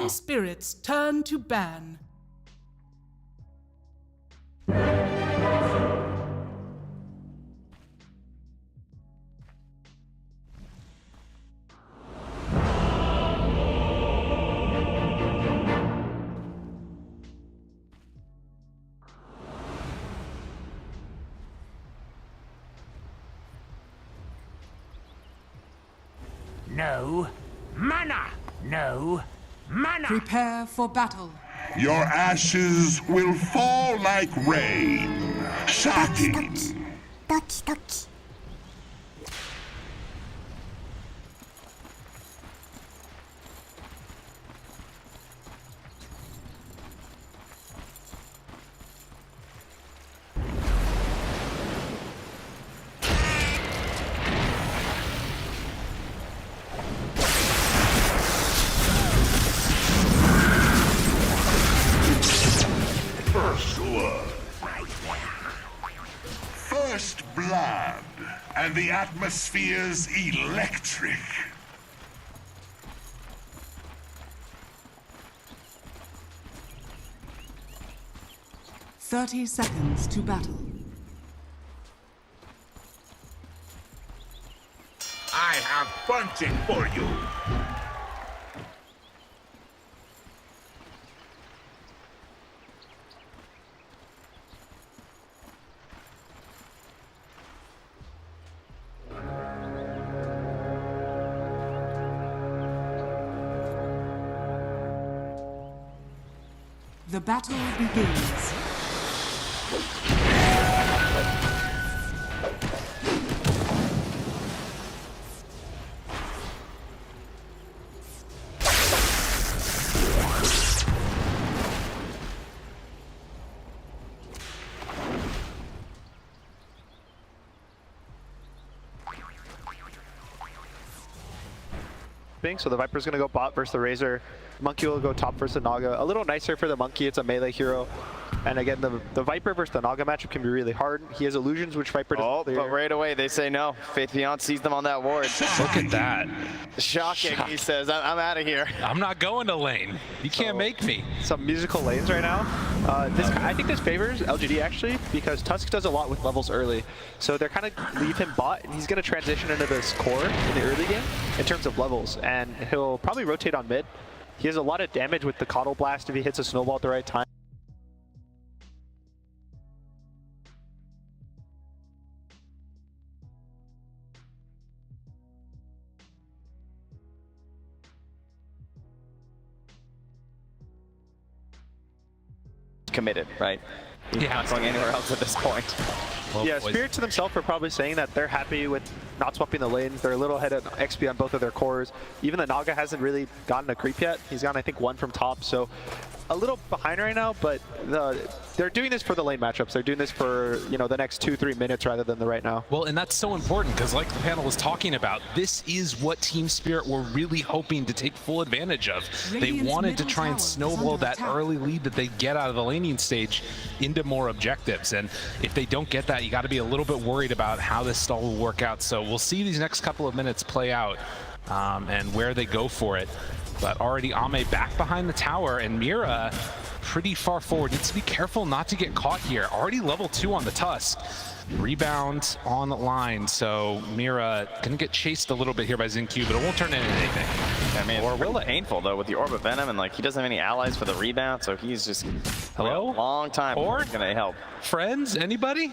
Team Spirit's turn to ban. No mana! No mana! Prepare for battle. Your ashes will fall like rain. Shocking. ドキドキ First blood, and the atmosphere's electric. "30 seconds to battle." I have punching for you! The battle begins. So the Viper's gonna go bot versus the Razor. Monkey will go top versus the Naga. A little nicer for the Monkey, it's a melee hero. And again, the Viper versus the Naga matchup can be really hard. He has illusions, which Viper doesn't clear. But right away they say no. Faith Beyond sees them on that ward. Look at that. Shocking, he says. I'm out of here. I'm not going to lane. You can't make me. Some musical lanes right now. I think this favors LGD actually, because Tusk does a lot with levels early. So they're kind of leave him bot, and he's going to transition into this core in the early game in terms of levels. And he'll probably rotate on mid. He has a lot of damage with the Coddle Blast if he hits a snowball at the right time. Committed, right? He's not going anywhere else at this point. Well, Yeah, Spirits themselves are probably saying that they're happy with not swapping the lanes. They're a little ahead of XP on both of their cores. Even the Naga hasn't really gotten a creep yet. He's gotten, I think, one from top. So a little behind right now, but they're doing this for the lane matchups. They're doing this for, you know, the next 2-3 minutes rather than the right now. Well, and that's so important because like the panel was talking about, this is what Team Spirit were really hoping to take full advantage of. They wanted to try and snowball that early lead that they get out of the laning stage into more objectives. And if they don't get that, you got to be a little bit worried about how this stall will work out. So we'll see these next couple of minutes play out and where they go for it. But already Ame back behind the tower, and Mira pretty far forward. Needs to be careful not to get caught here. Already level 2 on the Tusk. Rebound on the line, so Mira gonna get chased a little bit here by Zinq, but it won't turn into anything. I mean, or will it? Painful though with the Orb of Venom, and like he doesn't have any allies for the rebound, so he's just hello, long time. Or gonna help friends, anybody?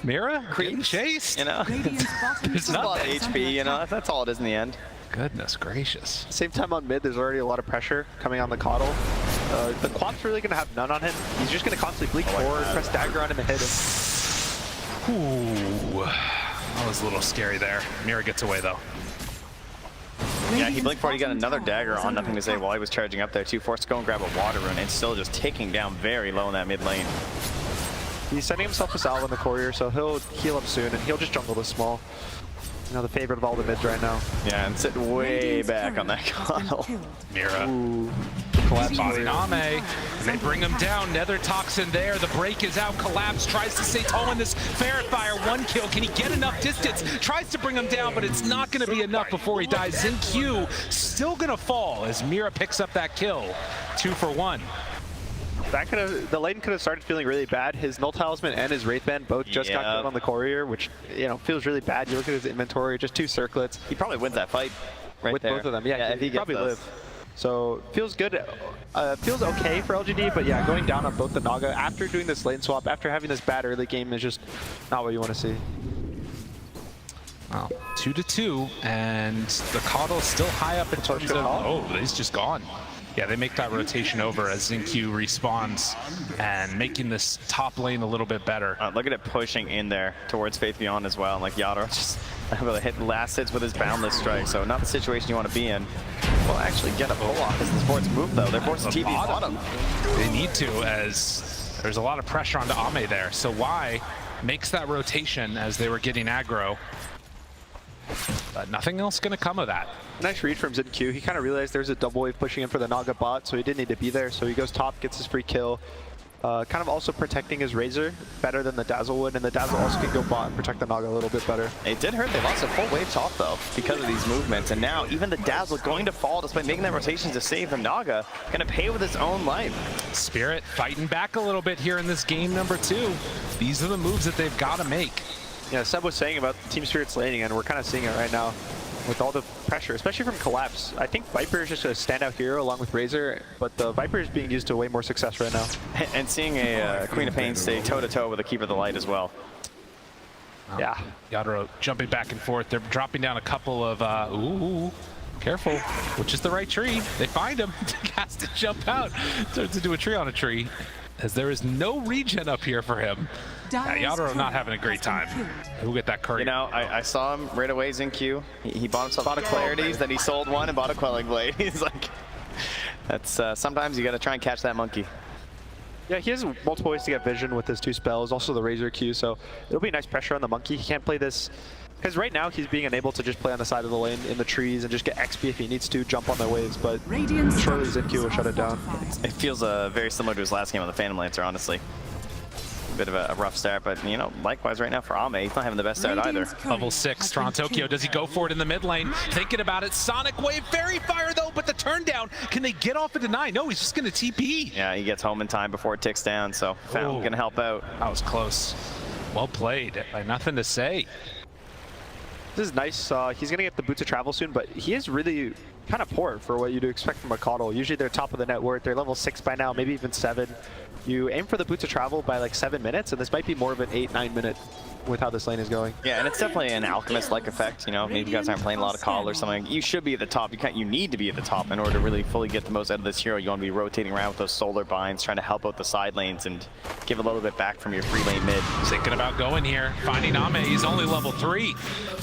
Mira getting chased, you know. It's not HP, you know. That's all it is in the end. Goodness gracious. Same time on mid, there's already a lot of pressure coming on the Coddle. The Quap's really going to have none on him. He's just going to constantly bleak forward, press dagger on him and hit him. Ooh, that was a little scary there. Mira gets away though. Yeah, he blinked forward, he got another dagger on Nothing to Say while he was charging up there too. Forced to go and grab a water rune and still just taking down very low in that mid lane. He's setting himself a salve in the courier, so he'll heal up soon and he'll just jungle this small. You know, the favorite of all the mids right now. Yeah, and sit way back on that Coddle. Mira. Ooh. Collapse spotting Ame, and they bring him down. Nether Toxin there, the break is out. Collapse tries to stay tall in this Fair Fire. 1 kill, can he get enough distance? Tries to bring him down, but it's not going to be enough before he dies. ZinQ still going to fall as Mira picks up that kill. 2 for 1. The lane could have started feeling really bad. His Null Talisman and his Wraith Band both just got killed on the Courier, which, you know, feels really bad. You look at his inventory, just 2 circlets. He probably wins that fight With there. both of them, yeah, if he probably gets those. live. So feels good, feels okay for LGD, but yeah, going down on both the Naga after doing this lane swap, after having this bad early game is just not what you want to see. Well, 2-2, and the Coddle still high up in terms of... Oh, he's just gone. Yeah, they make that rotation over as ZinQ respawns and making this top lane a little bit better. Look at it pushing in there towards Faith Beyond as well. And like Yadro just able to hit last hits with his Boundless Strike. So not the situation you want to be in. Well, actually get a pull off as the sports move though. They're forced to TP bottom. They need to, as there's a lot of pressure onto Ame there. So Y makes that rotation as they were getting aggro. But nothing else going to come of that. Nice read from ZinQ. He kind of realized there's a double wave pushing in for the Naga bot, so he didn't need to be there. So he goes top, gets his free kill. Kind of also protecting his Razor better than the Dazzle would, and the Dazzle also can go bot and protect the Naga a little bit better. It did hurt. They lost a full wave top though because of these movements, and now even the Dazzle going to fall despite making that rotation to save him. Naga gonna pay with his own life. Spirit fighting back a little bit here in this game number 2. These are the moves that they've got to make. Yeah, Seb was saying about Team Spirit's laning, and we're kind of seeing it right now with all the pressure, especially from Collapse. I think Viper is just a standout hero along with Razor, but the Viper is being used to way more success right now. And seeing a Queen of Pain stay toe-to-toe with a Keeper of the Light as well. Yeah. Yadro jumping back and forth. They're dropping down a couple of, ooh, careful, which is the right tree. They find him, has to jump out, turns into a tree on a tree, as there is no regen up here for him. Yadro not having a great time. He'll get that Courier. You know, I saw him right away, ZinQ. He bought himself a lot of Clarities, then he sold one and bought a Quelling Blade. He's like, that's, sometimes you gotta try and catch that monkey. Yeah, he has multiple ways to get vision with his 2 spells, also the Razor Q, so it'll be nice pressure on the monkey. He can't play this, because right now he's being unable to just play on the side of the lane in the trees and just get XP if he needs to, jump on their waves, but surely ZinQ will shut it down. It feels very similar to his last game on the Phantom Lancer, honestly. Bit of a rough start, but you know, likewise right now for Ame, he's not having the best start either. Level 6, Tokyo. Does he go for it in the mid lane? Thinking about it. Sonic Wave, Fairy Fire though, but the turn down. Can they get off into 9? No, he's just gonna TP. Yeah, he gets home in time before it ticks down, so Fountain gonna help out. That was close. Well played. Nothing to say. This is nice. He's going to get the Boots of Travel soon, but he is really kind of poor for what you'd expect from a Coddle. Usually they're top of the net worth. They're level 6 by now, maybe even 7. You aim for the Boots of Travel by like 7 minutes, and this might be more of an 8-9 minute with how this lane is going. Yeah, and it's definitely an Alchemist-like effect. You know, maybe you guys aren't playing a lot of Coddle or something. You should be at the top. You need to be at the top in order to really fully get the most out of this hero. You want to be rotating around with those solar binds, trying to help out the side lanes and give a little bit back from your free lane mid. Thinking about going here, finding Ame. He's only level 3.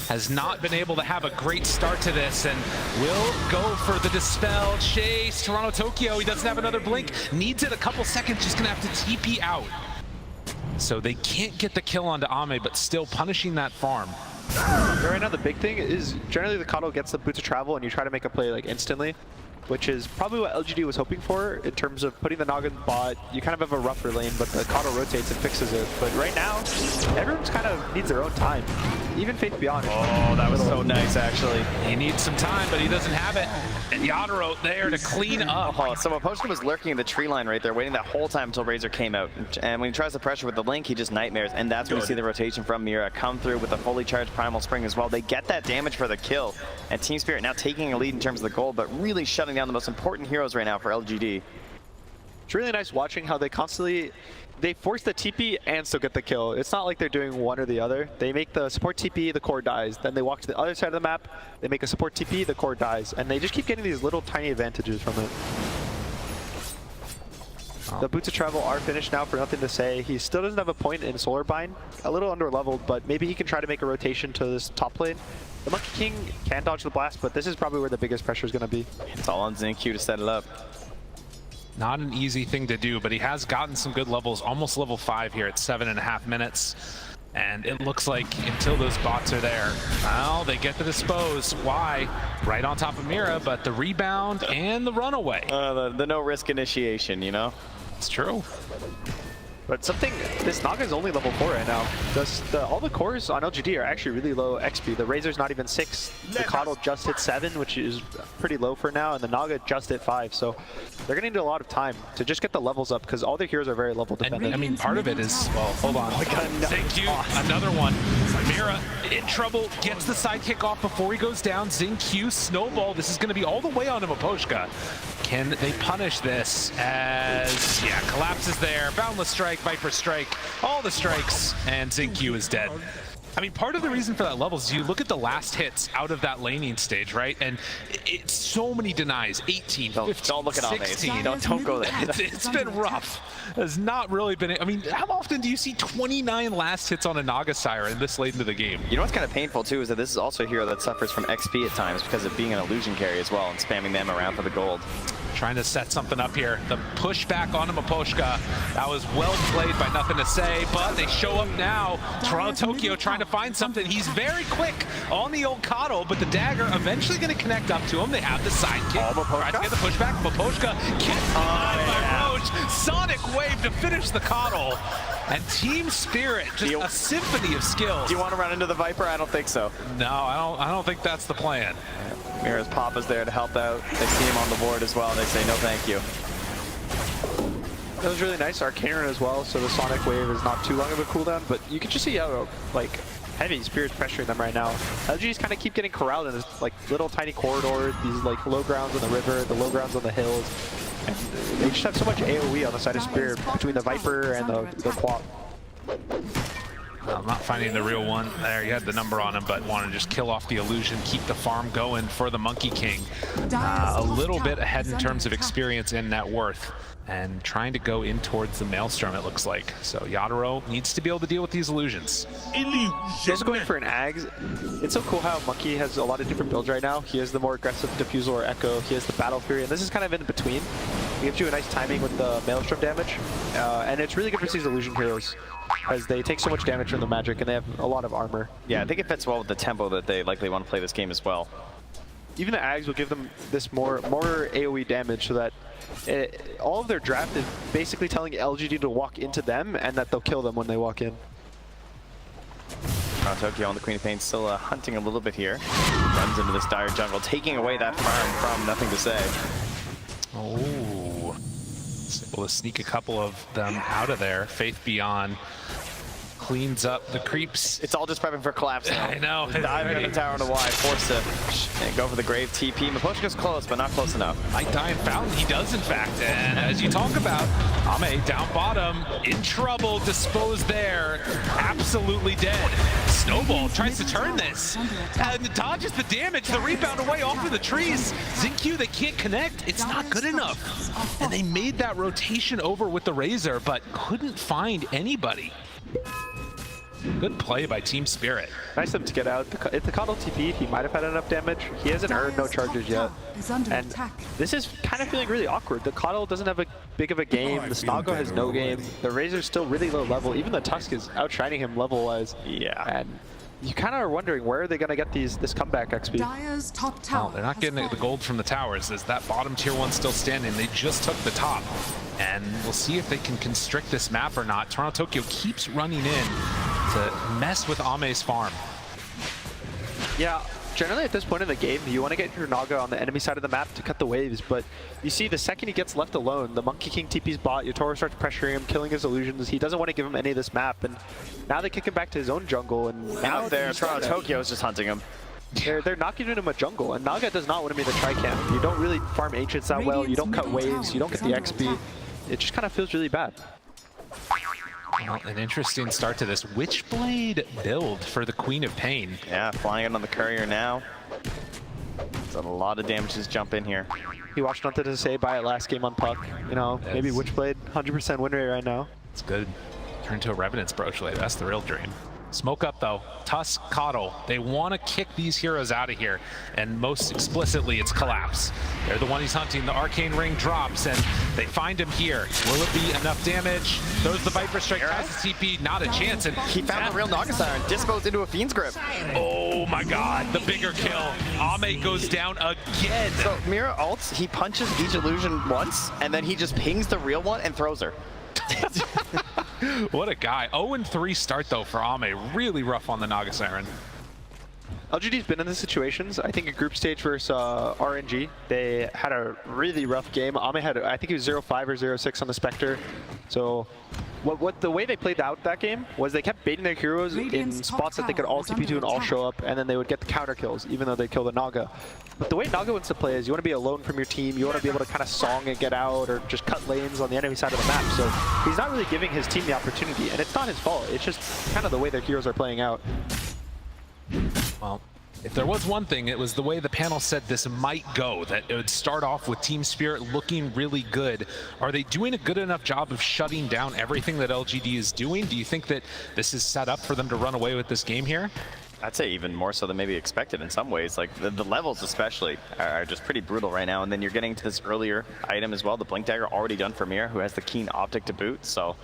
Has not been able to have a great start to this, and will go for the Dispel chase. Tokyo, he doesn't have another blink. Needs it a couple seconds, just gonna have to TP out. So they can't get the kill onto Ame, but still punishing that farm. Right now the big thing is generally the Coddle gets the Boots of Travel and you try to make a play like instantly, which is probably what LGD was hoping for in terms of putting the Noggin bot. You kind of have a rougher lane, but the Coddle rotates and fixes it. But right now, everyone's kind of needs their own time. Even Faith Beyond. Oh, that was so nice, actually. He needs some time, but he doesn't have it. And Yadro there to clean up. Oh, so Opposed was lurking in the tree line right there, waiting that whole time until Razor came out. And when he tries to pressure with the Link, he just nightmares. And that's when you see the rotation from Mira come through with a fully charged Primal Spring as well. They get that damage for the kill. And Team Spirit now taking a lead in terms of the gold, but really shutting down the most important heroes right now for LGD. It's really nice watching how they constantly, they force the TP and still get the kill. It's not like they're doing one or the other. They make the support TP, the core dies. Then they walk to the other side of the map, they make a support TP, the core dies. And they just keep getting these little tiny advantages from it. The Boots of Travel are finished now for Nothing to Say. He still doesn't have a point in Solar Bind. A little under leveled, but maybe he can try to make a rotation to this top lane. The Monkey King can dodge the blast, but this is probably where the biggest pressure is going to be. It's all on ZinQ to set it up. Not an easy thing to do, but he has gotten some good levels, almost level 5 here at 7.5 minutes. And it looks like until those bots are there, well, they get to dispose. Why? Right on top of Mira, but the rebound and the runaway. The no-risk initiation, you know? It's true. But something, this Naga is only level 4 right now. All the cores on LGD are actually really low XP. The Razor's not even 6, the Coddle just hit 7, which is pretty low for now, and the Naga just hit 5. So they're gonna need a lot of time to just get the levels up, because all their heroes are very level dependent. And, I mean, part of it is, well, hold on. Thank you. Another one. Mira in trouble, gets the sidekick off before he goes down. Xingqiu, Snowball. This is going to be all the way on to Maposhka. Can they punish this as, yeah, collapses there. Boundless Strike, Viper Strike, all the strikes, and Xingqiu is dead. I mean, part of the reason for that level is you look at the last hits out of that laning stage, right? And it's so many denies, 18, 15, don't look at 16. Don't go there. It's been rough. It's not really been, I mean, how often do you see 29 last hits on a Naga Siren this late into the game? You know what's kind of painful too is that this is also a hero that suffers from XP at times because of being an illusion carry as well and spamming them around for the gold. Trying to set something up here. The pushback onto Maposhka. That was well played by Nothing to Say, but they show up now. Toronto Tokyo trying to find something. He's very quick on the old Coddle, but the dagger eventually going to connect up to him. They have the sidekick. Trying to get the pushback. Maposhka gets denied by Roach. Sonic Wave to finish the Coddle. And Team Spirit, just a symphony of skills. Do you want to run into the Viper? I don't think so. No, I don't think that's the plan. Mira's Papa's there to help out. They see him on the board as well. They say no thank you. That was really nice. Arcane as well, so the Sonic Wave is not too long of a cooldown, but you can just see how, like, heavy Spirit's pressuring them right now. LGs kind of keep getting corralled in this, like, little tiny corridor, these, like, low grounds on the river, the low grounds on the hills. And they just have so much AoE on the side of Spirit between the Viper and the Quap. I'm not finding the real one. There, you had the number on him, but want to just kill off the illusion, keep the farm going for the Monkey King. A little bit ahead in terms of experience and net worth, and trying to go in towards the Maelstrom, it looks like. So Yadaro needs to be able to deal with these illusions. Just going for an Ags. It's so cool how Monkey has a lot of different builds right now. He has the more aggressive Diffusal or Echo. He has the Battle Fury, and this is kind of in between. It gives you a nice timing with the Maelstrom damage, and it's really good for these illusion heroes, as they take so much damage from the magic and they have a lot of armor. Yeah, I think it fits well with the tempo that they likely want to play this game as well. Even the Ags will give them this more AoE damage, so that all of their draft is basically telling LGD to walk into them and that they'll kill them when they walk in. Tokyo on the Queen of Pain still hunting a little bit here. Runs into this dire jungle, taking away that farm from Nothing to Say. Oh, able to sneak a couple of them out of there. Faith Beyond cleans up the creeps. It's all just prepping for collapse now. I know. Diving into the tower on the Y, forced to go for the grave TP. Maposhka's close, but not close enough. Like Dying Fountain, he does in fact. And as you talk about, Ame down bottom, in trouble, disposed there, absolutely dead. Snowball tries to turn this, and dodges the damage, the rebound away off of the trees. Xingqiu, they can't connect, it's not good enough. And they made that rotation over with the Razor, but couldn't find anybody. Good play by Team Spirit. Nice of them to get out. If the Coddle TP'd, he might have had enough damage. He hasn't earned no charges yet. And this is kind of feeling really awkward. The Coddle doesn't have a big of a game. The Snago has no game. The Razor's still really low level. Even the Tusk is outshining him level-wise. Yeah. And you kind of are wondering where are they going to get this comeback XP. Dire's top tower. Well, they're not getting the gold from the towers. There's that bottom tier one still standing. They just took the top. And we'll see if they can constrict this map or not. Toronto Tokyo keeps running in to mess with Ame's farm. Yeah, generally at this point in the game, you want to get your Naga on the enemy side of the map to cut the waves, but you see the second he gets left alone, the Monkey King TP's bot, Yotaro starts pressuring him, killing his illusions. He doesn't want to give him any of this map, and now they kick him back to his own jungle, and Out there, Toronto Tokyo is just hunting him. They're not giving him a jungle, and Naga does not want to be the tri-camp. You don't really farm Ancients that well, you don't cut waves, you don't get the XP. It just kind of feels really bad. Well, an interesting start to this Witchblade build for the Queen of Pain. Yeah, flying in on the courier now. It's a lot of damage to jump in here. He watched Nothing to Say by it last game on Puck. You know, Yes. maybe Witchblade, 100% win rate right now. It's good. Turn to a Revenant's Brooch later. That's the real dream. Smoke up though. Tusk, Coddle, they want to kick these heroes out of here, and most explicitly it's Collapse. They're the one he's hunting. The Arcane Ring drops, and they find him here. Will it be enough damage? Throws the Viper Strike, has the TP, not a chance. And He found the real Naga Siren, dispos into a Fiend's Grip. oh my god, the bigger kill. Ame goes down again. So Mira ults, he punches each illusion once, and then he just pings the real one and throws her. What a guy. 0-3 start though for Ame. Really rough on the Naga Siren. LGD's been in these situations. I think in group stage versus RNG, they had a really rough game. Ame had, I think he was 0-5 or 0-6 on the Spectre. So the way they played out that game was they kept baiting their heroes in spots that they could all TP to and all show up, and then they would get the counter kills, even though they kill the Naga. But the way Naga wants to play is you want to be alone from your team, you want to be able to kind of song and get out, or just cut lanes on the enemy side of the map. So he's not really giving his team the opportunity, and it's not his fault. It's just kind of the way their heroes are playing out. Well, if there was one thing, it was the way the panel said this might go, that it would start off with Team Spirit looking really good. Are they doing a good enough job of shutting down everything that LGD is doing? Do you think that this is set up for them to run away with this game here? I'd say even more so than maybe expected in some ways. Like the levels especially are just pretty brutal right now. And then you're getting to this earlier item as well. The Blink Dagger already done for Mir, who has the Keen Optic to boot. So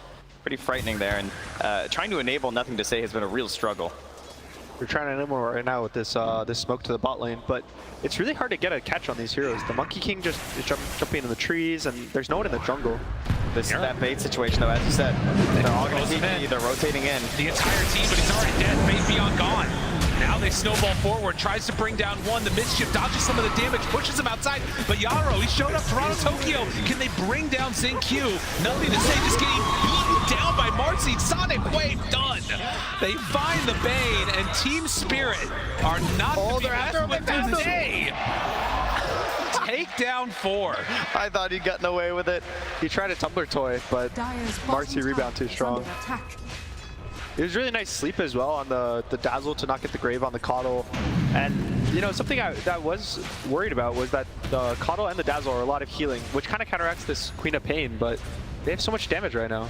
pretty frightening there. And trying to enable Nothing to Say has been a real struggle. We're trying to enable right now with this this smoke to the bot lane, but it's really hard to get a catch on these heroes. The Monkey King just is jumping in the trees, and there's no one in the jungle. That bait situation, though, as you said, they're all going to TP, they're rotating in. The entire team, but he's already dead. Fate Beyond gone. Now they snowball forward, tries to bring down one. The Mischief dodges some of the damage, pushes him outside. But Yaro, he showed up. Toronto, Tokyo. Can they bring down Q? Nothing to Say, just getting beaten down by Marcy. Sonic Wave done. They find the Bane, and Team Spirit are not they're after him. with today. Takedown 4. I thought he'd gotten away with it. He tried a tumbler toy, but Marcy rebound too strong. It was really nice sleep as well on the Dazzle to not get the Grave on the Coddle. And, you know, something that was worried about was that the Coddle and the Dazzle are a lot of healing, which kind of counteracts this Queen of Pain, but they have so much damage right now.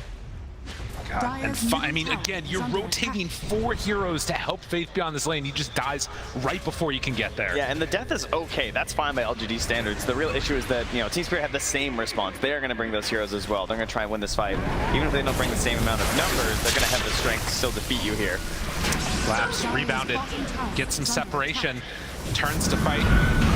God. And I mean, again, you're rotating 4 heroes to help Faith Beyond this lane. He just dies right before you can get there. Yeah, and the death is okay. That's fine by LGD standards. The real issue is that, you know, Team Spirit have the same response. They are going to bring those heroes as well. They're going to try and win this fight. Even if they don't bring the same amount of numbers, they're going to have the strength to still defeat you here. Collapse, rebounded, gets some separation, turns to fight.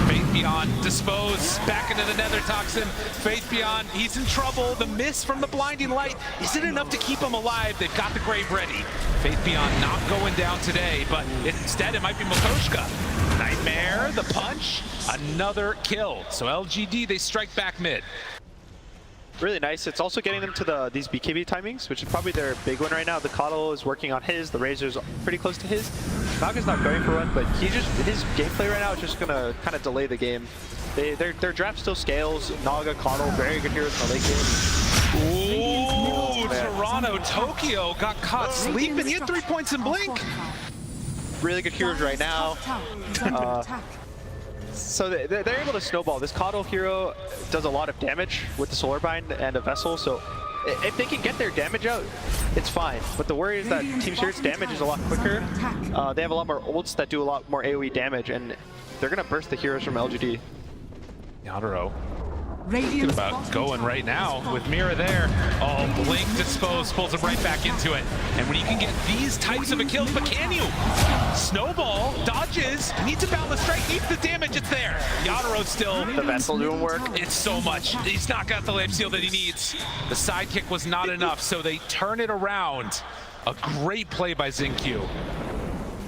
Faith Beyond, dispose, back into the Nether Toxin. Faith Beyond, he's in trouble. The miss from the blinding light isn't enough to keep him alive. They've got the Grave ready. Faith Beyond not going down today, but instead it might be Makoshka. Nightmare, the punch, another kill. So LGD, they strike back mid. Really nice. It's also getting them to these BKB timings, which is probably their big one right now. The Coddle is working on his, the Razor's pretty close to his. Naga's not going for one, but his gameplay right now is just gonna kind of delay the game. Their draft still scales. Naga, Coddle, very good heroes in the late game. Ooh, Toronto, Tokyo got caught sleeping. He had 3 points in Blink. Really good heroes right now. So they're able to snowball. This Coddle hero does a lot of damage with the Solar Bind and a Vessel, so if they can get their damage out, it's fine. But the worry is that Team Spirit's damage is a lot quicker. They have a lot more ults that do a lot more AoE damage, and they're going to burst the heroes from LGD. Yadoro thinking about going right now with Mira there. Oh, Blink dispose, pulls him right back into it. And when you can get these types of a kills, but can you? Snowball, dodges, needs a balance strike, needs the damage, it's there. Yadoro still. The Vessel doing work. It's so much. He's not got the lamp seal that he needs. The sidekick was not enough, so they turn it around. A great play by Q.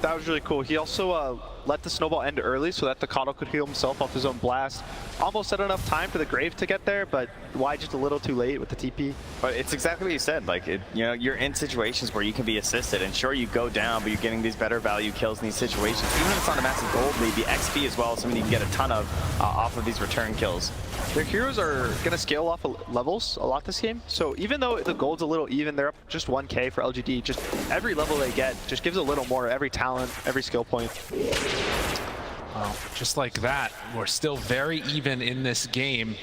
That was really cool. He also let the snowball end early so that the Coddle could heal himself off his own blast. Almost had enough time for the Grave to get there, but why just a little too late with the TP? But it's exactly what you said. Like, you know, you're in situations where you can be assisted, and sure, you go down, but you're getting these better value kills in these situations. Even if it's on a massive gold lead, the XP as well is something you can get a ton of off of these return kills. Their heroes are going to scale off levels a lot this game, so even though the gold's a little even, they're up just 1k for LGD. Just every level they get just gives a little more, every talent, every skill point. Well, just like that, we're still very even in this game.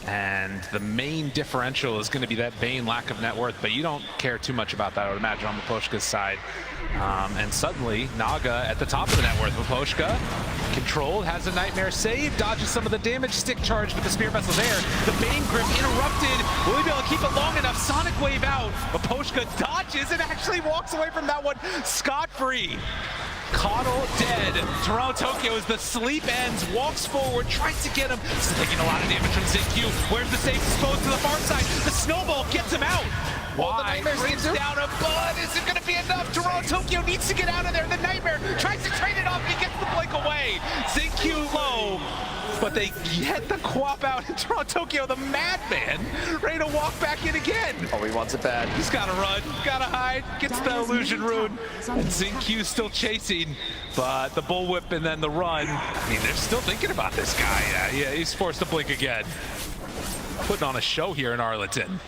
And the main differential is going to be that Bane lack of net worth, but you don't care too much about that, I would imagine, on Miposhka's side. And suddenly, Naga at the top of the net worth. Miposhka, controlled, has a Nightmare save, dodges some of the damage, stick charge with the Spear Vessel there. The Bane Grip interrupted. Will he be able to keep it long enough? Sonic Wave out. Miposhka dodges and actually walks away from that one scot-free. Coddle dead. Toronto Tokyo as the sleep ends, walks forward, tries to get him. Still taking a lot of damage from ZQ. Where's the safe exposed to the far side? The snowball gets him out. Why? Brings down a bud. Is it going to be enough? Toronto Tokyo needs to get out of there. The Nightmare tries to trade it off. He gets the blink away. ZQ low. But they get the quap out in Toronto Tokyo, the madman, ready to walk back in again. Oh, he wants it bad. He's got to run, got to hide, gets the illusion rune. And ZQ still chasing, but the bullwhip and then the run. I mean, they're still thinking about this guy. Yeah, he's forced to blink again. Putting on a show here in Arlington.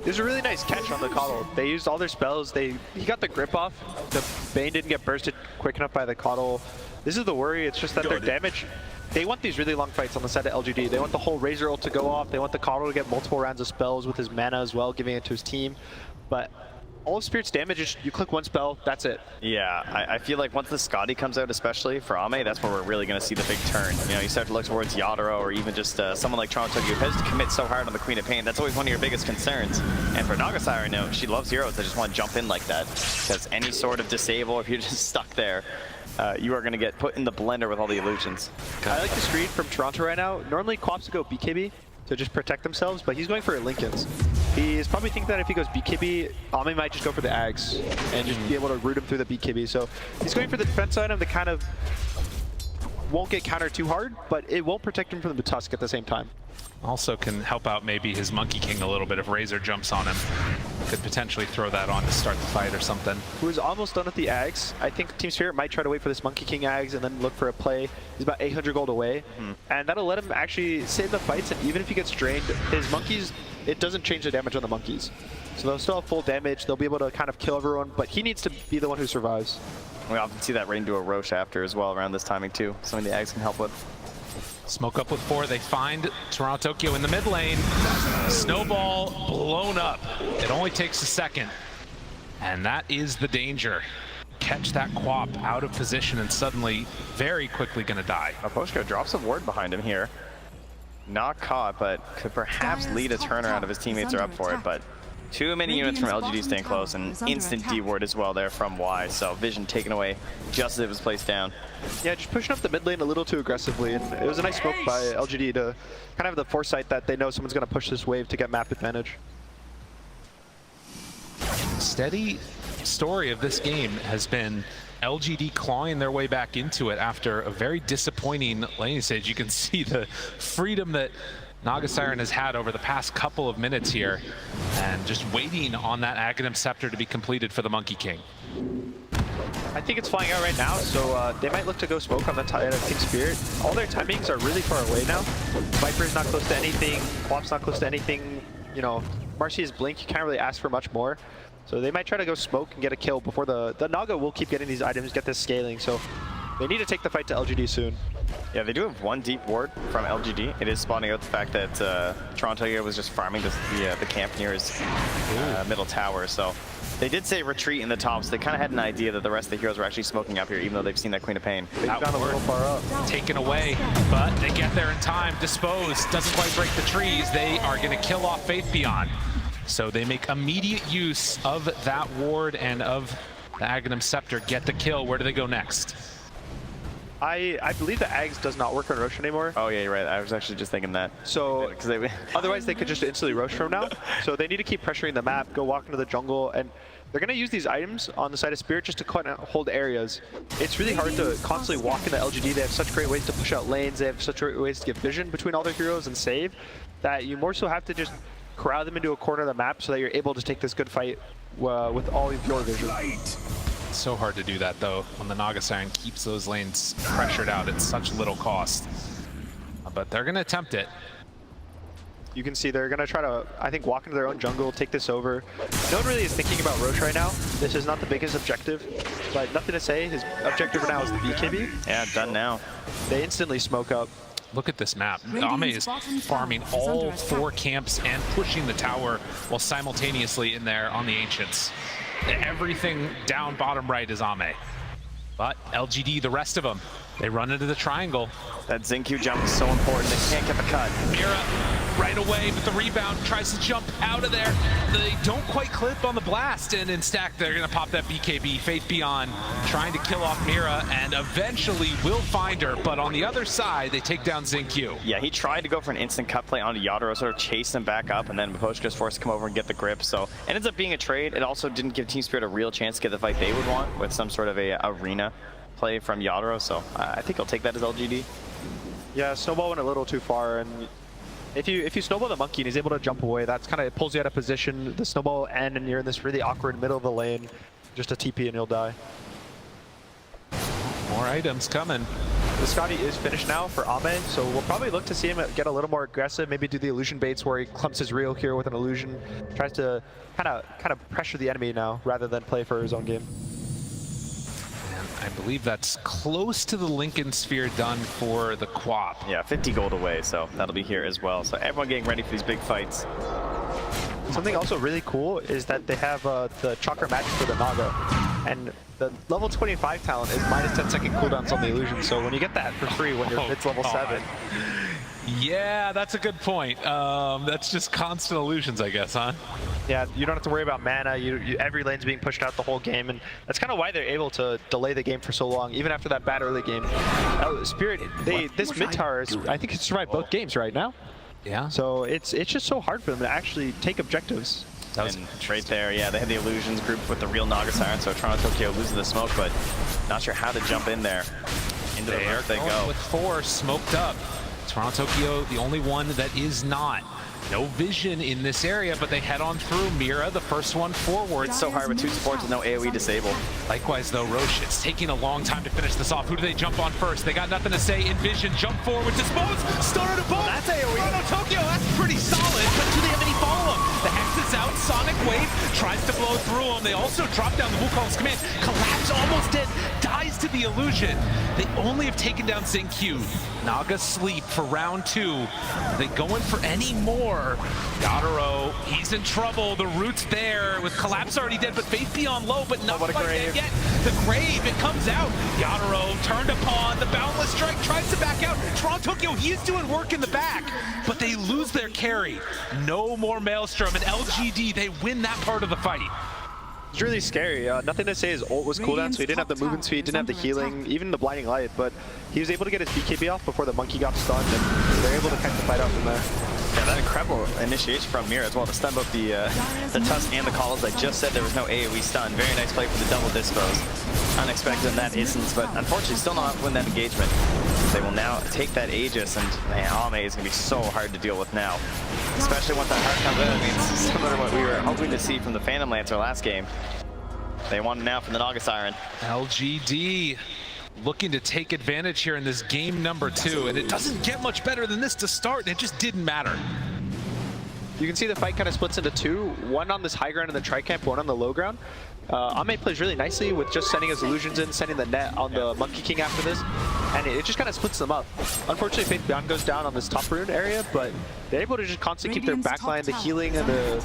There's a really nice catch on the Coddle. They used all their spells. He got the grip off. The Bane didn't get bursted quick enough by the Coddle. This is the worry. It's just that their damage. They want these really long fights on the side of LGD. They want the whole Razor ult to go off. They want the Coddle to get multiple rounds of spells with his mana as well, giving it to his team. But all of Spirit's damage is you click one spell, that's it. Yeah, I feel like once the Scotty comes out, especially for Ame, that's where we're really going to see the big turn. You know, you start to look towards Yadoro or even just someone like Toronto Tokyo who has to commit so hard on the Queen of Pain. That's always one of your biggest concerns. And for Nagasai, I know she loves heroes that just want to jump in like that. Because any sort of disable, if you're just stuck there, you are going to get put in the blender with all the illusions. I like the screen from Toronto right now. Normally, Quaps go BKB to just protect themselves, but he's going for Lincolns. He's probably thinking that if he goes BKB, Ame might just go for the Ags and just be able to root him through the BKB. So he's going for the defense item that kind of won't get countered too hard, but it won't protect him from the Tusk at the same time. Also can help out maybe his Monkey King a little bit if Razor jumps on him. Could potentially throw that on to start the fight or something. Who is almost done with the Ags. I think Team Spirit might try to wait for this Monkey King Ags and then look for a play. He's about 800 gold away. And that'll let him actually save the fights, and even if he gets drained, his monkeys, it doesn't change the damage on the monkeys. So they'll still have full damage, they'll be able to kind of kill everyone, but he needs to be the one who survives. We often see that rain do a Roche after as well around this timing too. Some of the Ags can help with. Smoke up with 4, they find Toronto Tokyo in the mid lane. Snowball blown up. It only takes a second. And that is the danger. Catch that Quap out of position and suddenly very quickly gonna die. Miposhka drops a ward behind him here. Not caught, but could perhaps lead a turnaround if his teammates are up for it, but too many units from LGD staying close, and instant D-ward as well there from Y, so Vision taken away just as it was placed down. Yeah, just pushing up the mid lane a little too aggressively, and it was a nice smoke by LGD to kind of have the foresight that they know someone's going to push this wave to get map advantage. Steady story of this game has been LGD clawing their way back into it after a very disappointing laning stage. You can see the freedom that Naga Siren has had over the past couple of minutes here, and just waiting on that Aghanim Scepter to be completed for the Monkey King. I think it's flying out right now, so they might look to go smoke on the side of Team Spirit. All their timings are really far away now. Viper's not close to anything, Quap's not close to anything. You know, Marcy's blink, you can't really ask for much more. So they might try to go smoke and get a kill before the Naga will keep getting these items, get this scaling. So they need to take the fight to LGD soon. Yeah, they do have one deep ward from LGD. It is spawning out the fact that Toronto here was just farming the camp near his middle tower. So they did say retreat in the top, so they kind of had an idea that the rest of the heroes were actually smoking up here, even though they've seen that Queen of Pain. They've gone a little far up. Taken away, but they get there in time. Disposed, doesn't quite break the trees. They are going to kill off Faith Beyond. So they make immediate use of that ward and of the Aghanim Scepter, get the kill. Where do they go next? I believe the Ags does not work on Roche anymore. Oh yeah, you're right. I was actually just thinking that. So otherwise they could just instantly Roche from now. So they need to keep pressuring the map, go walk into the jungle, and they're going to use these items on the side of Spirit just to hold areas. It's really hard to constantly walk into LGD. They have such great ways to push out lanes. They have such great ways to get vision between all their heroes and save, that you more so have to just corral them into a corner of the map so that you're able to take this good fight with all of your vision. It's so hard to do that though when the Naga Siren keeps those lanes pressured out at such little cost. But they're going to attempt it. You can see they're going to try to, I think, walk into their own jungle, take this over. No one really is thinking about Roche right now. This is not the biggest objective, but nothing to say. His objective right now is the BKB. Yeah, done now. They instantly smoke up. Look at this map. Radiant's Ame is bottom farming tower is all under 4 attack. camps and pushing the tower while simultaneously in there on the Ancients. Everything down bottom right is Ame. But LGD, the rest of them, they run into the triangle. That Xingqiu jump is so important. They can't get the cut. Mira right away, but the rebound tries to jump out of there. They don't quite clip on the blast, and in stack, they're gonna pop that BKB. Faith Beyond trying to kill off Mira, and eventually will find her, but on the other side, they take down Xingqiu. Yeah, he tried to go for an instant cut play onto Yadro, sort of chased him back up, and then Miposhka's forced to come over and get the grip, so it ends up being a trade. It also didn't give Team Spirit a real chance to get the fight they would want with some sort of a arena play from Yadro, so I think I'll take that as LGD. Yeah, Snowball went a little too far, and if you snowball the monkey and he's able to jump away, that's kind of pulls you out of position. The snowball will end, and you're in this really awkward middle of the lane, just a TP and you'll die. More items coming. The Scotty is finished now for Ame, so we'll probably look to see him get a little more aggressive, maybe do the illusion baits where he clumps his reel here with an illusion, tries to kind of pressure the enemy now rather than play for his own game. I believe that's close to the Lincoln Sphere done for the Quap. Yeah, 50 gold away, so that'll be here as well. So everyone getting ready for these big fights. Something also really cool is that they have the Chakra Magic for the Naga, and the level 25 talent is minus 10-second cooldowns on the illusion, so when you get that for free when you're it's level 7. Yeah, that's a good point. That's just constant illusions, I guess, huh? Yeah, you don't have to worry about mana. Every lane's being pushed out the whole game, and that's kind of why they're able to delay the game for so long, even after that bad early game. Spirit, this mid tower, I think it's survived both games right now. Yeah. So it's just so hard for them to actually take objectives. And right there, yeah, they had the illusions group with the real Naga Siren, so Toronto Tokyo loses the smoke, but not sure how to jump in there. Into the earth they go. With 4 smoked up. Toronto Tokyo, the only one that is not. No vision in this area, but they head on through. Mira, the first one forward. It's so hard with 2 supports with no AoE disabled. Likewise, though, Roche, it's taking a long time to finish this off. Who do they jump on first? They got nothing to say. Envision, jump forward, dispose, started a bolt. That's AoE. Toronto Tokyo, that's pretty solid, but do they have any follow-up? The Hex is out, Sonic Wave tries to blow through him. They also drop down the Wukong's command. Collapse, almost dead, dies to the illusion. They only have taken down Xingqiu. Naga sleep for round 2. Are they going for any more? Yadaro, he's in trouble. The root's there with Collapse already dead, but Faith Beyond low, but not quite dead yet. The Grave, it comes out. Yadaro turned upon. The Boundless Strike tries to back out. Toronto Tokyo, he is doing work in the back, but they lose their carry. No more Maelstrom, and LGD, they win that part of the fight. It's really scary. Nothing to say his ult was cooldown, so he didn't have the movement speed, didn't have the healing, even the blinding light, but he was able to get his BKB off before the monkey got stunned, and they're able to kind of fight out from there. Yeah, that incredible initiation from Mira as well to stun both the Tusk and the Calls. I just said there was no AoE stun. Very nice play for the double dispos. Unexpected in that instance, but unfortunately still not win that engagement. They will now take that Aegis, and man, Ame is going to be so hard to deal with now. Especially once that heart comes in. I mean, it's similar to what we were hoping to see from the Phantom Lancer last game. They want it now from the Naga Siren. LGD looking to take advantage here in this game number 2, and it doesn't get much better than this to start, and it just didn't matter. You can see the fight kind of splits into 2, one on this high ground in the tri-camp, one on the low ground. Ame plays really nicely with just sending his illusions in, sending the net on the Monkey King after this, and it just kind of splits them up. Unfortunately, Faith Beyond goes down on this top rune area, but they're able to just constantly keep their backline, the healing, and the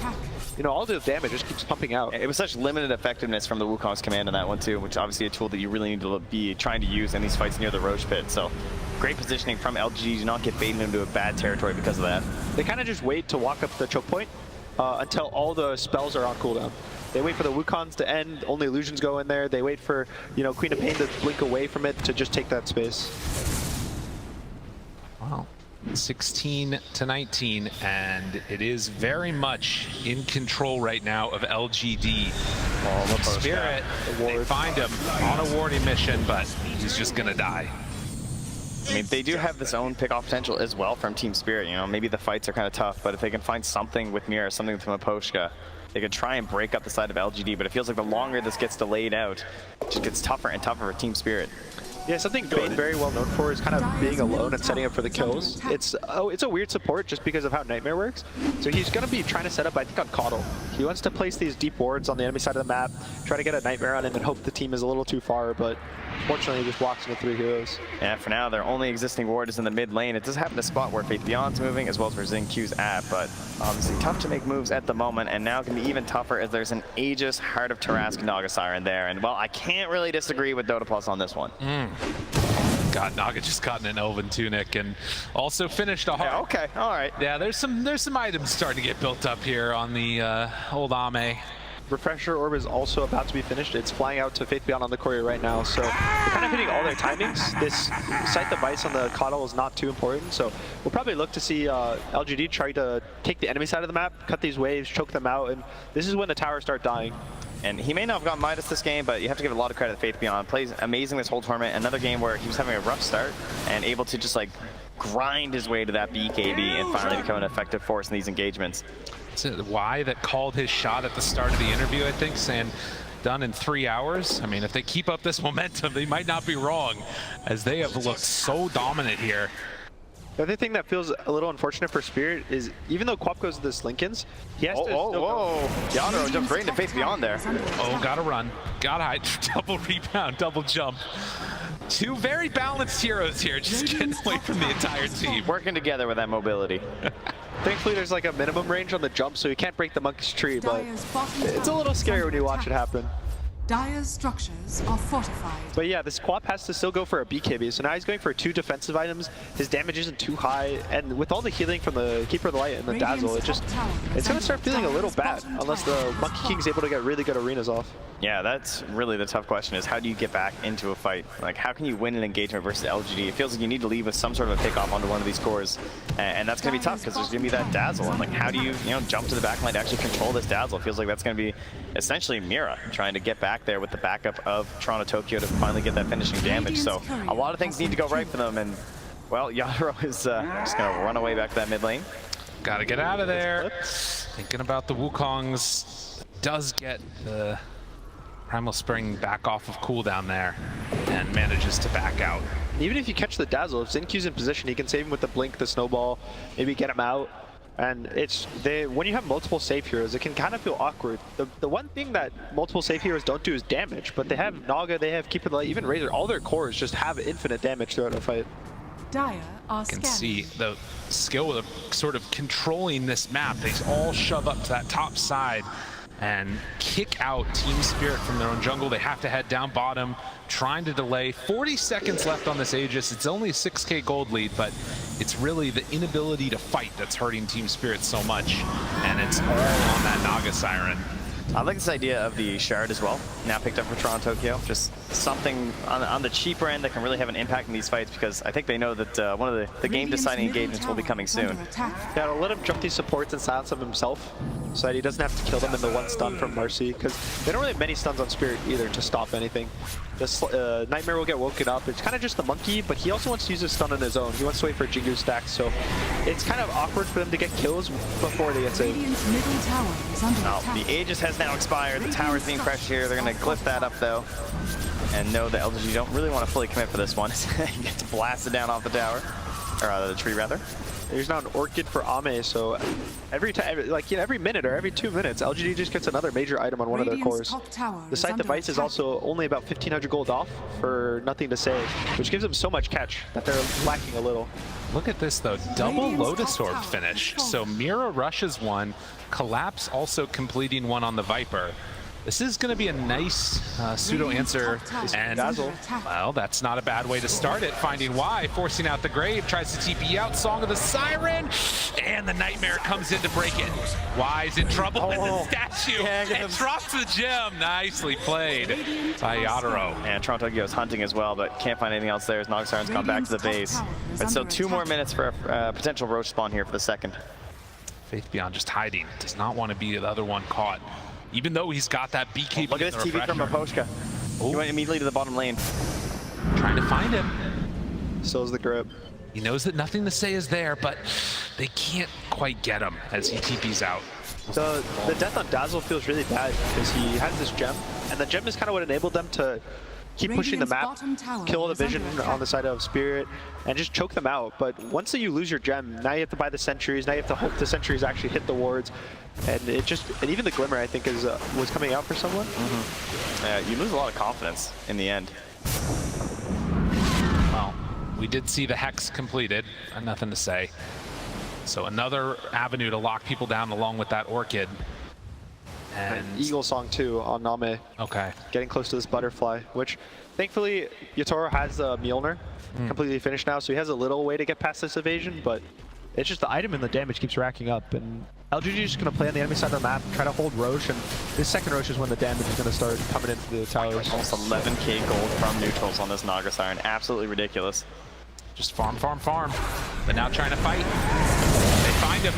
all the damage just keeps pumping out. It was such limited effectiveness from the Wukong's command on that one too, which obviously a tool that you really need to be trying to use in these fights near the Roche pit. So great positioning from LG to not get baited into a bad territory because of that. They kind of just wait to walk up the choke point until all the spells are on cooldown. They wait for the Wukongs to end, only illusions go in there. They wait for, Queen of Pain to blink away from it to just take that space. Wow. 16 to 19, and it is very much in control right now of LGD. Spirit, they find him on a warding mission, but he's just gonna die. I mean, they do have this own pick-off potential as well from Team Spirit. Maybe the fights are kind of tough, but if they can find something with Mira, something with Miposhka, they could try and break up the side of LGD, but it feels like the longer this gets delayed out, it just gets tougher and tougher for Team Spirit. Yeah, something Bane very well known for is kind of being alone and setting up for the kills. It's a weird support just because of how Nightmare works. So he's going to be trying to set up, I think, on Coddle. He wants to place these deep wards on the enemy side of the map, try to get a Nightmare on him and hope the team is a little too far, but Unfortunately, he just walks into 3 heroes. Yeah, for now, their only existing ward is in the mid lane. It does happen to spot where Faith Beyond's moving, as well as where Xingqiu's at, but obviously tough to make moves at the moment, and now it can be even tougher as there's an Aegis, Heart of Tarrasque, Naga Siren there, and well, I can't really disagree with Dota Plus on this one. God, Naga just got in an Elven Tunic and also finished a heart. Yeah, okay, all right. Yeah, there's some items starting to get built up here on the old Ame. Refresher Orb is also about to be finished. It's flying out to Faith Beyond on the courier right now, so they're kind of hitting all their timings. This Sight the Vice on the Coddle is not too important, so we'll probably look to see LGD try to take the enemy side of the map, cut these waves, choke them out, and this is when the towers start dying. And he may not have gotten Midas this game, but you have to give a lot of credit to Faith Beyond. Plays amazing this whole tournament. Another game where he was having a rough start and able to just like grind his way to that BKB and finally become an effective force in these engagements. Is it Y that called his shot at the start of the interview, I think, saying done in 3 hours? I mean, if they keep up this momentum, they might not be wrong, as they have looked so dominant here. The other thing that feels a little unfortunate for Spirit is even though Quap goes to the Slinkins, he has to still whoa. Yadro jumped right into Faith Beyond there. Oh, gotta run. Gotta hide. Double rebound, double jump. 2 very balanced heroes here, just getting away from the entire team. Working together with that mobility. Thankfully, there's like a minimum range on the jump, so you can't break the monkey's tree, but it's a little scary when you watch it happen. Dire's structures are fortified. But yeah, this Quap has to still go for a BKB, so now he's going for 2 defensive items. His damage isn't too high, and with all the healing from the Keeper of the Light and the Dazzle, it's going to start feeling a little bad, unless the Monkey King's able to get really good arenas off. Yeah, that's really the tough question, is how do you get back into a fight? Like, how can you win an engagement versus LGD? It feels like you need to leave with some sort of a pick off onto one of these cores, and that's going to be tough, because there's going to be that Dazzle, and like, how do you, jump to the back line to actually control this Dazzle? It feels like that's going to be essentially Mira trying to get back there with the backup of Toronto Tokyo to finally get that finishing damage. So a lot of things need to go right for them, and well, Yadro is just going to run away back to that mid lane. Gotta get out of there. Thinking about the Wukongs, does get the Primal Spring back off of cooldown there and manages to back out. Even if you catch the Dazzle, if Xingqiu's in position, he can save him with the Blink, the Snowball, maybe get him out. And when you have multiple safe heroes, it can kind of feel awkward. The one thing that multiple safe heroes don't do is damage, but they have Naga, they have Keeper of the Light, even Razor, all their cores just have infinite damage throughout a fight. Dire are You can scanning. see the skill of sort of controlling this map. They all shove up to that top side and kick out Team Spirit from their own jungle. They have to head down bottom, trying to delay. 40 seconds left on this Aegis. It's only a 6k gold lead, but it's really the inability to fight that's hurting Team Spirit so much, and it's all on that Naga Siren. I like this idea of the Shard as well, now picked up for Toronto Tokyo. Just something on the cheaper end that can really have an impact in these fights, because I think they know that one of the game-deciding engagements will be coming soon. Yeah, it'll let him jump these supports and silence them himself, so that he doesn't have to kill them in the 1 stun from Mercy, because they don't really have many stuns on Spirit either to stop anything. This Nightmare will get woken up. It's kind of just the monkey, but he also wants to use his stun on his own. He wants to wait for Jingu stack, so it's kind of awkward for them to get kills before they get saved. Radiant's middle tower is under attack. The Aegis has now expired. The tower's being pressured here. They're going to glyph that up, though, and know that LGD don't really want to fully commit for this one. He gets blasted down off the tower, or out of the tree, rather. There's now an Orchid for Ame, so every time, like every minute or every 2 minutes, LGD just gets another major item on one of their Radiant's cores. top tower The is Sight under Device is attack. also only about 1,500 gold off for nothing to say, which gives them so much catch that they're lacking a little. Look at this though, double Radiant's Lotus top Orb tower finish. is So Mira rushes one, Collapse also completing one on the Viper. This is going to be a nice pseudo answer, and well, that's not a bad way to start it. Finding Y, forcing out the Grave, tries to TP out, Song of the Siren, and the Nightmare comes in to break it. Y's in trouble in the statue, and drops the gem. Nicely played by Yadro. And Toronto Tokyo is hunting as well, but can't find anything else there as Naga Siren's gone back to the base. But still 2 more minutes for a potential Roach spawn here for the second. Faith Beyond just hiding, does not want to be the other one caught. Even though he's got that BKB. Look at this TV from Maposhka. He went immediately to the bottom lane. Trying to find him. So is the grip. He knows that nothing to say is there, but they can't quite get him as he TPs out. The death on Dazzle feels really bad because he has this gem, and the gem is kind of what enabled them to keep pushing the map, kill the vision on the side of Spirit, and just choke them out. But once you lose your gem, now you have to buy the sentries, now you have to hope the sentries actually hit the wards, and even the Glimmer, I think, was coming out for someone. You lose a lot of confidence in the end. We did see the Hex completed. Nothing to say. So another avenue to lock people down along with that Orchid. And Eagle Song too on Name. okay. Getting close to this butterfly, which thankfully Yatoro has the Mjolnir completely finished now, so he has a little way to get past this evasion, but it's just the item and the damage keeps racking up. And LGG is just going to play on the enemy side of the map, try to hold Roche, and this second Roche is when the damage is going to start coming into the towers. Almost 11k gold from neutrals on this Naga Siren. Absolutely ridiculous. Just farm, farm, farm. But now trying to fight. They find him.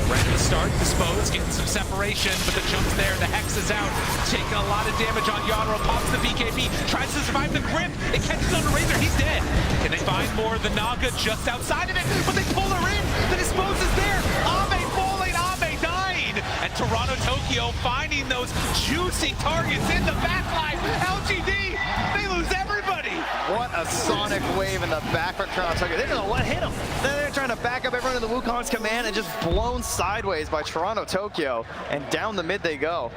Right at the start, Dispose, getting some separation, but the jump's there, the Hex is out, taking a lot of damage on Yadro, pops the BKB, tries to survive the grip, it catches on the Razor, he's dead. Can they find more? The Naga just outside of it, but they pull her in, the Dispose is there, Ame falling, Ame dying, and Toronto Tokyo finding those juicy targets in the backline. LGD, they lose everybody. What a sonic wave in the back for Toronto Tokyo. They don't know what hit them. They're trying to back up everyone in the Wukong's command and just blown sideways by Toronto Tokyo, and down the mid they go.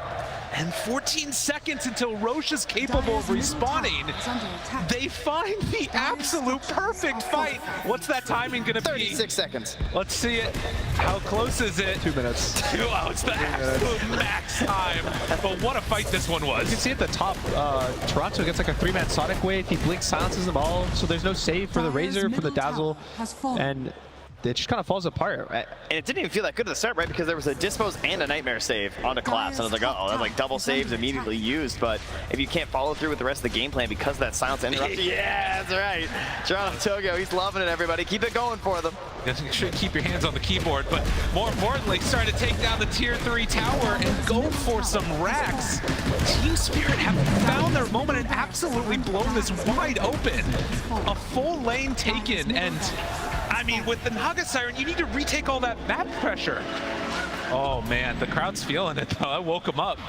And 14 seconds until Roche is capable of respawning. They find the absolute perfect fight. What's that timing gonna be? 36 seconds. Let's see it. How close is it? 2 minutes. Oh, it's the absolute max time. But what a fight this one was. You can see at the top, Toronto gets like a 3-man Sonic Wave. He blinks, silences them all, so there's no save for the Razor, for the Dazzle, and it just kind of falls apart. And it didn't even feel that good at the start, right? Because there was a Dispose and a Nightmare save onto Collapse. And I was like, uh-oh, that's like double saves immediately used. But if you can't follow through with the rest of the game plan because of that silence interruption, yeah, that's right. Toronto Tokyo, he's loving it, everybody. Keep it going for them. Make sure you keep your hands on the keyboard, but more importantly, starting to take down the tier 3 tower and go for some racks. Team Spirit have found their moment and absolutely blown this wide open. A full lane taken, and I mean, with the Naga Siren, you need to retake all that map pressure. Oh man, the crowd's feeling it though. I woke them up.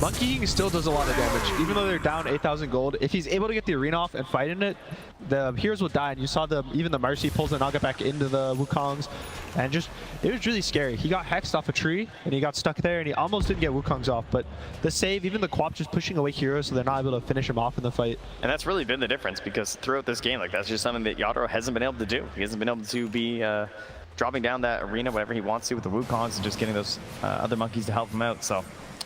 Monkey King still does a lot of damage, even though they're down 8,000 gold. If he's able to get the arena off and fight in it, the heroes will die. And you saw even the Mercy pulls the Naga back into the Wukongs, and just it was really scary. He got hexed off a tree and he got stuck there, and he almost didn't get Wukongs off. But the save, even the Quap just pushing away heroes, so they're not able to finish him off in the fight. And that's really been the difference, because throughout this game, like that's just something that Yadro hasn't been able to do. He hasn't been able to be dropping down that arena whenever he wants to with the Wukongs and just getting those other monkeys to help him out. So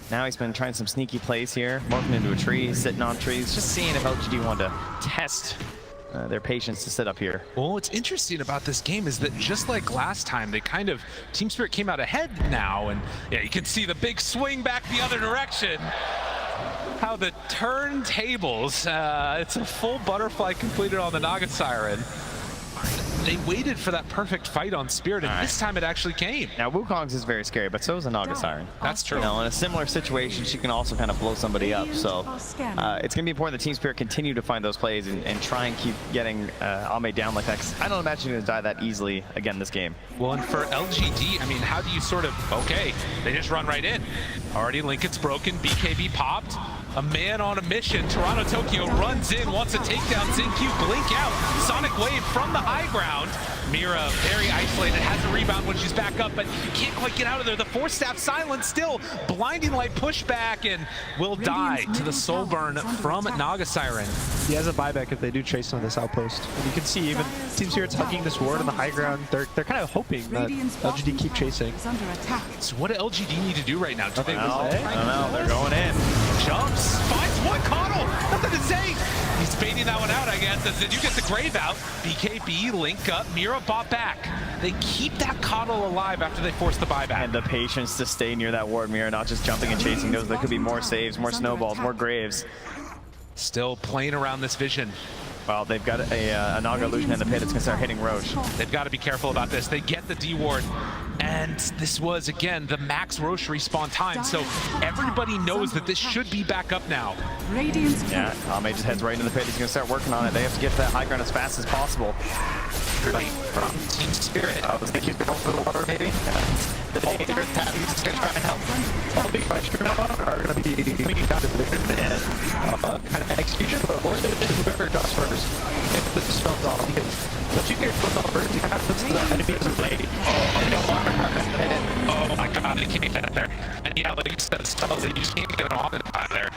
now he's been trying some sneaky plays here, morphing into a tree, sitting on trees, just seeing if LGD wanted to test their patience to sit up here. Well, what's interesting about this game is that just like last time, they kind of, Team Spirit came out ahead now, and yeah, you can see the big swing back the other direction. How the turntables, it's a full butterfly completed on the Naga Siren. They waited for that perfect fight on Spirit, and this time it actually came. Now, Wukong's is very scary, but so is a Naga Siren. That's true. You know, in a similar situation, she can also kind of blow somebody up. So it's going to be important that Team Spirit continue to find those plays and try and keep getting Ame down like that. 'Cause I don't imagine he's going to die that easily again this game. Well, and for LGD, I mean, how do you sort of, okay, they just run right in. Already Lincoln's broken, BKB popped. A man on a mission. Toronto Tokyo runs in, wants to take down Zinq, blink out. Sonic Wave from the high ground. Mira, very isolated, has a rebound when she's back up, but can't quite get out of there. The Force-Staff silence still. Blinding Light pushback, and will die to the soul burn from Naga Siren. He has a buyback if they do chase him on this outpost. And you can see even Team Spirit's hugging this ward on the high ground. They're kind of hoping that LGD keep chasing. So what do LGD need to do right now? Do they I don't know, they're going in. Jumps, finds one Coddle, nothing to say. He's baiting that one out, I guess. As you get the Grave out, BKB, link up, Mira bought back. They keep that Coddle alive after they force the buyback. And the patience to stay near that ward, Mira, not just jumping and chasing those. There could be more saves, more snowballs, more Graves. Still playing around this vision. Well, they've got a Naga Illusion in the pit. It's going to start hitting Roche. They've got to be careful about this. They get the D ward. And this was, again, the max Roche respawn time. So everybody knows that this should be back up now. Yeah, Ame just heads right into the pit. He's going to start working on it. They have to get to that high ground as fast as possible. From Team Spirit. I was thinking he's going for the water, maybe. The dangerous tap, he's just going to try and help. All big questions are going to be coming down to the vision and kind of execution, but more so just whoever does first. If the spells off, because once you get put off first, you kind of put the enemy as a lady. Oh my god, they can't get there. And yeah, like you said, spells that you just can't get on in time there.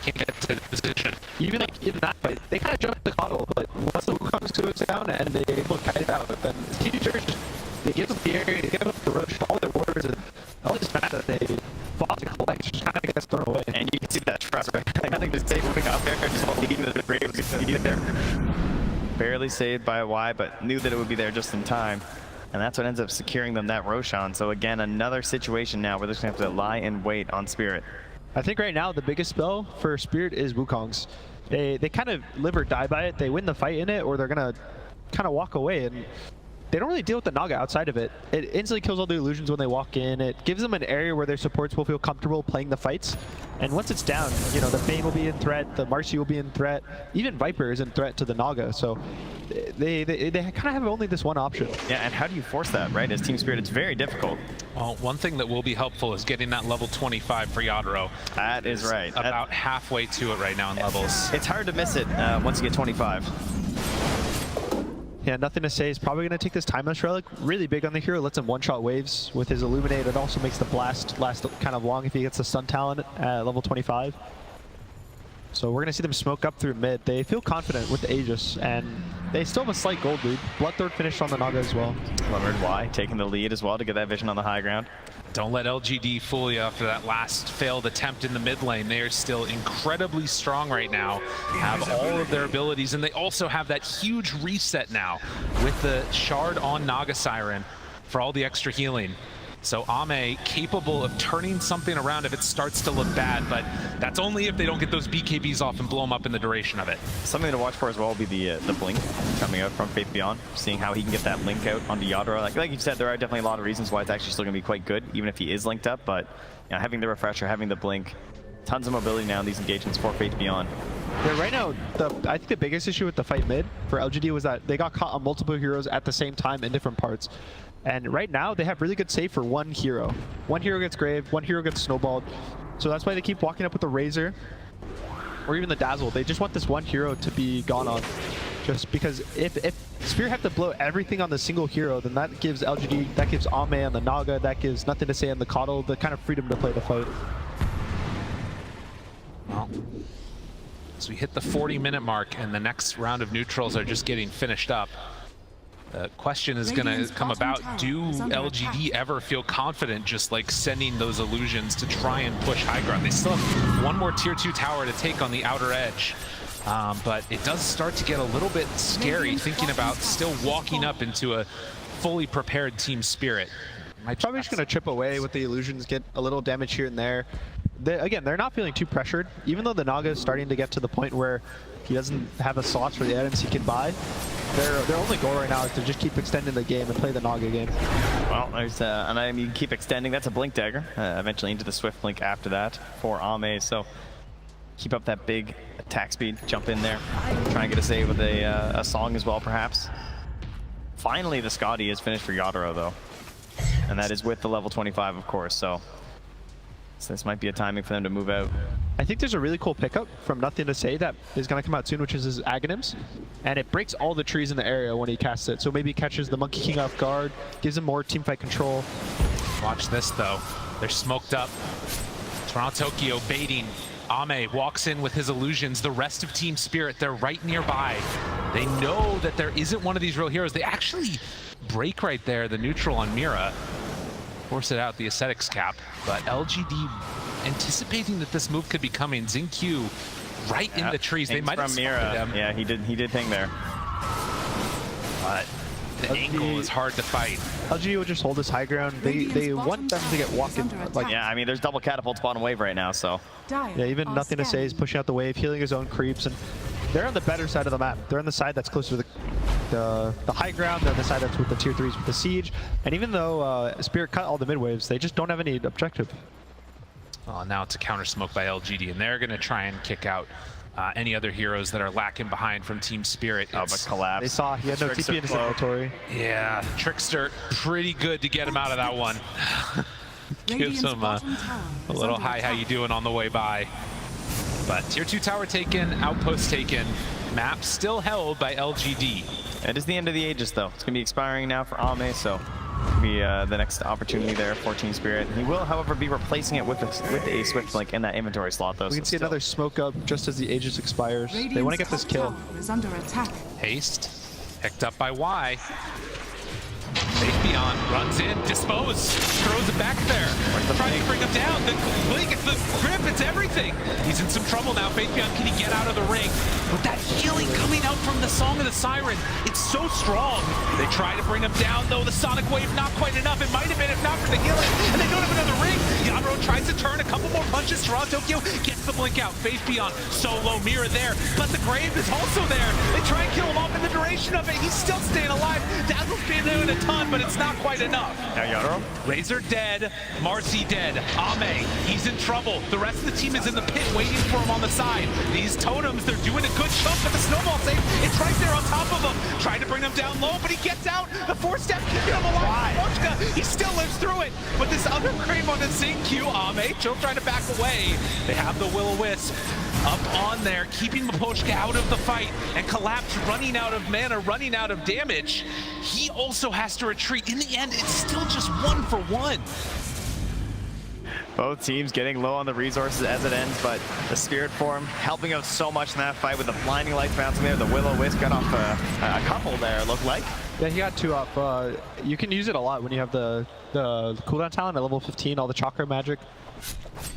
can't get to the position. Even that fight, they kind of jumped the coddle, but once the Wukong goes down and they able to kite it out, then Team Church just, they give them the area, they give them the rush, all their warriors, and all this map that they fought to collect just kind of gets thrown away. And you can see that trust, right? Like, nothing to say moving up there, just leading to the Braves to be there. Barely saved by a Y, but knew that it would be there just in time. And that's what ends up securing them that Roshan. So again, another situation now where they're going to have to lie in wait on Spirit. I think right now the biggest spell for Spirit is Wukong's. They kind of live or die by it. They win the fight in it, or they're going to kind of walk away. And they don't really deal with the Naga outside of it. It instantly kills all the illusions when they walk in. It gives them an area where their supports will feel comfortable playing the fights. And once it's down, you know, the Bane will be in threat, the Marcy will be in threat, even Viper is in threat to the Naga. So they kind of have only this one option. Yeah, and how do you force that, right? As Team Spirit, it's very difficult. Well, one thing that will be helpful is getting that level 25 for Yadro. That is right. About halfway to it right now in levels. It's hard to miss it once you get 25. Yeah, nothing to say. He's probably going to take this Timeless Relic. Really big on the hero. Lets him one-shot waves with his Illuminate. It also makes the blast last kind of long if he gets the stun talent at level 25. So we're going to see them smoke up through mid. They feel confident with the Aegis, and they still have a slight gold lead. Bloodthorn finished on the Naga as well. Leonard Y taking the lead as well to get that vision on the high ground. Don't let LGD fool you after that last failed attempt in the mid lane. They are still incredibly strong right now, have all of their abilities, and they also have that huge reset now with the shard on Naga Siren for all the extra healing. So Ame capable of turning something around if it starts to look bad, but that's only if they don't get those BKBs off and blow them up in the duration of it. Something to watch for as well will be the blink coming out from Faith Beyond, seeing how he can get that link out onto Yadro. Like you said, there are definitely a lot of reasons why it's actually still going to be quite good, even if he is linked up, but you know, having the refresher, having the blink, tons of mobility now in these engagements for Faith Beyond. Yeah, right now, I think the biggest issue with the fight mid for LGD was that they got caught on multiple heroes at the same time in different parts. And right now, they have really good save for one hero. One hero gets Grave, one hero gets Snowballed. So that's why they keep walking up with the Razor or even the Dazzle. They just want this one hero to be gone on. Just because if Sphere have to blow everything on the single hero, then that gives LGD, that gives Ame on the Naga, that gives nothing to say on the Coddle, the kind of freedom to play the fight. Well, so we hit the 40-minute mark, and the next round of neutrals are just getting finished up. The question is going to come about, do LGD ever feel confident just like sending those illusions to try and push high ground? They still have one more tier 2 tower to take on the outer edge. But it does start to get a little bit scary thinking about still walking up into a fully prepared Team Spirit. Probably just going to chip away with the illusions, get a little damage here and there. Again, they're not feeling too pressured, even though the Naga is starting to get to the point where he doesn't have the slots for the items he can buy. Their only goal right now is to just keep extending the game and play the Naga game. Well, there's and I mean, keep extending. That's a Blink Dagger. Eventually into the Swift Blink after that for Ame. So keep up that big attack speed. Jump in there. Try and get a save with a song as well, perhaps. Finally, the Scotty is finished for Yadro, though. And that is with the level 25, of course. So this might be a timing for them to move out. I think there's a really cool pickup from Nothing to Say that is going to come out soon, which is his Aghanims. And it breaks all the trees in the area when he casts it. So maybe he catches the Monkey King off guard, gives him more teamfight control. Watch this, though. They're smoked up. Toronto Tokyo baiting. Ame walks in with his illusions. The rest of Team Spirit, they're right nearby. They know that there isn't one of these real heroes. They actually break right there, the neutral on Mira. Force it out, the Ascetics cap. But LGD anticipating that this move could be coming. Xingqiu right in the trees. They might have Mira. Them. Yeah, he did hang there. But the angle is hard to fight. LGD will just hold this high ground. They want them to get walking. Like, Yeah, I mean, there's double catapults bottom wave right now, so. yeah, even Nothing to Say is pushing out the wave, healing his own creeps, and they're on the better side of the map. They're on the side that's closer to the high ground. They're on the side that's with the tier 3s with the siege. And even though Spirit cut all the mid waves, they just don't have any objective. Now it's a counter smoke by LGD, and they're going to try and kick out any other heroes that are lacking behind from Team Spirit. Oh, but collapse. They saw he had no TP in his inventory. Yeah, Trickster, pretty good to get him out of that one. Gives him a little hi, how you doing on the way by. But tier 2 tower taken, outpost taken, map still held by LGD. It is the end of the Aegis, though. It's going to be expiring now for Ame, so be the next opportunity there for Team Spirit. He will, however, be replacing it with a Swift Link in that inventory slot, though. We can see another smoke up just as the Aegis expires. They want to get this kill. Is under attack. Haste, picked up by Y. Faith Beyond runs in, dispose, throws it back there, trying to bring him down. The blink, it's the grip, it's everything. He's in some trouble now. Faith Beyond, can he get out of the ring? But that healing coming out from the Song of the Siren, it's so strong. They try to bring him down, though. The Sonic Wave, not quite enough. It might have been if not for the healing, and they don't have another ring. Yadro tries to turn a couple more punches. Tokyo gets the blink out. Faith Beyond, solo mirror there, but the Grave is also there. They try and kill him off in the duration of it. He's still staying alive. Dazzle's been doing a ton, but it's not quite enough. Now Yadro. Razor dead, Marcy dead, Ame, he's in trouble. The rest of the team is in the pit waiting for him on the side. These totems, they're doing a good chunk, but the snowball save, it's right there on top of him. Trying to bring him down low, but he gets out. The 4-step keeping him alive. Mochka, he still lives through it. But this other Grave on the same queue, Ame, still trying to back away. They have the Will-O-Wisp up on there, keeping Mapochka out of the fight, and Collapse running out of mana, running out of damage. He also has to retreat. In the end, it's still just 1-for-1. Both teams getting low on the resources as it ends, but the Spirit form helping out so much in that fight with the blinding lights bouncing there. The Will-O-Wisp got off a couple there, it looked like. Yeah, he got 2 up. You can use it a lot when you have the cooldown talent at level 15, all the chakra magic.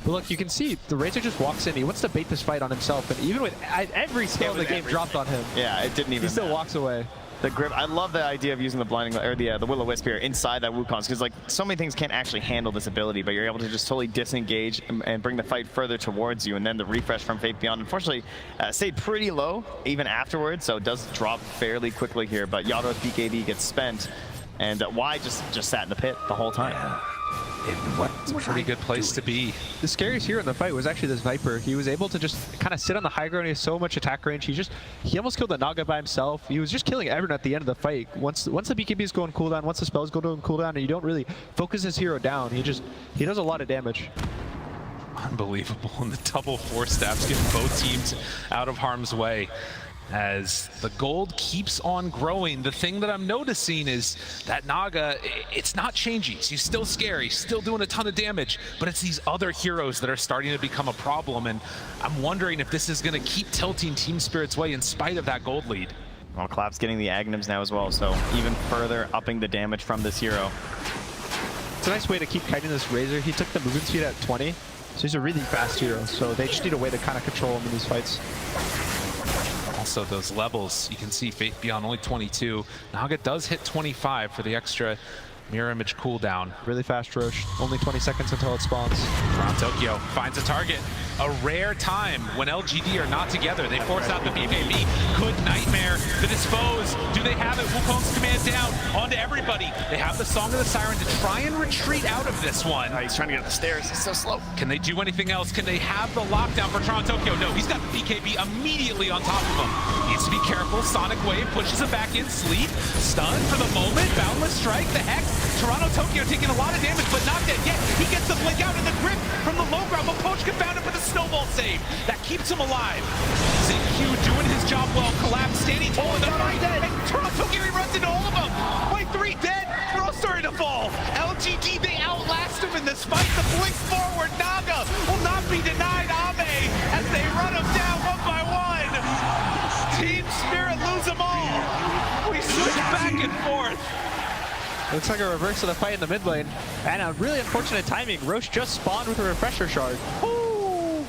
But look, you can see the Razor just walks in. He wants to bait this fight on himself, and even with every skill in the game dropped on him. Yeah, it didn't even. He still walks away. The grip. I love the idea of using the blinding or the Will-O-Wisp here inside that Wukong's, because like so many things can't actually handle this ability, but you're able to just totally disengage and bring the fight further towards you. And then the refresh from Faith Beyond, unfortunately, stayed pretty low even afterwards, so it does drop fairly quickly here. But Yadro's BKB gets spent, and Y just sat in the pit the whole time. It's a pretty good place to be. The scariest hero in the fight was actually this Viper. He was able to just kind of sit on the high ground. He has so much attack range. He almost killed the Naga by himself. He was just killing everyone at the end of the fight. Once the BKBs go on cooldown, once the spells go on cooldown, and you don't really focus his hero down, he does a lot of damage. Unbelievable. And the double 4-steps get both teams out of harm's way. As the gold keeps on growing, the thing that I'm noticing is that Naga, it's not changing. He's still scary, still doing a ton of damage, but it's these other heroes that are starting to become a problem, and I'm wondering if this is going to keep tilting Team Spirit's way in spite of that gold lead. Well, Collapse getting the Agnums now as well, so even further upping the damage from this hero. It's a nice way to keep kiting this Razor. He took the movement speed at 20, so he's a really fast hero, so they just need a way to kind of control him in these fights. Also, those levels, you can see Faith Beyond only 22. Naga does hit 25 for the extra mirror image cooldown. Really fast Roche, only 20 seconds until it spawns. Tokyo finds a target. A rare time when LGD are not together. They force out the BKB. Good Nightmare. The dispose. Do they have it? Wukong's command down. On to everybody. They have the Song of the Siren to try and retreat out of this one. He's trying to get up the stairs. He's so slow. Can they do anything else? Can they have the lockdown for Tokyo? No, he's got the BKB immediately on top of him. Needs to be careful. Sonic Wave pushes him back in. Sleep. Stun for the moment. Boundless Strike. The Hex. Tokyo taking a lot of damage, but not dead yet. He gets the blink out in the grip from the low ground. Mapochka found him with a snowball save. That keeps him alive. ZQ doing his job well. Collapse standing tall in the fight. And Tokyo, he runs into all of them. White 3 dead. We're all starting to fall. LGD, they outlast him in this fight. The blink forward. Naga will not be denied Ame as they run him down one by one. Team Spirit lose them all. We switch back and forth. Looks like a reverse of the fight in the mid lane. And a really unfortunate timing. Roche just spawned with a refresher shard. Ooh.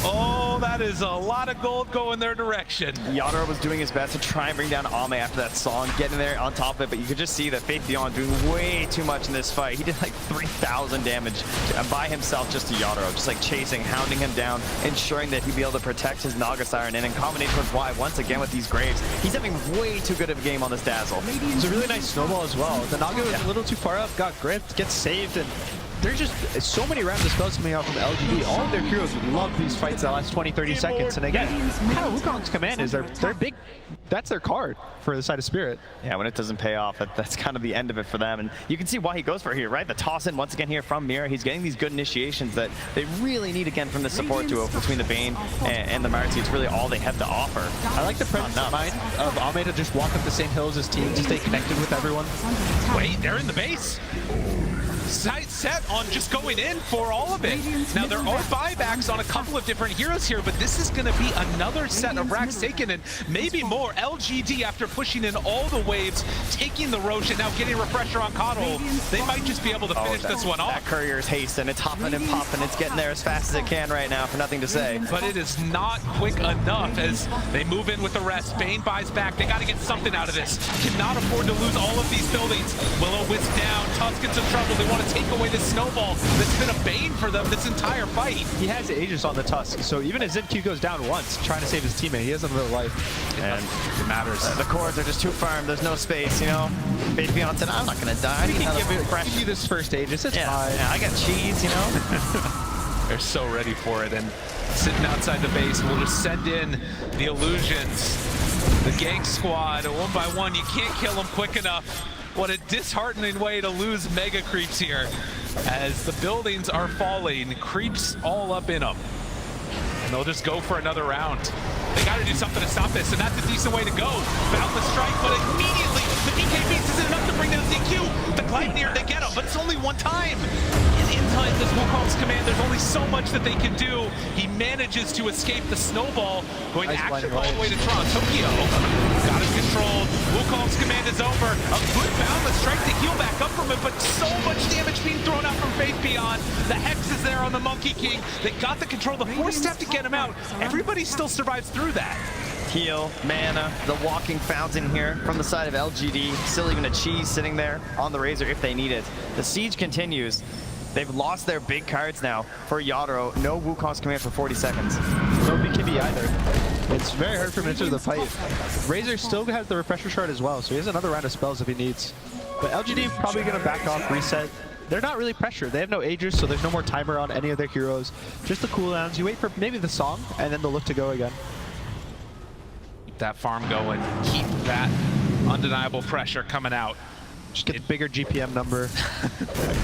Oh, that is a lot of gold going their direction. Yadro was doing his best to try and bring down Ame after that song, getting there on top of it, but you could just see that Faith Beyond doing way too much in this fight. He did like 3,000 damage by himself just to Yadro, just like chasing, hounding him down, ensuring that he'd be able to protect his Naga Siren, and in combination with Y, once again with these Graves, he's having way too good of a game on this Dazzle. It's a really nice snowball as well. The Naga was a little too far up, got gripped, gets saved, and there's just so many rounds of spells coming out from LGD. All of their heroes love these fights that last 20-30 seconds. And again, kind of Wukong's command is their big, that's their card for the side of Spirit. Yeah, when it doesn't pay off, that's kind of the end of it for them. And you can see why he goes for it here, right? The toss in once again here from Mira. He's getting these good initiations that they really need again from the support duo between the Bane and the Marcy. It's really all they have to offer. I like the presence of mind of Ame to just walk up the same hill as his team to stay connected with everyone. Wait, they're in the base. Sight set on just going in for all of it. Now there are buybacks on a couple of different heroes here, but this is going to be another set of racks taken and maybe more. LGD, after pushing in all the waves, taking the Roche and now getting a refresher on Coddle, they might just be able to finish this one off. That courier's hasting, it's hopping and popping, it's getting there as fast as it can right now for nothing to say. But it is not quick enough as they move in with the rest. Bane buys back. They got to get something out of this. Cannot afford to lose all of these buildings. Will-O-Wisp down. Tusk in some trouble. They want to take away this snowball that's been a bane for them this entire fight. He has Aegis on the Tusk, so even as ZQ goes down once, trying to save his teammate, he has another life. And it matters. The cores are just too firm. There's no space, you know? Faith Beyond said, I'm not going to die. I need another Give you this first Aegis, it's fine. Yeah, I got cheese, you know? They're so ready for it, and sitting outside the base, we'll just send in the illusions. The gang squad, one by one, you can't kill them quick enough. What a disheartening way to lose mega creeps here. As the buildings are falling, creeps all up in them. And they'll just go for another round. They got to do something to stop this, and that's a decent way to go. Boundless strike, but immediately the BKBs isn't enough to bring down ZQ. The Gleipnir, they get him, but it's only one time. In time, this Wukong's command, there's only so much that they can do. He manages to escape the snowball, going to action all the way to Tokyo. Got it controlled. Wukong's command is over. A good boundless strike to heal back up from it, but so much damage being thrown out from Faith Beyond. The Hex is there on the Monkey King. They got the control, the force step to get him out. Everybody still survives through that. Heal, mana, the walking fountain here from the side of LGD. Still even a cheese sitting there on the Razor if they need it. The siege continues. They've lost their big cards now for Yadro. No Wukong's command for 40 seconds. No BKB either. It's very hard for him to enter the fight. Razor still has the refresher shard as well, so he has another round of spells if he needs. But LGD probably going to back off, reset. They're not really pressured. They have no Aegis, so there's no more timer on any of their heroes. Just the cooldowns. You wait for maybe the song, and then they'll look to go again. Keep that farm going. Keep that undeniable pressure coming out. Just get the bigger GPM number.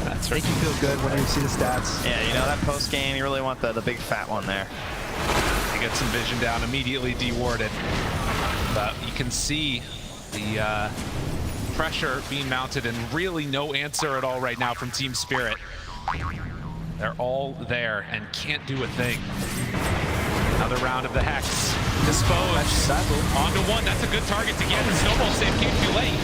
That's right. Make you feel good when you see the stats. Yeah, you know, that post game, you really want the big fat one there. They get some vision down, immediately dewarded. But you can see the pressure being mounted and really no answer at all right now from Team Spirit. They're all there and can't do a thing. Another round of the Hex. Dispose. Onto one. That's a good target to get. The snowball save came too late.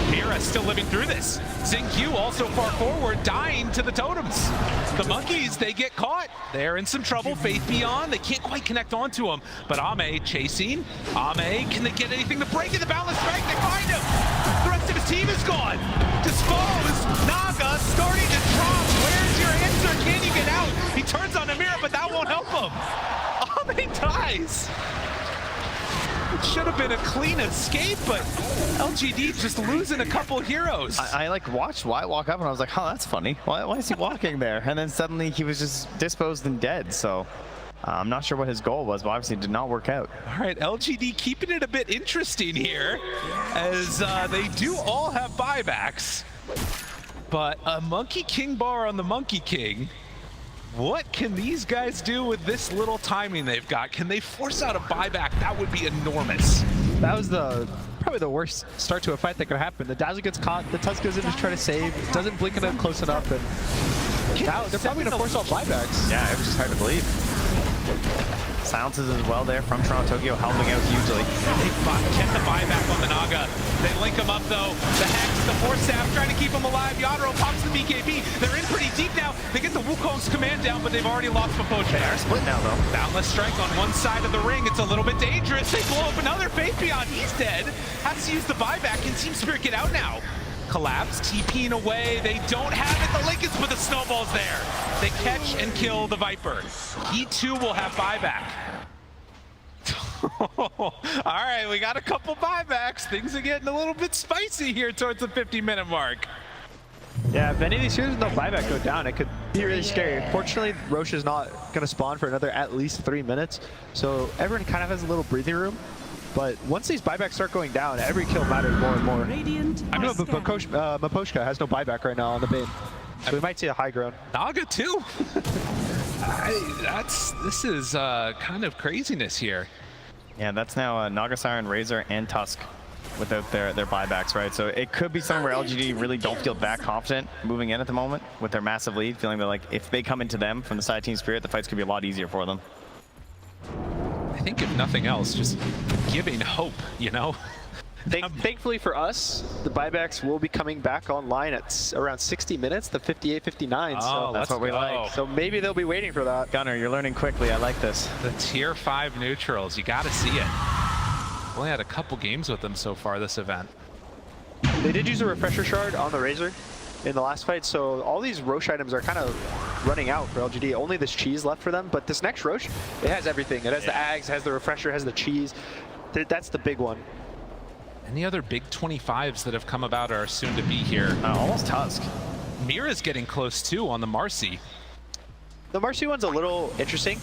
Mira still living through this. Xingqiu also far forward, dying to the totems. The monkeys, they get caught. They're in some trouble. Faith Beyond, they can't quite connect onto him. But Ame chasing. Ame, can they get anything to break in the balance strike? They find him. The rest of his team is gone. Dispose. Naga starting to drop. Where's your answer? Can you get out? He turns on Amira, but that won't help him. Ame dies. It should have been a clean escape, but LGD just losing a couple heroes. I like watched Wyatt walk up and I was like, oh, that's funny. Why is he walking there? And then suddenly he was just disposed and dead. So I'm not sure what his goal was, but obviously it did not work out. All right, LGD keeping it a bit interesting here as they do all have buybacks, but a Monkey King bar on the Monkey King. What can these guys do with this little timing they've got? Can they force out a buyback? That would be enormous. That was probably the worst start to a fight that could happen. The Dazzle gets caught, the Tusk goes in to try to save, doesn't blink enough close enough, and now they're probably going to force out buybacks. Yeah, it was just hard to believe. Silences as well there from Tokyo, helping out hugely. They kept the buyback on the Naga. They link him up though. The Hex, the Force Staff, trying to keep him alive. Yadro pops the BKB. They're in pretty deep now. They get the Wukong's command down, but they've already lost Popoche. They are split now though. Boundless strike on one side of the ring. It's a little bit dangerous. They blow up another. Faith Beyond, he's dead. Has to use the buyback. Can Team Spirit get out now? Collapse, TPing away. They don't have it. The Lincolns, but the snowball's there. They catch and kill the Viper. He too will have buyback. All right, we got a couple buybacks. Things are getting a little bit spicy here towards the 50-minute mark. Yeah, if any of these heroes with no buyback go down, it could be really scary. Fortunately, Roche is not going to spawn for another at least 3 minutes, so everyone kind of has a little breathing room. But once these buybacks start going down, every kill matters more and more. Radiant I know are scanning. Maposhka has no buyback right now on the bane, so we might see a high ground. Naga too. This is kind of craziness here. Yeah, that's now Naga Siren, Razor, and Tusk without their buybacks, right? So it could be something where LGD really don't feel that confident moving in at the moment with their massive lead, feeling that like if they come into them from the side Team Spirit, the fights could be a lot easier for them. I think if nothing else, just giving hope, you know? Thankfully for us, the buybacks will be coming back online at around 60 minutes, the 58, 59. Oh, so that's what we like. So maybe they'll be waiting for that. Gunnar, you're learning quickly. I like this. The tier 5 neutrals, you gotta see it. Only had a couple games with them so far this event. They did use a refresher shard on the Razor in the last fight, so all these Roche items are kind of running out for LGD. Only this cheese left for them, but this next Roche, it has everything. It has the Ags, has the refresher, has the cheese. That's the big one. Any other big 25s that have come about are soon to be here. Almost Tusk. Mira's getting close too on the Marcy. The Marcy one's a little interesting.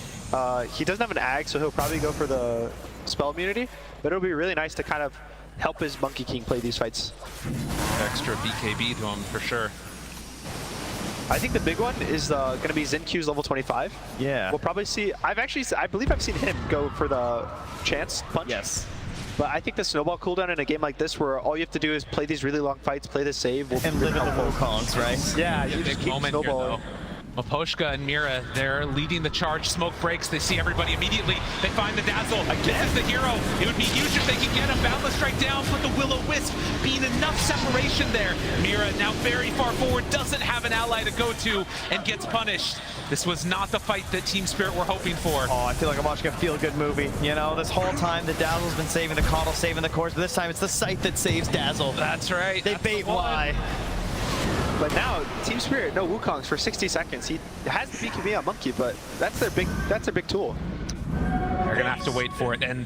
He doesn't have an Ag, so he'll probably go for the spell immunity, but it'll be really nice to kind of help his Monkey King play these fights. Extra BKB to him for sure. I think the big one is going to be Xinq's level 25. Yeah. We'll probably see, I believe I've seen him go for the chance punch. Yes. But I think the snowball cooldown in a game like this, where all you have to do is play these really long fights, play the save, will And be live in the helpful. Wukongs, right? Yeah, you just Big keep moment here snowballing. though. Maposhka and Mira, they're leading the charge. Smoke breaks. They see everybody immediately. They find the Dazzle. This is the hero. It would be huge if they could get him. Boundless strike down, put the Will-O-Wisp, being enough separation there. Mira now very far forward, doesn't have an ally to go to, and gets punished. This was not the fight that Team Spirit were hoping for. Oh, I feel like I'm watching a feel-good movie. You know, this whole time the Dazzle's been saving the Coddle, saving the course, but this time it's the Scythe that saves Dazzle. That's right. They That's bait the one. Y. But now, Team Spirit, no Wukongs for 60 seconds. He has the BKB on Monkey, but that's their big tool. They're gonna have to wait for it, and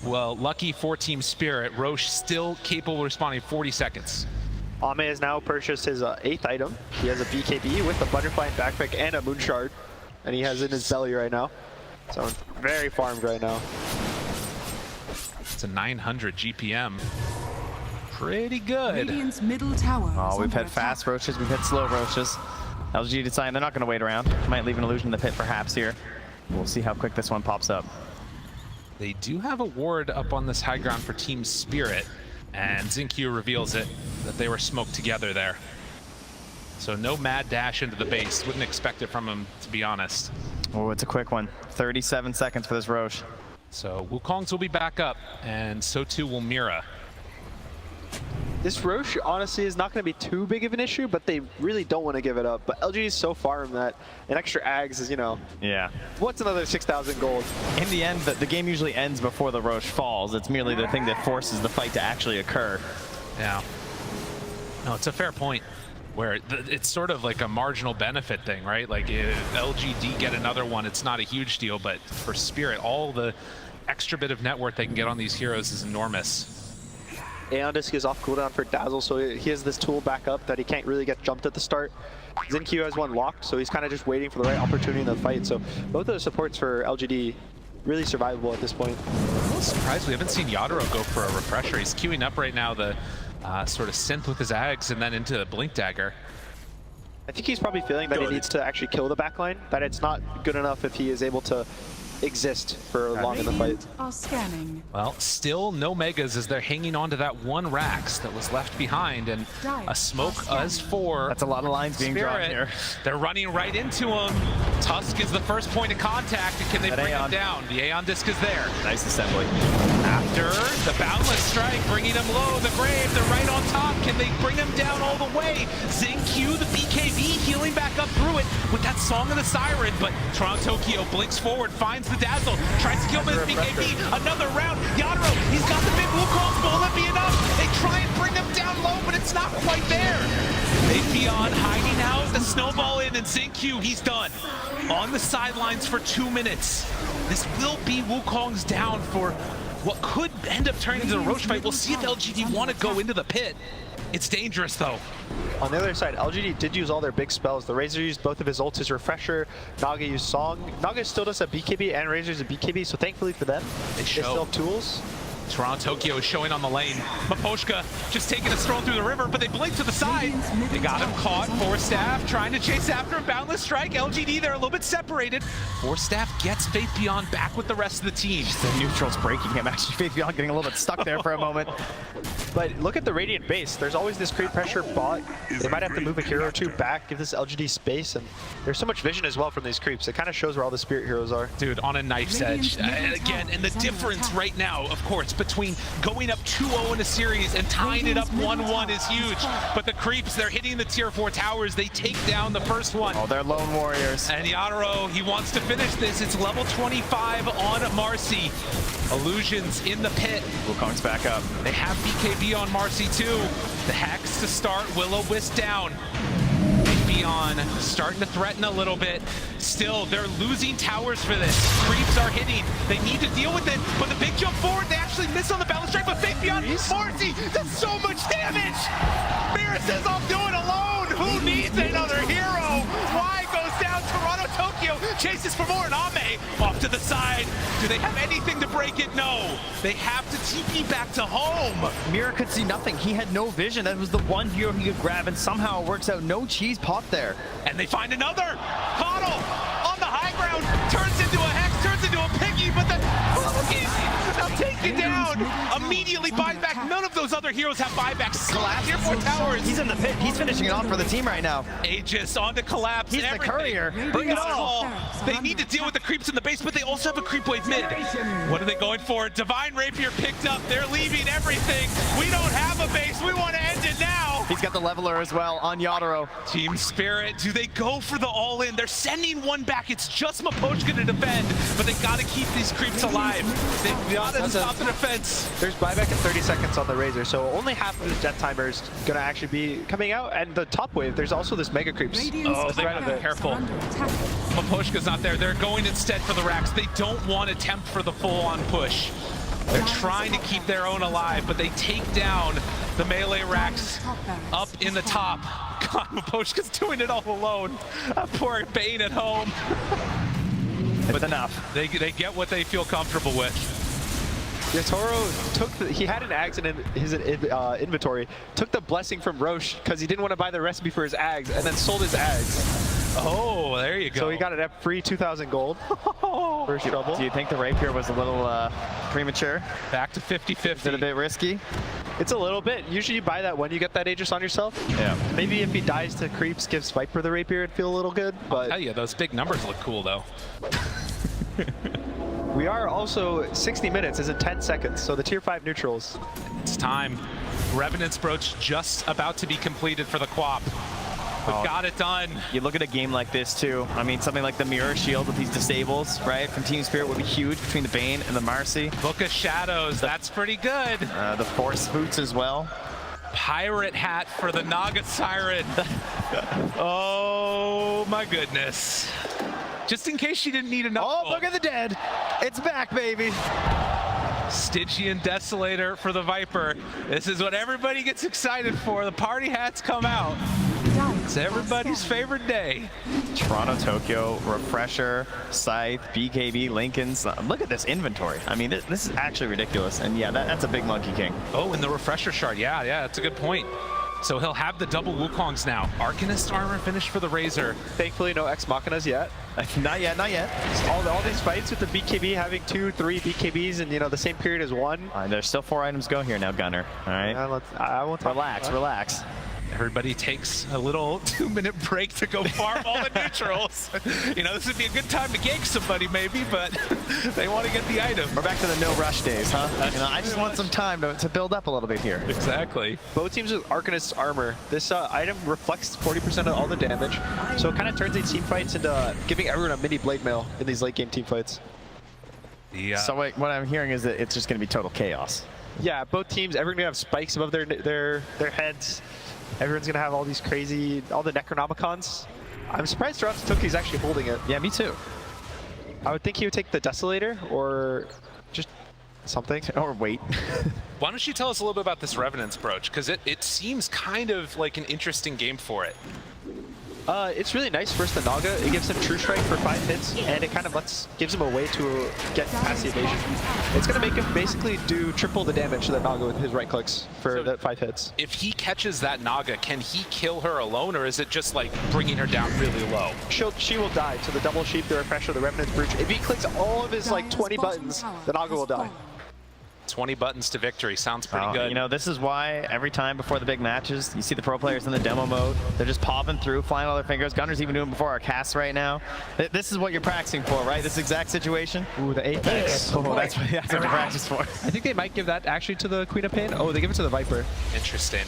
well, lucky for Team Spirit, Roche still capable of responding 40 seconds. Ame has now purchased his 8th item. He has a BKB with a butterfly backpack and a moon shard, and he has it in his belly right now. So very farmed right now. It's a 900 GPM. Pretty good. Radiant's middle tower Oh, is we've under had fast attack. roaches, we've had slow roaches. LG deciding they're not going to wait around. Might leave an illusion in the pit perhaps here. We'll see how quick this one pops up. They do have a ward up on this high ground for Team Spirit, and Xinq reveals it, that they were smoked together there. So no mad dash into the base. Wouldn't expect it from him, to be honest. Oh, it's a quick one. 37 seconds for this Roche. So Wukongs will be back up, and so too will Mira. This Roche, honestly, is not going to be too big of an issue, but they really don't want to give it up. But LG is so farm that an extra Ags is, you know, Yeah. what's another 6,000 gold? In the end, the game usually ends before the Roche falls. It's merely the thing that forces the fight to actually occur. Yeah. No, it's a fair point, where it's sort of like a marginal benefit thing, right? Like if LGD get another one, it's not a huge deal, but for Spirit, all the extra bit of net worth they can get on these heroes is enormous. Aeon Disc is off cooldown for Dazzle, so he has this tool back up that he can't really get jumped at the start. Xinq has one locked, so he's kind of just waiting for the right opportunity in the fight. So both of the supports for LGD really survivable at this point. I'm a little surprised we haven't seen Yadro go for a refresher. He's queuing up right now the sort of synth with his Ags and then into Blink Dagger. I think he's probably feeling that he needs to actually kill the backline, that it's not good enough if he is able to exist for long in the fight. Radiant are scanning. Well, still no megas as they're hanging on to that one Rax that was left behind, and a smoke as for That's a lot of lines being drawn Spirit. here. They're running right into him. Tusk is the first point of contact, and can they That bring him Aeon. down? The Aeon Disc is there. Nice assembly. After the Boundless Strike, bringing him low, the Grave, they're right on top. Can they bring him down all the way? Xinq, the BKB, healing back up through it with that Song of the Siren, but Toronto Tokyo blinks forward, finds the Dazzle, tries to kill him with his BKB, another round. Yadro, he's got the big Wukongs, but will it be enough? They try and bring him down low, but it's not quite there. Atheon hiding out, the snowball in, and Xinq, he's done. On the sidelines for 2 minutes. This will be Wukong's down for what could end up turning into a Roche fight. We'll see if LGD want to go into the pit. It's dangerous though. On the other side, LGD did use all their big spells. The Razor used both of his ults, his Refresher. Naga used Song. Naga still does a BKB and Razor's a BKB, so thankfully for them, they still have tools. Toronto Tokyo is showing on the lane. Maposhka just taking a stroll through the river, but they blink to the side. They got him caught. Force Staff trying to chase after him. Boundless Strike. LGD, they're a little bit separated. Force Staff gets Faith Beyond back with the rest of the team. The neutral's breaking him. Actually, Faith Beyond getting a little bit stuck there for a moment. But look at the Radiant base. There's always this creep pressure bot. They might have to move a hero or two back, give this LGD space, and there's so much vision as well from these creeps. It kind of shows where all the Spirit heroes are. Dude, on a knife's edge. Again, and the difference right now, of course, between going up 2-0 in a series and tying it up 1-1 is huge. But the creeps, they're hitting the tier 4 towers. They take down the first one. Oh, they're lone warriors. And Yatoro, he wants to finish this. It's level 25 on Marcy. Illusions in the pit. Wukong's back up. They have BKB on Marcy too. The Hex to start, Will-O-Wisp down. Beyond starting to threaten a little bit. Still, they're losing towers for this. Creeps are hitting. They need to deal with it, but the big jump forward, they actually miss on the balance strike, but Faith Beyond, Marcy does so much damage! Mira says, I'll do it alone! Who needs another hero? Why goes down Toronto Tokyo, chases for more, and Ame off to the side. Do they have anything to break it? No. They have to TP back to home. Mira could see nothing. He had no vision. That was the one hero he could grab, and somehow it works out. No cheese pop there. And they find another. Coddle on the high ground, turns into a Hex, turns into a Piggy, but the now taken down. Immediately buyback. None of those other heroes have buybacks. Collapse here for towers. He's in the pit. He's finishing it off for the team right now. Aegis on to collapse. He's everything. the courier. Bring it all. They need to deal with the creeps in the base, but they also have a creep wave mid. What are they going for? Divine Rapier picked up. They're leaving everything. We don't have a base. We want to end it now. He's got the leveler as well on Yatoro. Team Spirit, do they go for the all-in? They're sending one back. It's just Mapochka to defend, but they got to keep these creeps alive. They've got to stop the defense. There's buyback in 30 seconds on the Razor, so only half of the jet timer is going to actually be coming out. And the top wave, there's also this Mega Creeps. Oh, they gotta be careful. Mapochka's not there. They're going instead for the racks. They don't want to tempt for the full-on push. They're trying to keep their own alive, but they take down the melee racks up in the top. God, Mapochka's doing it all alone. Poor Bane at home. It's enough. They get what they feel comfortable with. Yatoro took he had an Ags in his inventory, took the blessing from Roche because he didn't want to buy the recipe for his Ags, and then sold his Ags. Oh, there you go. So he got it at free 2,000 gold. First trouble. Do you think the rapier was a little premature? Back to 50-50. Is it a bit risky? It's a little bit. Usually you buy that when you get that Aegis on yourself. Yeah. Maybe if he dies to creeps, gives Viper the rapier, it'd feel a little good. But yeah, those big numbers look cool though. We are also 60 minutes, is in 10 seconds, so the tier 5 neutrals. It's time. Revenant's Brooch just about to be completed for the Quap. But got it done. You look at a game like this too. I mean, something like the Mirror Shield with these disables, right, from Team Spirit would be huge between the Bane and the Marcy. Book of Shadows, that's pretty good. The Force Boots as well. Pirate hat for the Naga Siren. Oh my goodness. Just in case she didn't need enough. Oh, look at the dead. It's back, baby. Stygian Desolator for the Viper. This is what everybody gets excited for. The party hats come out. It's everybody's favorite day. Toronto, Tokyo, Refresher, Scythe, BKB, Lincoln's. Look at this inventory. I mean, this is actually ridiculous. And yeah, that's a big Monkey King. Oh, and the Refresher shard. Yeah, that's a good point. So he'll have the double Wukongs now. Arcanist armor finished for the Razor. Thankfully, no Ex Machinas yet. Not yet, not yet. All these fights with the BKB having 2, 3 BKBs in the same period as one. There's still 4 items go here now, Gunner. All right. I won't Relax. Everybody takes a little 2-minute break to go farm all the neutrals. This would be a good time to gank somebody maybe, but they want to get the item. We're back to the no rush days, huh? I just want some time to build up a little bit here. Exactly. Both teams with Arcanist armor. This item reflects 40% of all the damage, so it kind of turns these team fights into giving everyone a mini blade mail in these late game team fights. Yeah. So what I'm hearing is that it's just going to be total chaos. Yeah, both teams, everyone's going to have spikes above their heads. Everyone's going to have all these crazy, all the Necronomicons. I'm surprised Toronto Tokyo's actually holding it. Yeah, me too. I would think he would take the Desolator or just something. Or wait. Why don't you tell us a little bit about this Revenant's Brooch? Because it seems kind of like an interesting game for it. It's really nice versus the Naga. It gives him True Strike for 5 hits, and it kind of gives him a way to get past the evasion. It's going to make him basically do triple the damage to the Naga with his right clicks for the 5 hits. If he catches that Naga, can he kill her alone, or is it just like bringing her down really low? She will die to the Double Sheep, the Refresher, the Revenant's Brooch. If he clicks all of his like 20 buttons, the Naga will die. 20 buttons to victory. Sounds pretty good. You know, this is why every time before the big matches, you see the pro players in the demo mode. They're just popping through, flying all their fingers. Gunner's even doing before our casts right now. This is what you're practicing for, right? This exact situation. Ooh, the Apex. Oh, that's what you practice for. I think they might give that actually to the Queen of Pain. Oh, they give it to the Viper. Interesting.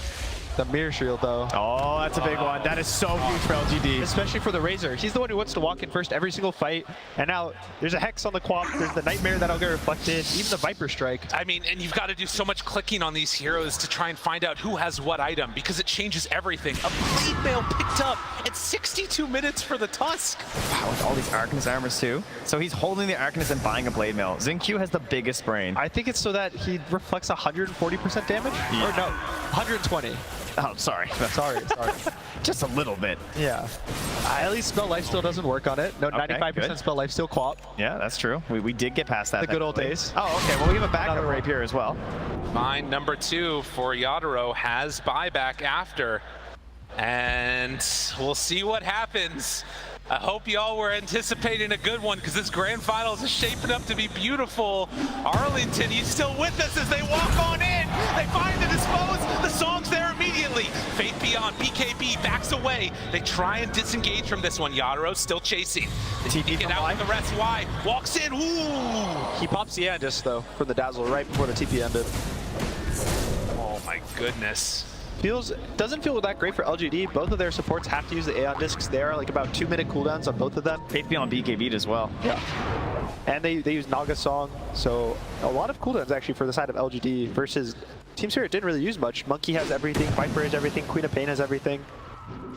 The Mirror Shield, though. Oh, that's a big one. That is so huge for LGD. Especially for the Razor. He's the one who wants to walk in first every single fight. And now there's a Hex on the Quap. There's the Nightmare that'll get reflected. Even the Viper Strike. I mean, and you've got to do so much clicking on these heroes to try and find out who has what item, because it changes everything. A Blade Mail picked up at 62 minutes for the Tusk. Wow, with all these Arcanist armors too. So he's holding the Arcanist and buying a Blade Mail. Xingqiu has the biggest brain. I think it's so that he reflects 140% damage? Yeah. Or no, 120. Oh, sorry. Sorry. Just a little bit. Yeah. At least Spell Life still doesn't work on it. No, Okay, 95% good. Spell Life still Quap. Yeah, that's true. We did get past that. The good old thankfully. days. Oh, okay. Well, we have a backup Another one. rapier as well. Mine number 2 for Yadaro has buyback after. And we'll see what happens. I hope y'all were anticipating a good one, because this grand finals is shaping up to be beautiful. Arlington, he's still with us as they walk on in. They find the dispose. The song's there immediately. Faith Beyond, BKB backs away. They try and disengage from this one. Yadaro still chasing. They TP get out with the rest. Why? Walks in. Ooh. He pops the Andis, though, for the Dazzle right before the TP ended. Oh my goodness. Doesn't feel that great for LGD. Both of their supports have to use the Aeon Discs. They are like about 2-minute cooldowns on both of them. Faith Beyond BKB'd as well. Yeah. And they use Naga Song, so a lot of cooldowns actually for the side of LGD versus Team Spirit didn't really use much. Monkey has everything, Viper has everything, Queen of Pain has everything.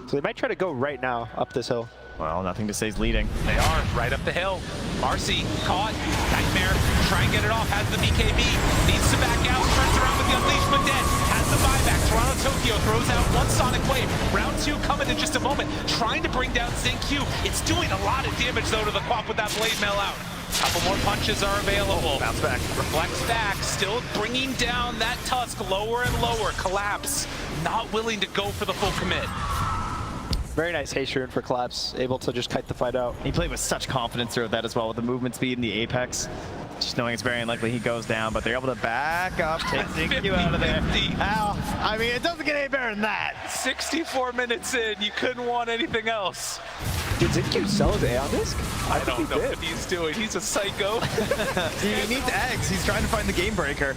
So they might try to go right now up this hill. Well, nothing to say is leading. They are right up the hill. Marcy caught. Nightmare. Try and get it off. Has the BKB. Needs to back out. Turns around with the Unleashed Dead. Has the buyback. Toronto Tokyo throws out one Sonic Wave. Round 2 coming in just a moment. Trying to bring down Xingqiu. It's doing a lot of damage though to the Quap with that Blade Mail out. Couple more punches are available. Bounce back. Reflects back. Still bringing down that Tusk lower and lower. Collapse. Not willing to go for the full commit. Very nice haste rune for Collapse, able to just kite the fight out. He played with such confidence throughout that as well, with the movement speed and the Apex. Just knowing it's very unlikely he goes down, but they're able to back up, take Xingqiu out of there. 50. Ow. I mean, it doesn't get any better than that. 64 minutes in. You couldn't want anything else. Did Xingqiu sell his Aeon Disc? I think don't he know did. what he's doing. He's a psycho. He needs eggs. He's trying to find the game breaker.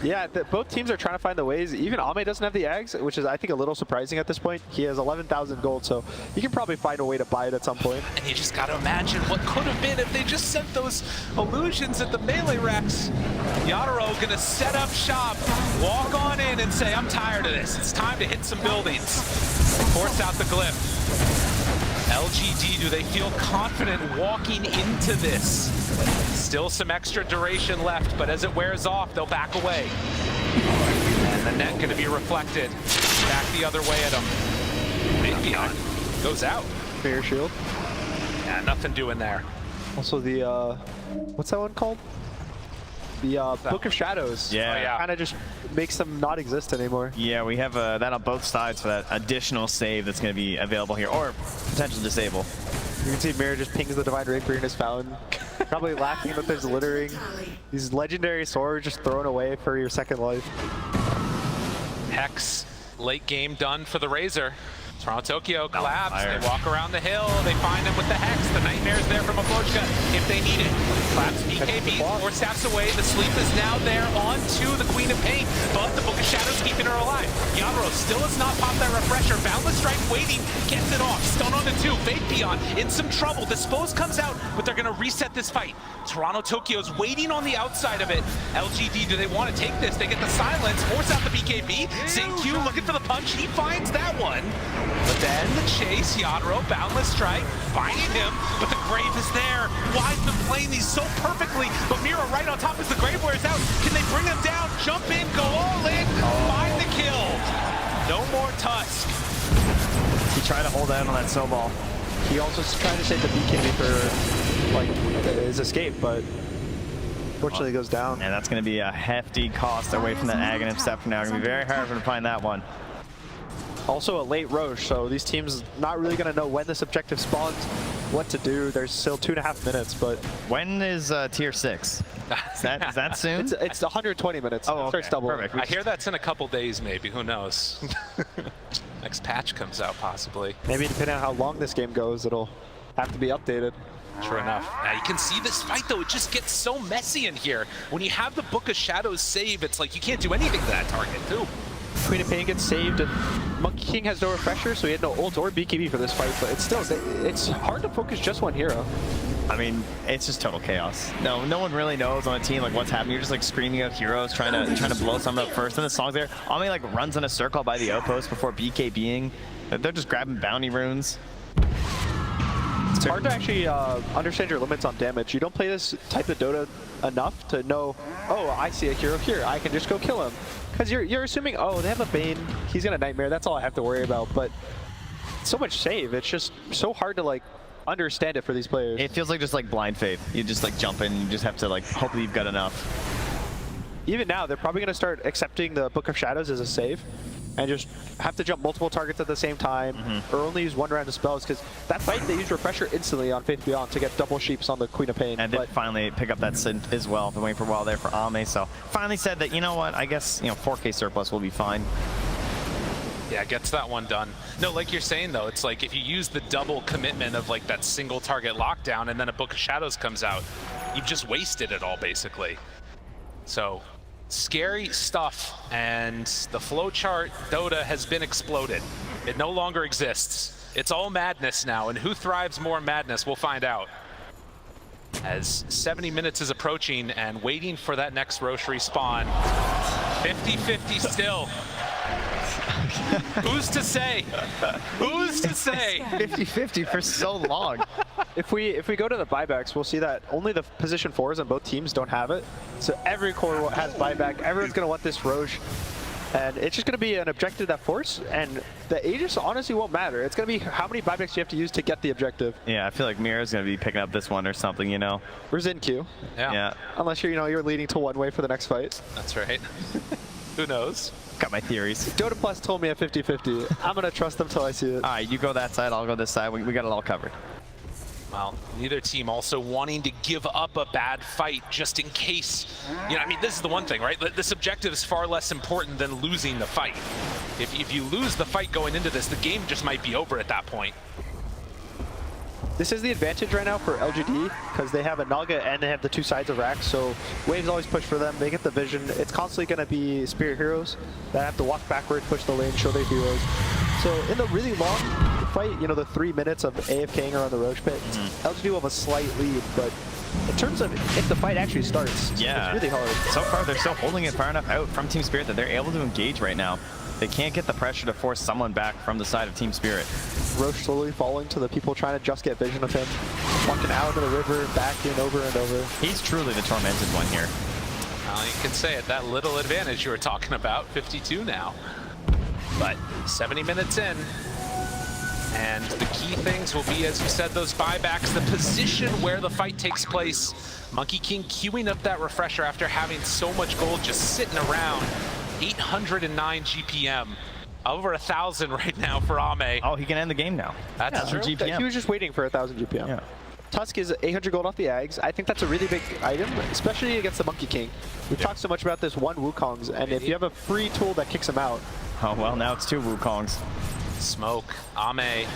Yeah, both teams are trying to find the ways. Even Ame doesn't have the Ags, which is, I think, a little surprising at this point. He has 11,000 gold, so he can probably find a way to buy it at some point. And you just got to imagine what could have been if they just sent those illusions at the melee racks. Yadaro gonna set up shop, walk on in and say, I'm tired of this. It's time to hit some buildings. Force out the glyph. LGD, do they feel confident walking into this? Still some extra duration left, but as it wears off, they'll back away. And the net gonna be reflected. Back the other way at him. Big Beyond goes out. Mirror Shield. Yeah, nothing doing there. Also the, what's that one called? The Book of Shadows. Yeah. Oh, yeah. Kind of just makes them not exist anymore. Yeah, we have that on both sides for that additional save that's going to be available here, or potential disable. You can see Mirror just pings the Divine Rapier in his fountain. Probably laughing that there's littering. These legendary swords just thrown away for your second life. Hex, late game done for the Razor. Toronto Tokyo collapse. Fire. They walk around the hill. They find him with the Hex. The Nightmare's there from Aplochka if they need it. Collapse BKB, 4 steps away. The sleep is now there onto the Queen of Pain, but the Book of Shadows keeping her alive. Yadaro still has not popped that refresher. Boundless Strike waiting, gets it off. Stun on the 2. Faith Beyond in some trouble. Dispose comes out, but they're going to reset this fight. Toronto Tokyo's waiting on the outside of it. LGD, do they want to take this? They get the silence, force out the BKB. Xingqiu looking for the punch. He finds that one. But then the chase, Yadaro, Boundless Strike, finding him, but the Grave is there. Wiseman playing these so perfectly, but Mira right on top as the Grave wears out. Can they bring him down? Jump in, go all in, find the kill. No more Tusk. He tried to hold out on that snowball. He also tried to save the BKB for like his escape, but fortunately goes down. And that's going to be a hefty cost away from that Aghanim step from now. Going to be very hard for him to find that one. Also a late Roche, so these teams not really going to know when this objective spawns, what to do. There's still 2.5 minutes, but... When is tier 6? Is that soon? It's 120 minutes. Oh, okay. Starts double. Perfect. I hear that's in a couple days, maybe. Who knows? Next patch comes out, possibly. Maybe depending on how long this game goes, it'll have to be updated. Sure enough. Now you can see this fight, though. It just gets so messy in here. When you have the Book of Shadows save, it's like you can't do anything to that target, too. Queen of Pain gets saved, and Monkey King has no refresher, so he had no ult or BKB for this fight, but it's hard to focus just one hero. I mean, it's just total chaos. No one really knows on a team like what's happening. You're just like screaming out heroes, trying to blow something up first. And the song's there. Ami like runs in a circle by the outpost before BKBing. They're just grabbing bounty runes. It's hard to actually understand your limits on damage. You don't play this type of Dota enough to know, oh, I see a hero here, I can just go kill him. Because you're assuming, oh, they have a Bane, he's gonna Nightmare, that's all I have to worry about. But so much save, it's just so hard to like understand it for these players. It feels like just like blind faith. You just like jump in, you just have to like hopefully you've got enough. Even now, they're probably gonna start accepting the Book of Shadows as a save. And just have to jump multiple targets at the same time, or only use one round of spells, because that fight they use Refresher instantly on Faith Beyond to get double sheeps on the Queen of Pain. And they finally pick up that synth as well. Been waiting for a while there for Ame, so finally said that, you know what, I guess 4K surplus will be fine. Yeah, gets that one done. No, like you're saying though, it's like if you use the double commitment of like that single target lockdown and then a Book of Shadows comes out, you've just wasted it all basically. So scary stuff, and the flowchart Dota has been exploded. It no longer exists. It's all madness now, and who thrives more madness, we'll find out. As 70 minutes is approaching and waiting for that next Roche respawn. 50-50 still. Who's to say? Who's to say? 50-50 for so long. If we go to the buybacks, we'll see that only the position 4s on both teams don't have it. So every core has buyback. Everyone's going to want this Roche. And it's just going to be an objective that force, and the Aegis honestly won't matter. It's going to be how many buybacks you have to use to get the objective. Yeah, I feel like Mira's going to be picking up this one or something, We're in queue. Yeah. Unless you're leading to one way for the next fight. That's right. Who knows? Got my theories. Dota Plus told me a 50-50. I'm going to trust them till I see it. All right, you go that side, I'll go this side. We got it all covered. Well, neither team also wanting to give up a bad fight just in case. I mean, this is the one thing, right? This objective is far less important than losing the fight. If you lose the fight going into this, the game just might be over at that point. This is the advantage right now for LGD, because they have a Naga and they have the two sides of racks, so waves always push for them. They get the vision. It's constantly going to be Spirit heroes that have to walk backward, push the lane, show their heroes. So in the really long fight, the 3 minutes of AFKing around the Roche pit, LGD will have a slight lead, but in terms of if the fight actually starts, it's really hard. So far, they're still holding it far enough out from Team Spirit that they're able to engage right now. They can't get the pressure to force someone back from the side of Team Spirit. Roche slowly falling to the people trying to just get vision of him. Walking out of the river, back in over and over. He's truly the tormented one here. Well, you can say it, that little advantage you were talking about, 52 now. But 70 minutes in, and the key things will be, as you said, those buybacks, the position where the fight takes place. Monkey King queuing up that refresher after having so much gold just sitting around. 809 GPM. Over 1,000 right now for Ame. Oh, he can end the game now. That's true. GPM. He was just waiting for 1,000 GPM. Yeah. Tusk is 800 gold off the Ags. I think that's a really big item, especially against the Monkey King. We've talked so much about this one Wukong's, and if you have a free tool that kicks him out. Oh, well, now it's 2 Wukongs. Smoke, Ame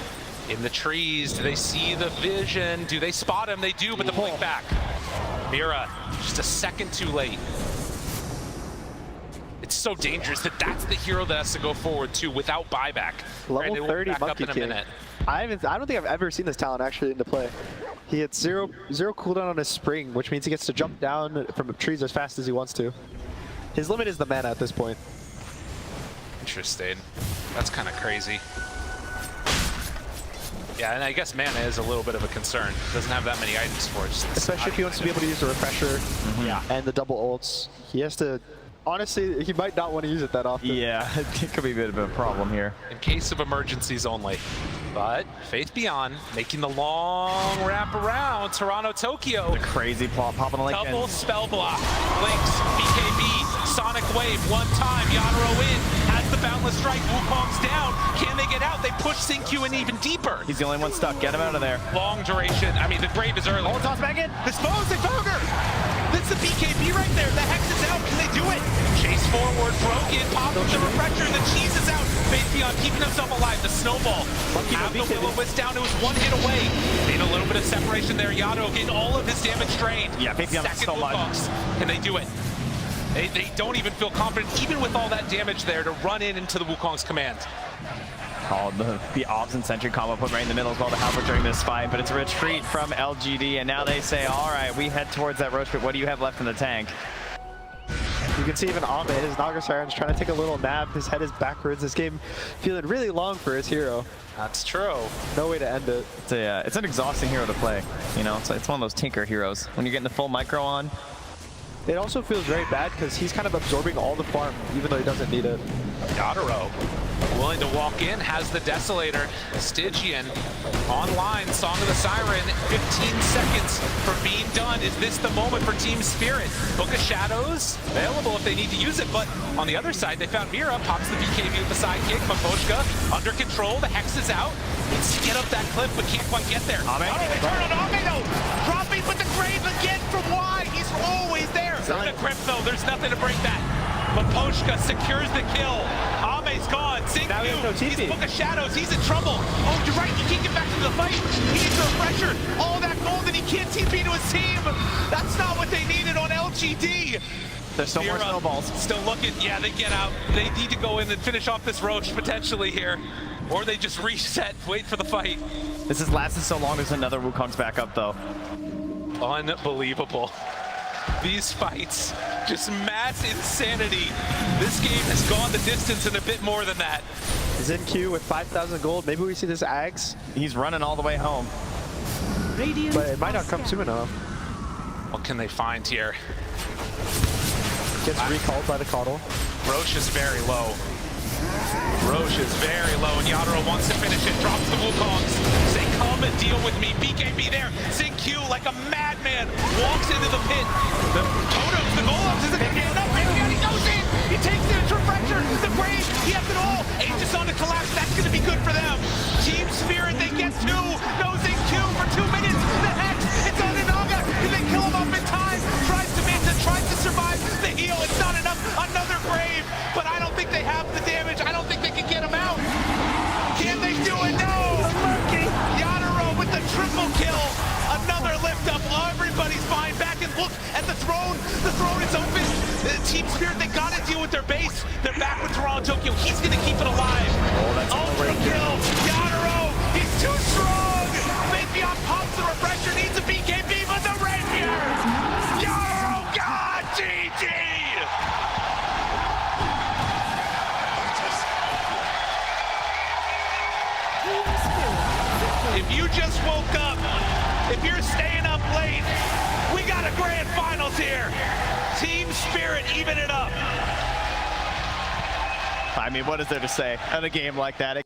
in the trees. Do they see the vision? Do they spot him? They do, but the blink back. Mira, just a second too late. It's so dangerous that that's the hero that has to go forward too without buyback. Level 30 Monkey King. I don't think I've ever seen this talent actually into play. He had zero cooldown on his spring, which means he gets to jump down from trees as fast as he wants to. His limit is the mana at this point. Interesting. That's kind of crazy. Yeah, and I guess mana is a little bit of a concern. Doesn't have that many items for it. Especially if he wants to be able to use the refresher and the double ults. He has to, honestly, he might not want to use it that often. Yeah, it could be a bit of a problem here. In case of emergencies only. But Faith Beyond making the long wrap around. Toronto, Tokyo. The crazy plot popping the link in. Double spell block. Links, BKB, Sonic Wave, one time. Yadro in, has the Boundless Strike. Wukong's down. Can they get out? They push Xingqiu in even deeper. He's the only one stuck. Get him out of there. Long duration. I mean, the grave is early. Toss back in. Dispose, they found her! That's the BKB right there. The Hex is out. Can they do it? Chase forward, broken, pop with the refresher, the cheese is out. Faith Beyond keeping himself alive. The snowball. Have the Will-O-Wisp down. It was one hit away. Need a little bit of separation there. Yado getting all of his damage drained. Yeah, Faith Beyond so much. Can they do it? They don't even feel confident, even with all that damage there, to run into the Wukong's command. Oh, the Obs and Sentry combo put right in the middle as well to help her during this fight, but it's a retreat from LGD, and now they say, all right, we head towards that Roche pit. What do you have left in the tank? You can see even Ame, his Naga Siren's trying to take a little nap. His head is backwards. This game feeling really long for his hero. That's true. No way to end it. It's an exhausting hero to play. You know, it's one of those tinker heroes. When you're getting the full micro on. It also feels very bad because he's kind of absorbing all the farm, even though he doesn't need it. Yadro willing to walk in, has the Desolator. Stygian online, Song of the Siren, 15 seconds for being done. Is this the moment for Team Spirit? Book of Shadows, available if they need to use it, but on the other side, they found Mira, pops the BKB with the sidekick. Maposhka under control, the Hex is out. Needs to get up that cliff, but can't quite get there. Ame. Oh, they turn on Ame though! Dropping with the grave again from wide. He's always there. The grip though, there's nothing to break that. Maposhka secures the kill. Ame's gone. Now he has no Xingqiu, TP. he's Book of Shadows. He's in trouble. Oh, you're right. He can't get back to the fight. He needs a refresher. All that gold and he can't TP to his team. That's not what they needed on LGD. There's still more snowballs. Still looking. Yeah, they get out. They need to go in and finish off this Roche potentially here. Or they just reset, wait for the fight. This has lasted so long, there's another Wukong's back up though. Unbelievable. These fights, just mass insanity. This game has gone the distance and a bit more than that. Xingqiu with 5,000 gold. Maybe we see this Ags, He's running all the way home. Radiant but it might not come soon enough. What can they find here? Gets recalled by the Coddle. Roche is very low. Roche is very low, and Yadro wants to finish it. Drops the Wukongs. Say, come and deal with me. BKB there. Xingqiu, like a madman, walks into the pit. The totems, the golems, isn't going to get enough. He goes in. He takes the refresher, the grave. He has it all. Aegis on the collapse. That's going to be good for them. Team Spirit, they get two. No Xingqiu for 2 minutes. The Hex, it's on Inaga. Can they kill him up in time? Tries to Manta, tries to survive the heal. It's not enough. Another grave, but I don't think they have the damage. I don't think they can get him out. Can they do it? No! Yadro with the triple kill. Another lift up. Everybody's fine. Back and look at the throne. The throne is open. Team Spirit, they got to deal with their base. They're back with Toronto, Tokyo. He's going to keep it alive. Oh, that's Ultra kill. Yadro, he's too strong. Faith Beyond pops the refresher. Needs a BKB, but the rapier. Yadro, God, GG. If you just woke up, if you're staying up late, we got a grand finals here. Team Spirit, even it up. I mean, what is there to say on a game like that?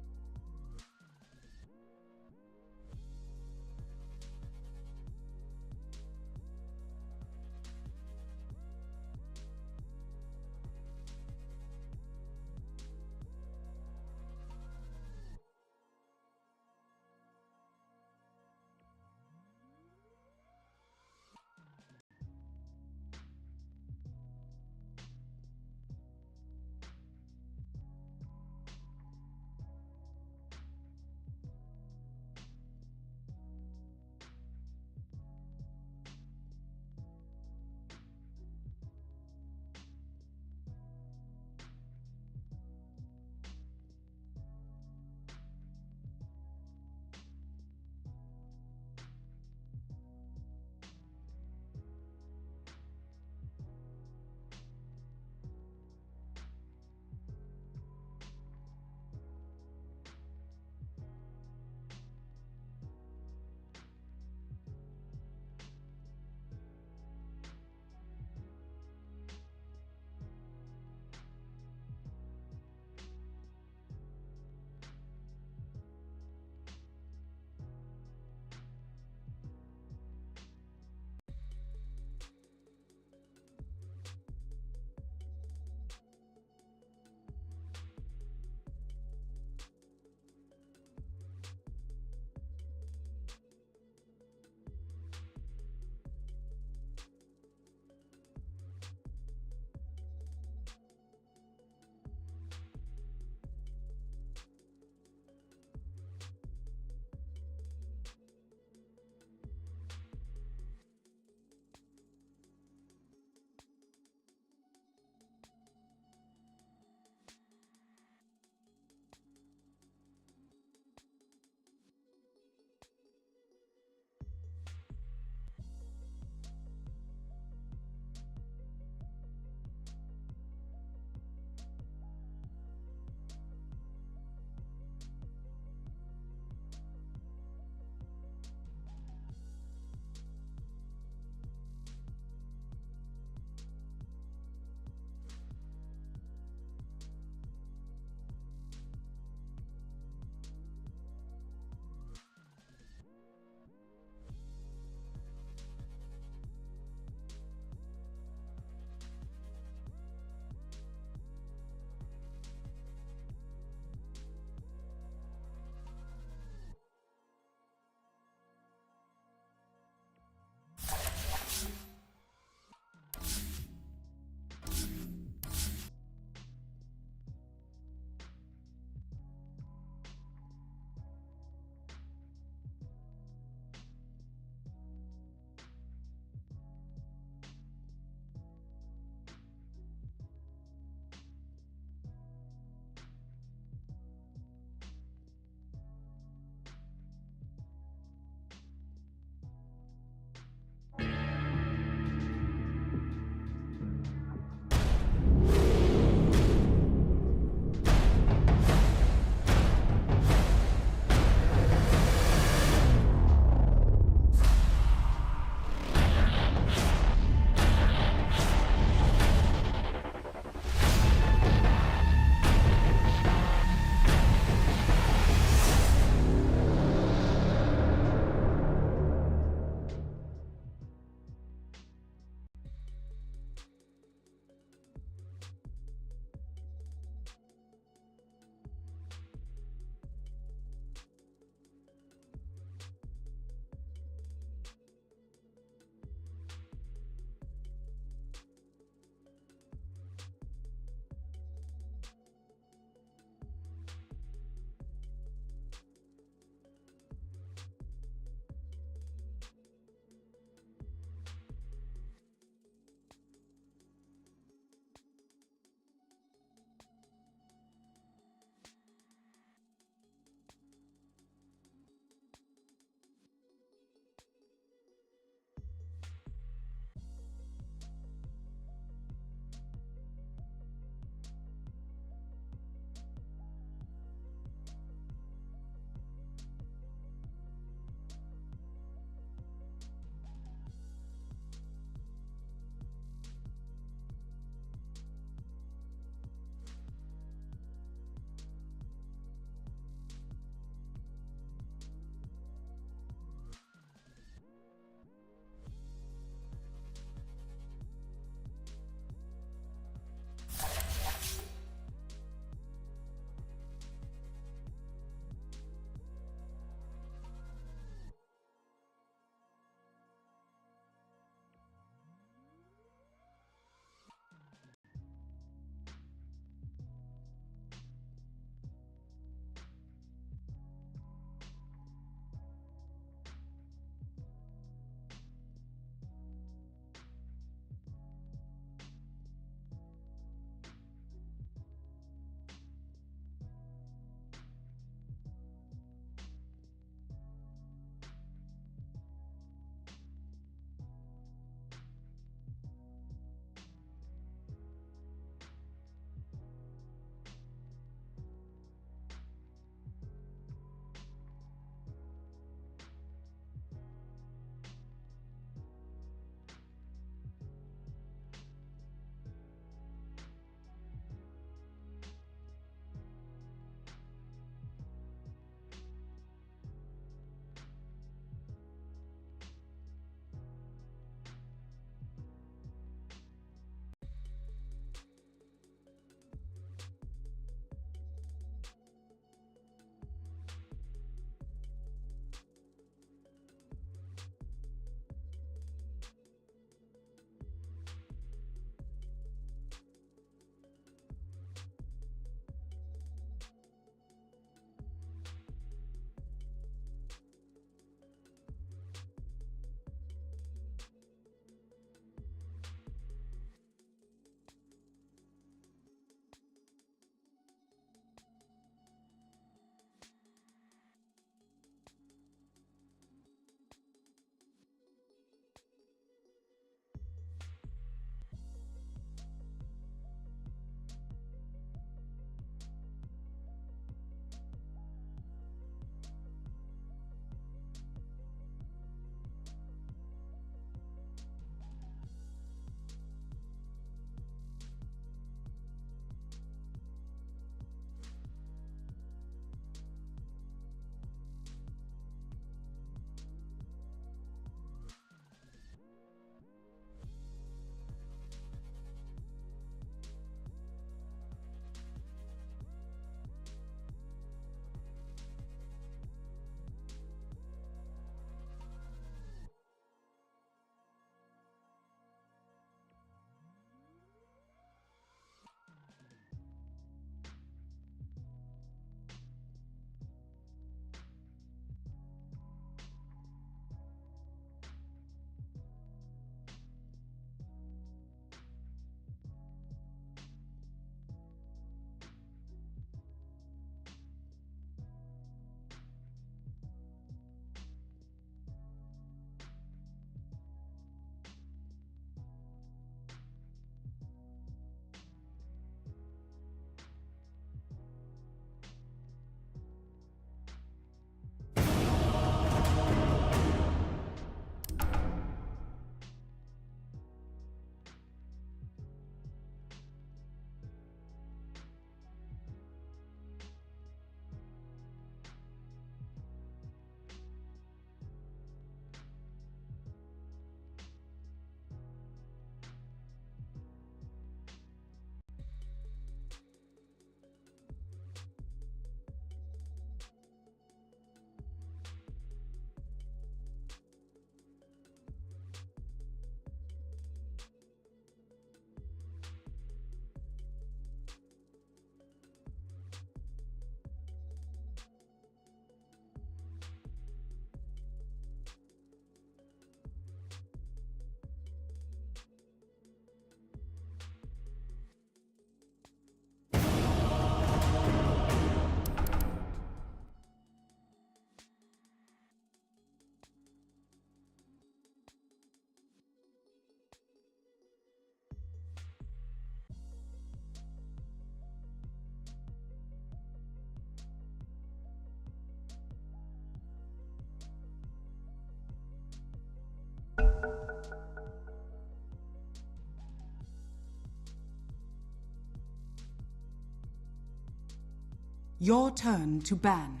Your turn to ban.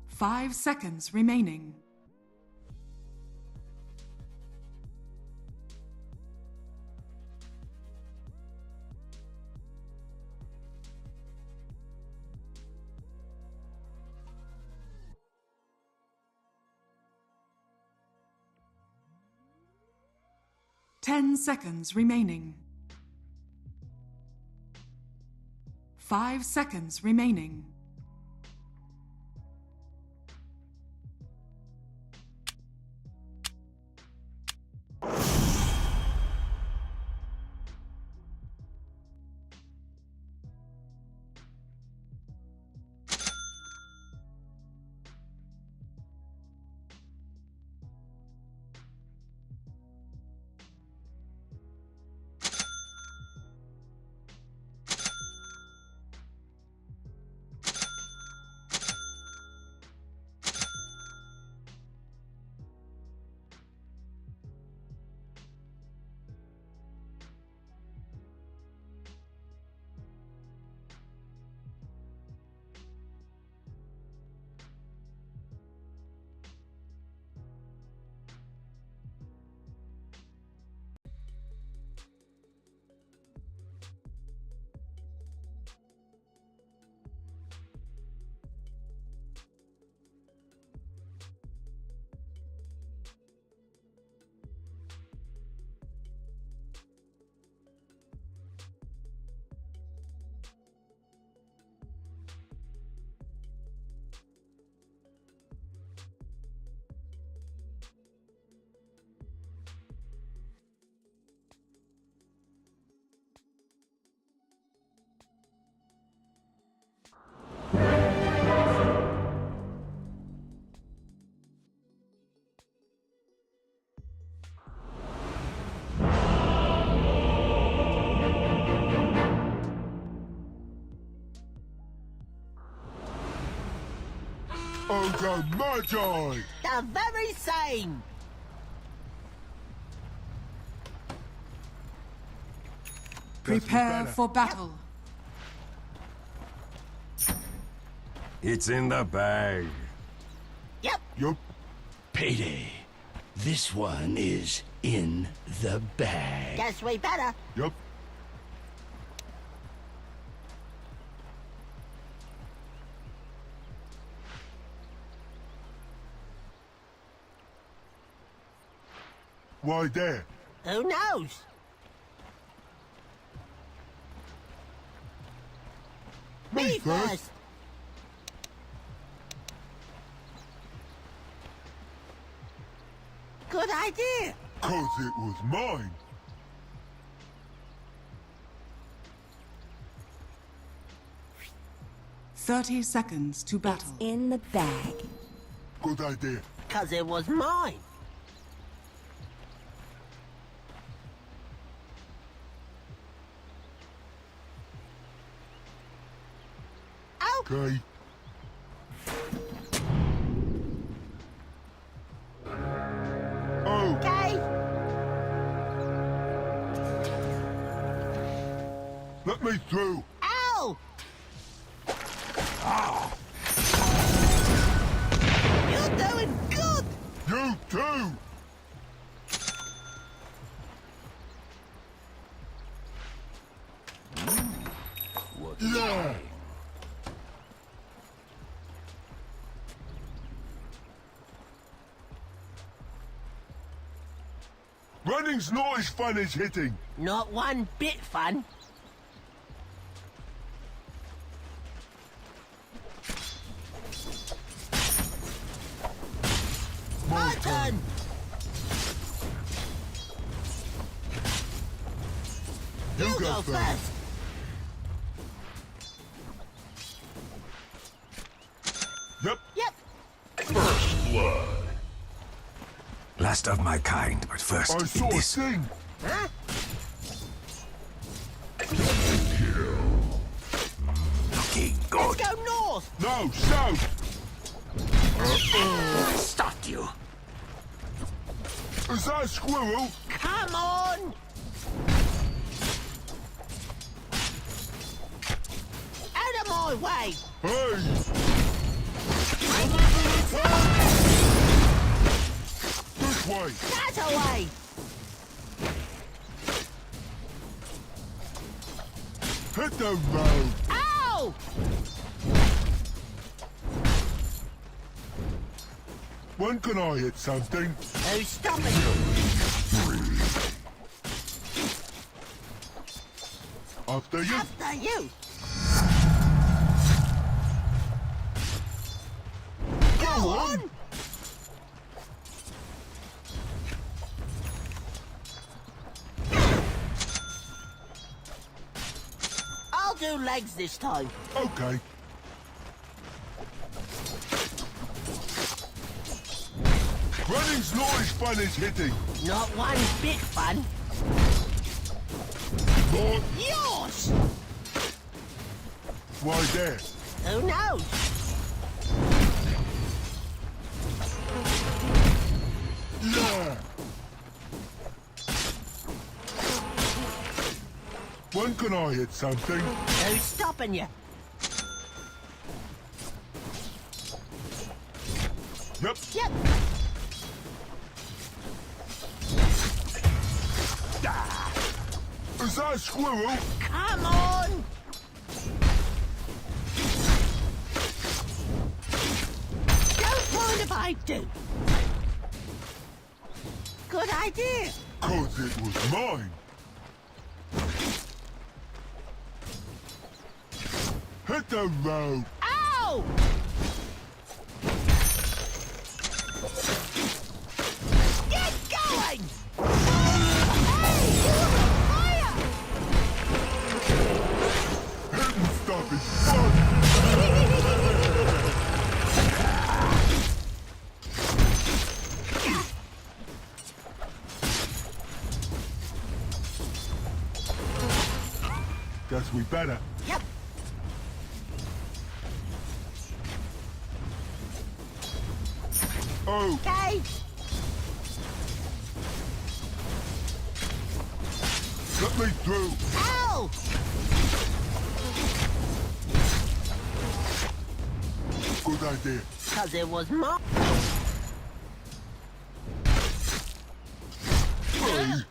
Five seconds remaining. Ten seconds remaining. 5 seconds remaining. Ogre Magi! The very same! Prepare for battle. It's in the bag. Yep. Yup. Payday. This one is in the bag. Guess we better. Yup. Why there? Who knows? Me first. Good idea. 'Cause it was mine. Thirty seconds to battle. In the bag. Good idea. 'Cause it was mine. Okay. Oh, Okay. let me through. Ow! You're doing good. You too. Yeah. Running's not as fun as hitting. Not one bit fun. My turn. You go first. Yep. Yep. First blood. Last of my kind, but first, I eat saw a this. thing. Huh? Looking good. Let's go north. No, south. Stopped you. Is that a squirrel? Come on. my way. Hey! This way! That away. Hit the road! Ow! When can I hit something? Who's stopping you? After you? After you. Go on. I'll do legs this time. Okay. Running's not as fun as hitting. Not one bit fun. Not Yours. why there. Who knows? Yeah. When can I hit something? Who's stopping you? Yep. Yep. Is that a squirrel? Come on. Don't mind if I do. Good idea. 'Cause it was mine. Hit the road. Ow! Get going! Hey, you're on fire! Hitting stuff is fun. Guess we better. Yep. Oh, Okay. let me through. Ow! Good idea. 'Cause it was my... Hey.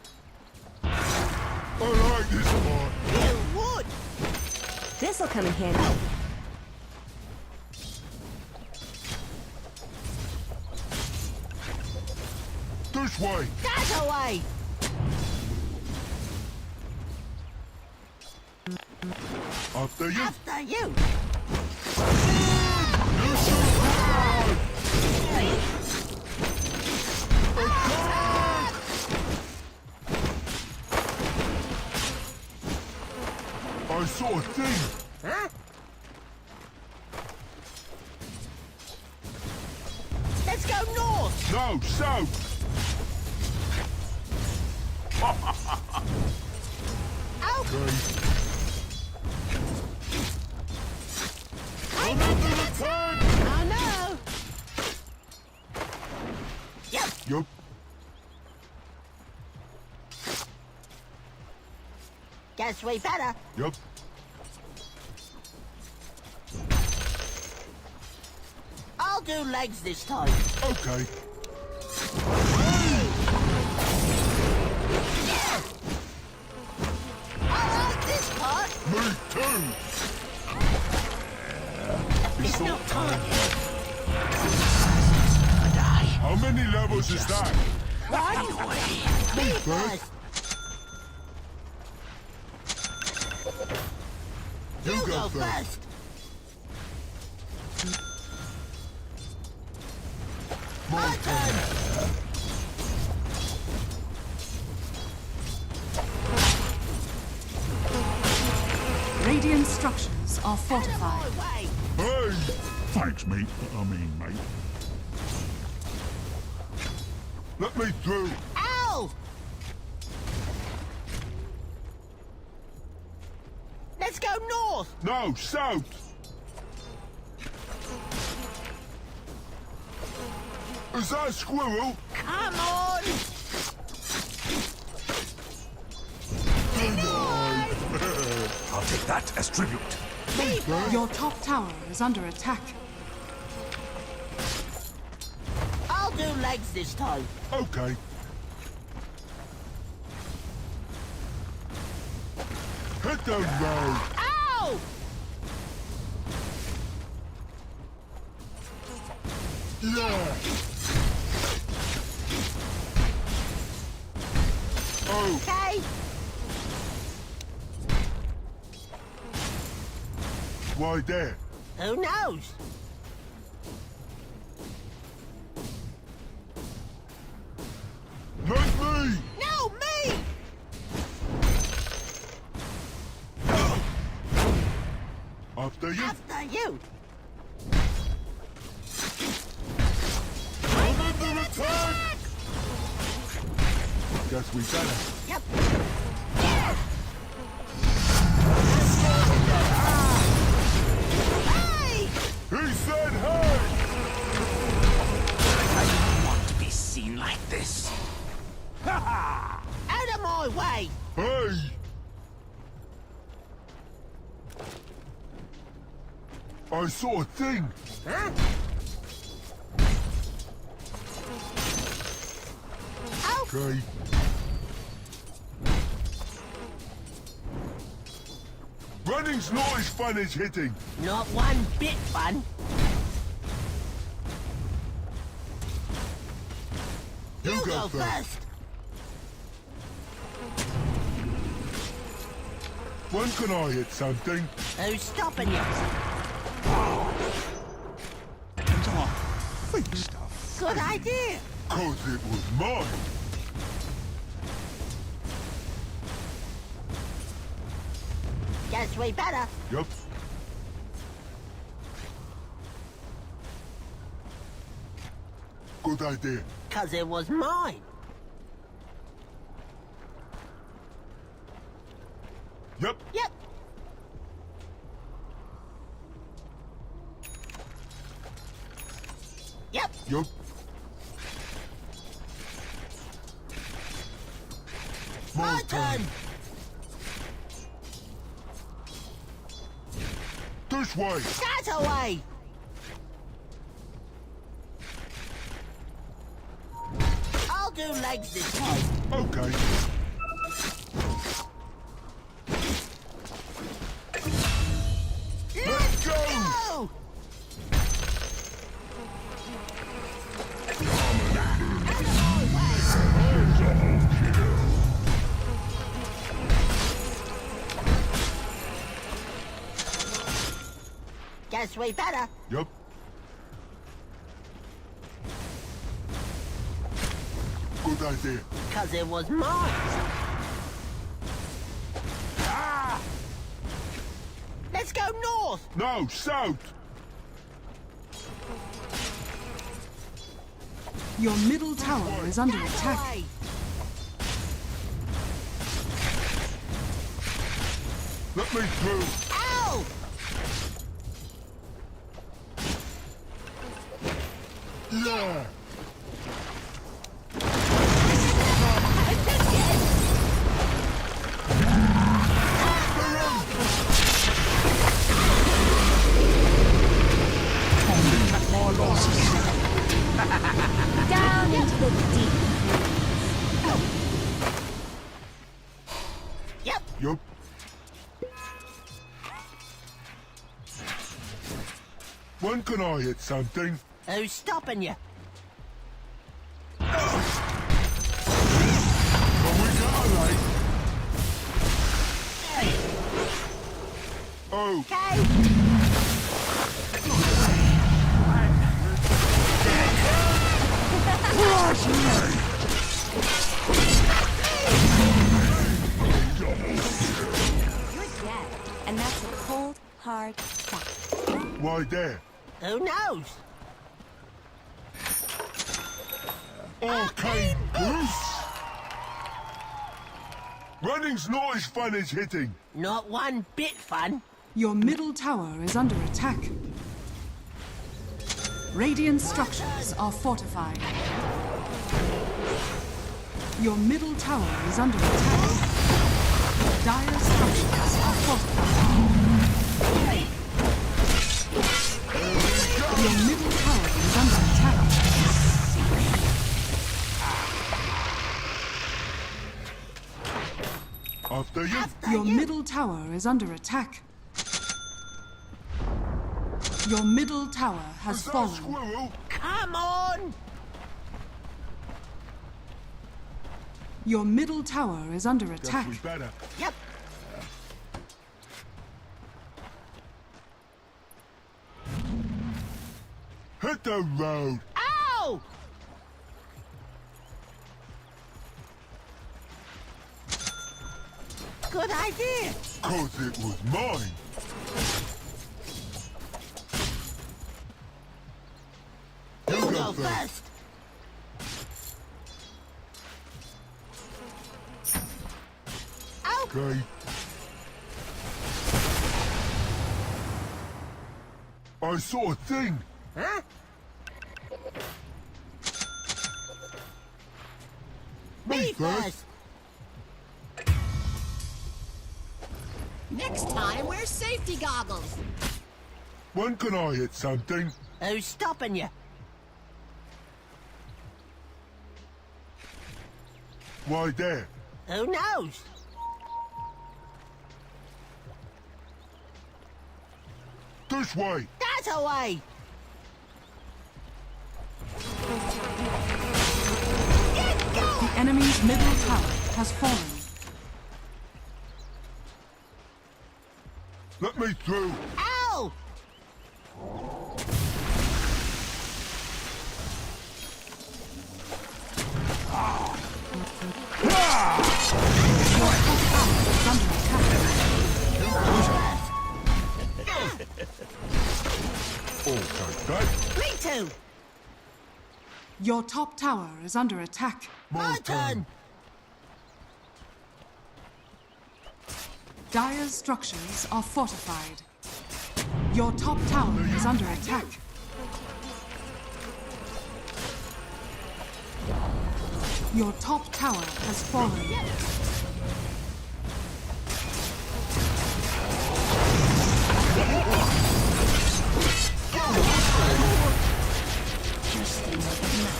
I like this part. You would. This'll come in handy. This way. That away. After you. After you. You should run. Attack! I saw a thing. Huh? Let's go north. No, south. Out. Okay. I'm under attack. Oh no. Yep. Yup. Guess we better. Yup. I'll do legs this time. Okay. I like this part. Me too. It's not time. How many levels is that? Me first. You go first. My turn. Radiant structures are fortified. My way. Hey! Thanks, mate. Mate. Let me through. Ow! Let's go north. No, south. Is that a squirrel? Come on. I'll take that as tribute. Your top tower is under attack. I'll do legs this time. Okay. Hit them road. Ow! Yeah. Oh, Okay. why there? Who knows? Not me! No, me! After you. After you. I'm under attack! Guess we better. Yep. Hey! He said hey! I don't want to be seen like this. Out of my way! Hey! I saw a thing. Huh? Okay. Running's not as fun as hitting. Not one bit fun. You You go go first. first. When can I hit something? Who's stopping you? Fake stuff. Good idea. 'Cause it was mine. Guess we better. Yup. Good idea. 'Cause it was mine. Yep. Yep. Yep. Yup. My turn. This way. That away. I'll do legs this time. Okay. Let's go! Go! Guess we better. Yup. Good idea. 'Cause it was mine. Ah! Let's go north. No, south. Your middle tower is under That attack. away. Let me through. Ow! Yeah. Down into the deep. Yep. Yup. When can I hit something? Who's stopping you? Can we get a light? Oh, Okay. You're dead. And that's a cold, hard fact. why there? Who knows? Arcane Bruce! Running's not as fun as hitting. Not one bit fun. Your middle tower is under attack. Radiant structures are fortified. Your middle tower is under attack. Dire structures are fortified. Your middle tower is under attack. After you. Your middle tower is under attack. Your middle tower has Is that a fallen. squirrel? Come on! Your middle tower is under Guess attack. we better. Yep. Hit the road. Ow! Good idea. Cause it was mine. You go go first. first. Ow! Okay. I saw a thing. Huh? Me first. Next time, wear safety goggles. When can I hit something? Who's stopping you? Why there? Who knows? This way. That away. The enemy's middle tower has fallen. Let me through. Ow! Is under attack. Okay. Me too. Your top tower is under attack. My turn. Dire's structures are fortified. Your top tower is under attack. Your top tower has fallen.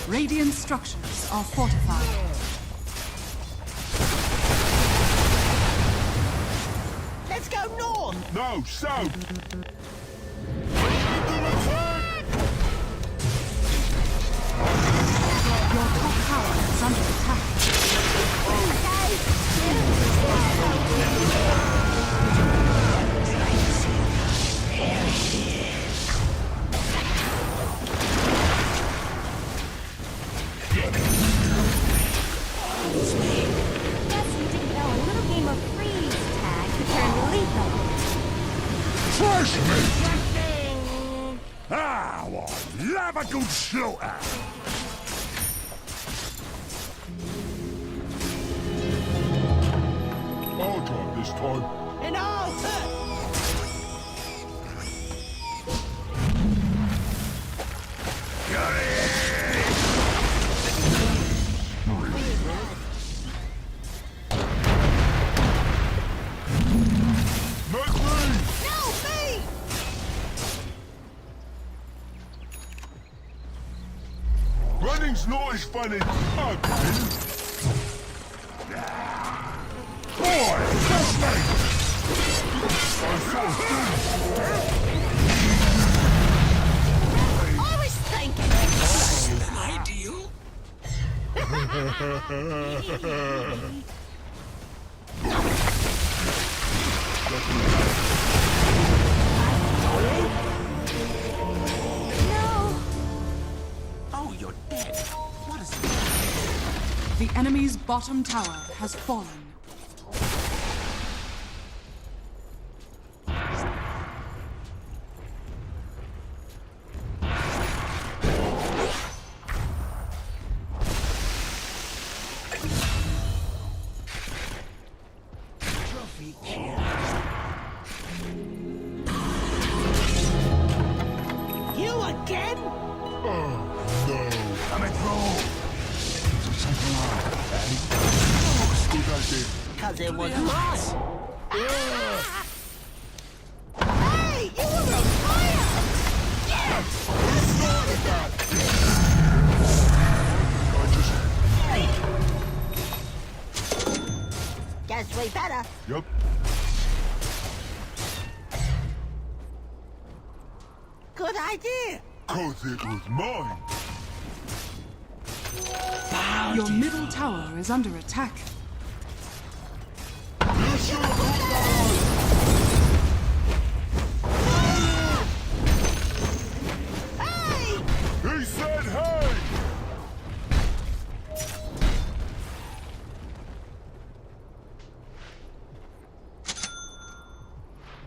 Radiant structures are fortified. Let's go north. No, south. Your top tower is under attack. Guess we didn't know a little game of freeze tag could turn lethal. First me. Ah, well, love a good slaughter. I'll drive this time. And all hurt. Not me. No, me! Running's not as fun as hugging. Boy, trust me. I saw things. I was thinking. Ideal? No! Oh, you're dead. What is The enemy's bottom tower has fallen. You again? Oh, no. Coming through. Something wrong, Good idea. Cause it was mine. way better. Yep. Good idea. 'Cause it was mine. Your middle tower is under attack. You should have put that Hey! on. He said hey!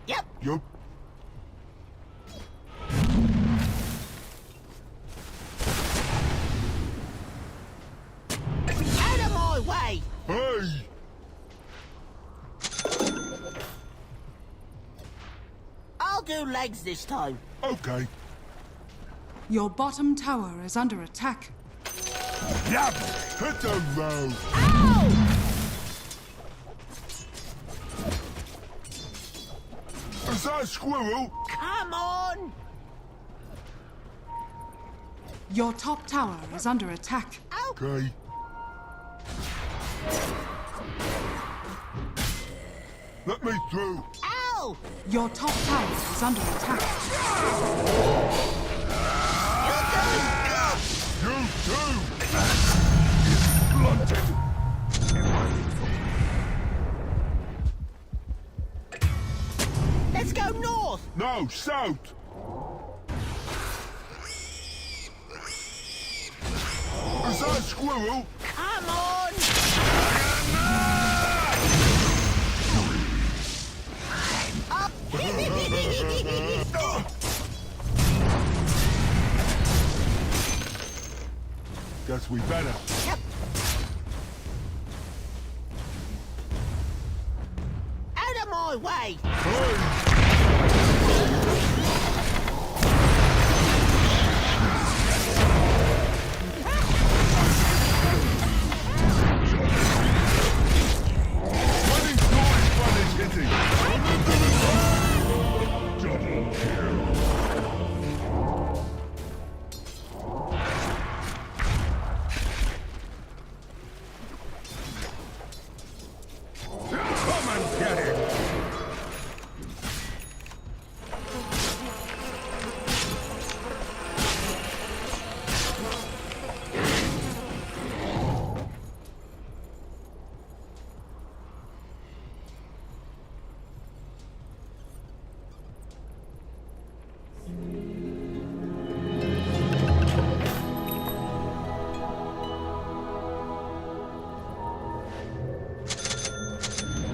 Yep. Yup. Out of my way. Hey! I'll do legs this time. Okay. Your bottom tower is under attack. Yep! Hit the road! Ow! Is that a squirrel? Come on! Your top tower is under attack. Okay. Let me through. Ow! Your top tower is under attack. You too! Blunted! Let's go north! No, south! Is that a squirrel? Come on! Guess we better. Yep. Out of my way! Hey! Running noise fun is hitting! Double kill! Come and get it!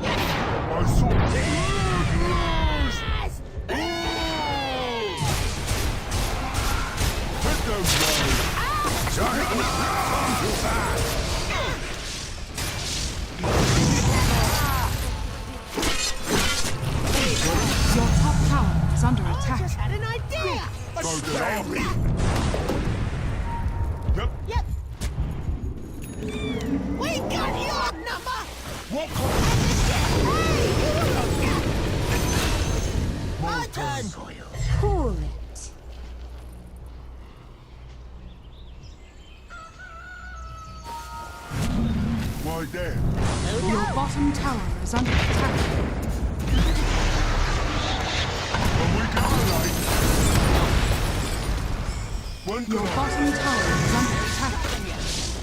I saw Hit those guys! Sorry, I'm too fast! Your top tower is under I attack. just had an idea! So did I. Yep. Yep. We got your number! What My turn! Cool it. Why there? Your bottom tower is under attack. When we get the light. One Your guy. bottom tower is under attack.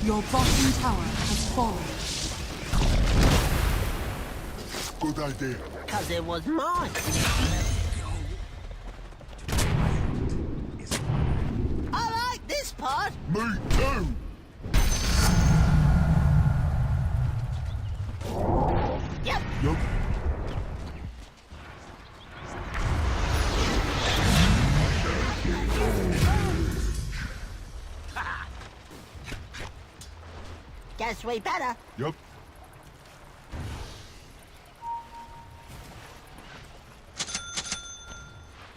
Your bottom tower has fallen. Good idea. Cause it was mine! I like this part! Me too. Yep. Yup. Guess we better. Yup.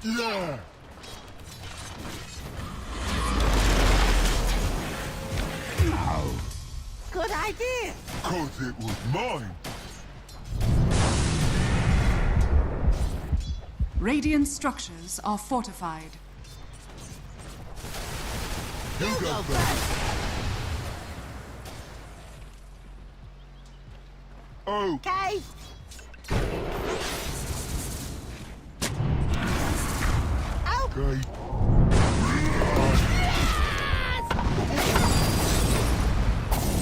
Yeah. Good idea. 'Cause it was mine. Radiant structures are fortified. You You go go first. first. Oh, Okay. Okay.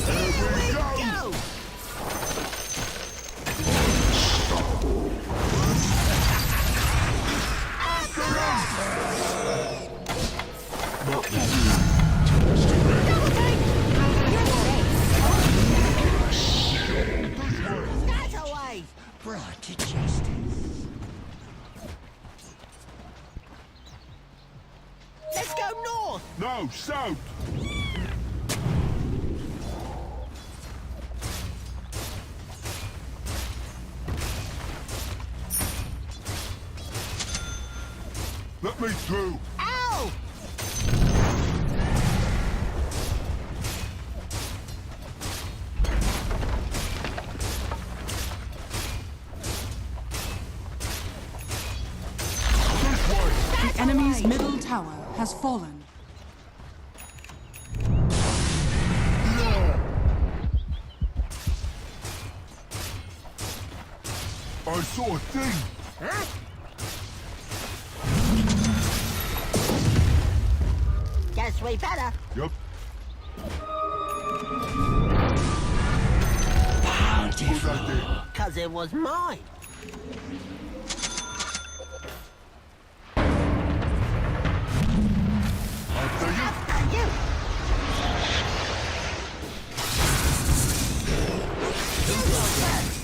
Here we go! That's away! Brought to justice. Let's go north! No, south. Let me through. Ow! This way. The enemy's middle tower has fallen. I saw a thing. Huh? Guess we better. Yep. Who's that there? 'Cause it was mine. After you. After you! You go first.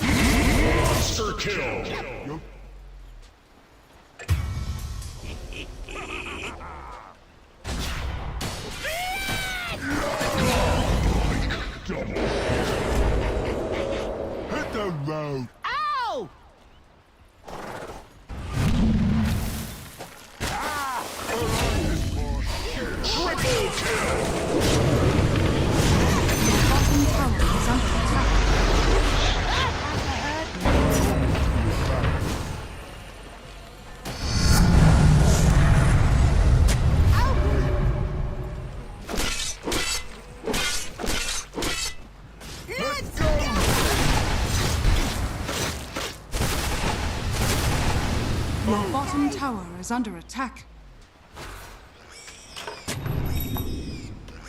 Monster kill. Yep. Hit the road. Ow! Triple kill. Bottom tower is under attack. Let's go! Your bottom tower is under attack.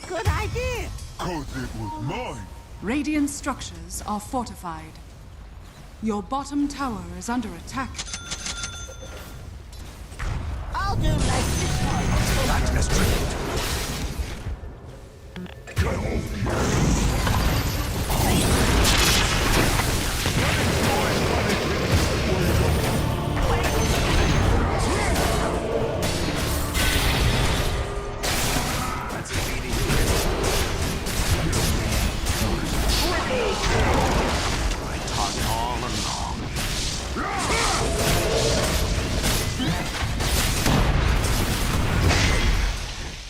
Good idea! 'Cause it was mine. Radiant structures are fortified. Your bottom tower is under attack. I'll do like this one. Darkness tribute. I taught all along.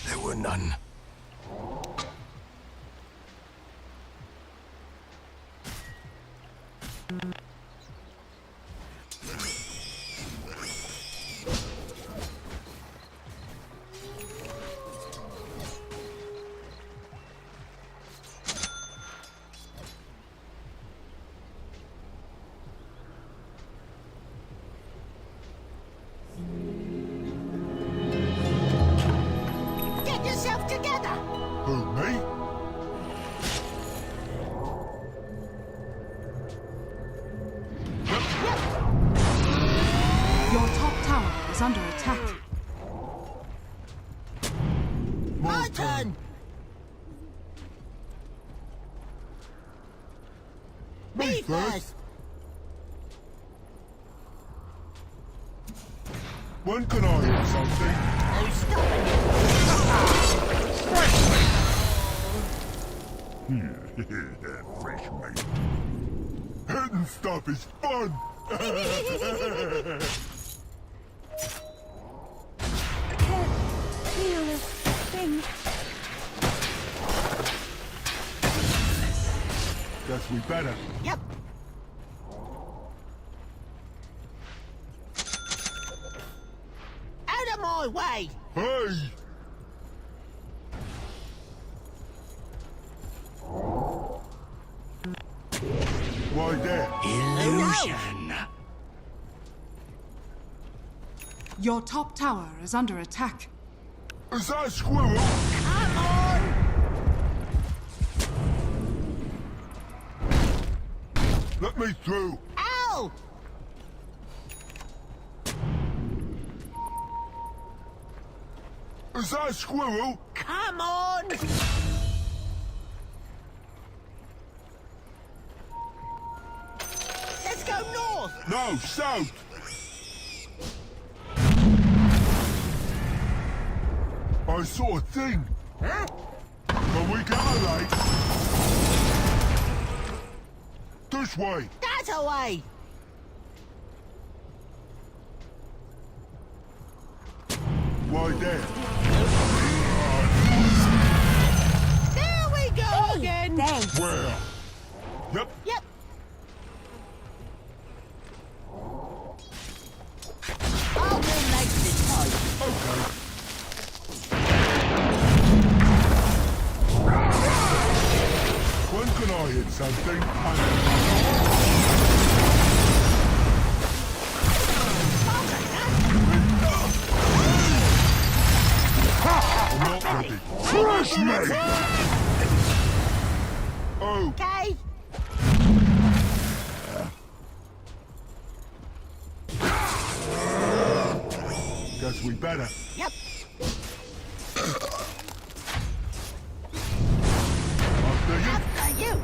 There were none. Get yourself together! Who, me? Your top tower is under attack. My turn! Me first! When can I hit something? Who's stopping Fresh meat. Hitting stuff is fun. Feel a thing. Guess we better. Yep. Out of my way! Hey! Why there? Illusion. Your top tower is under attack. Is that a squirrel? Come on! Let me through. Ow! Is that a squirrel? Come on! Let's go north! No, south. I saw a thing. Huh? Can we get a light? This way. That away! Right there. There we go again! Thanks. Where? Yep. Yep. I'll go next this time. Okay. When can I hit something? I'm not ready. Crush me! Oh, Okay. guess we better. Yep. After you. After you.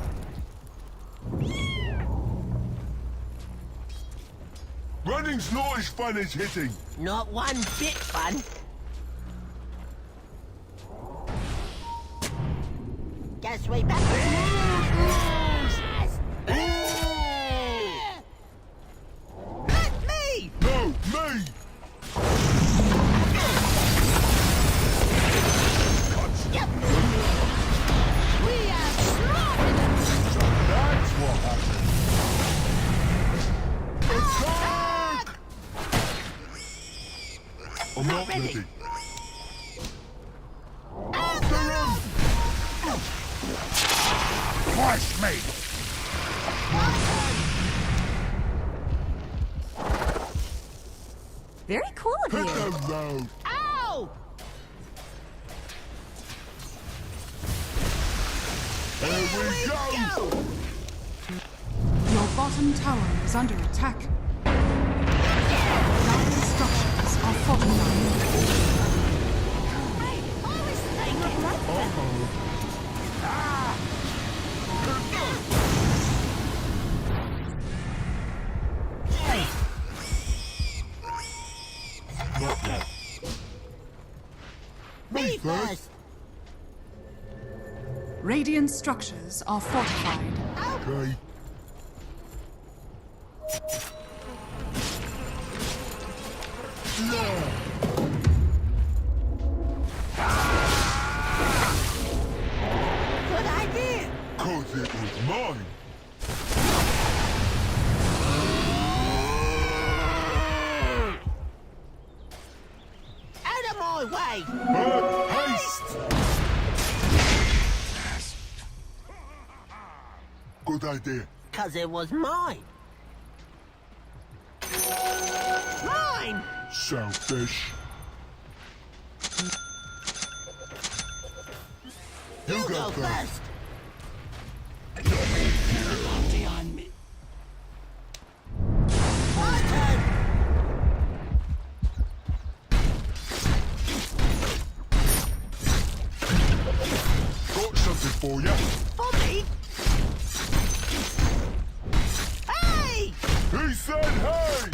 Running's not as fun as hitting. Not one bit fun. Guess we better. Let me! No, me! Yep. We are slaughtered them. So that's what happened. Attack! I'm not ready. After him! Crush me! Very cool of Hit you. the road. Ow! Here we go! Your bottom tower is under attack. Dire structures are fortified. I was thinking. Not yet. Me first. Radiant structures are fortified. Okay. Good idea. 'Cause it was mine. Out of my way. Haste! Good idea. 'Cause it was mine. Mine! Selfish. You go first. My turn. Got something for you. For me. Hey! He said hey!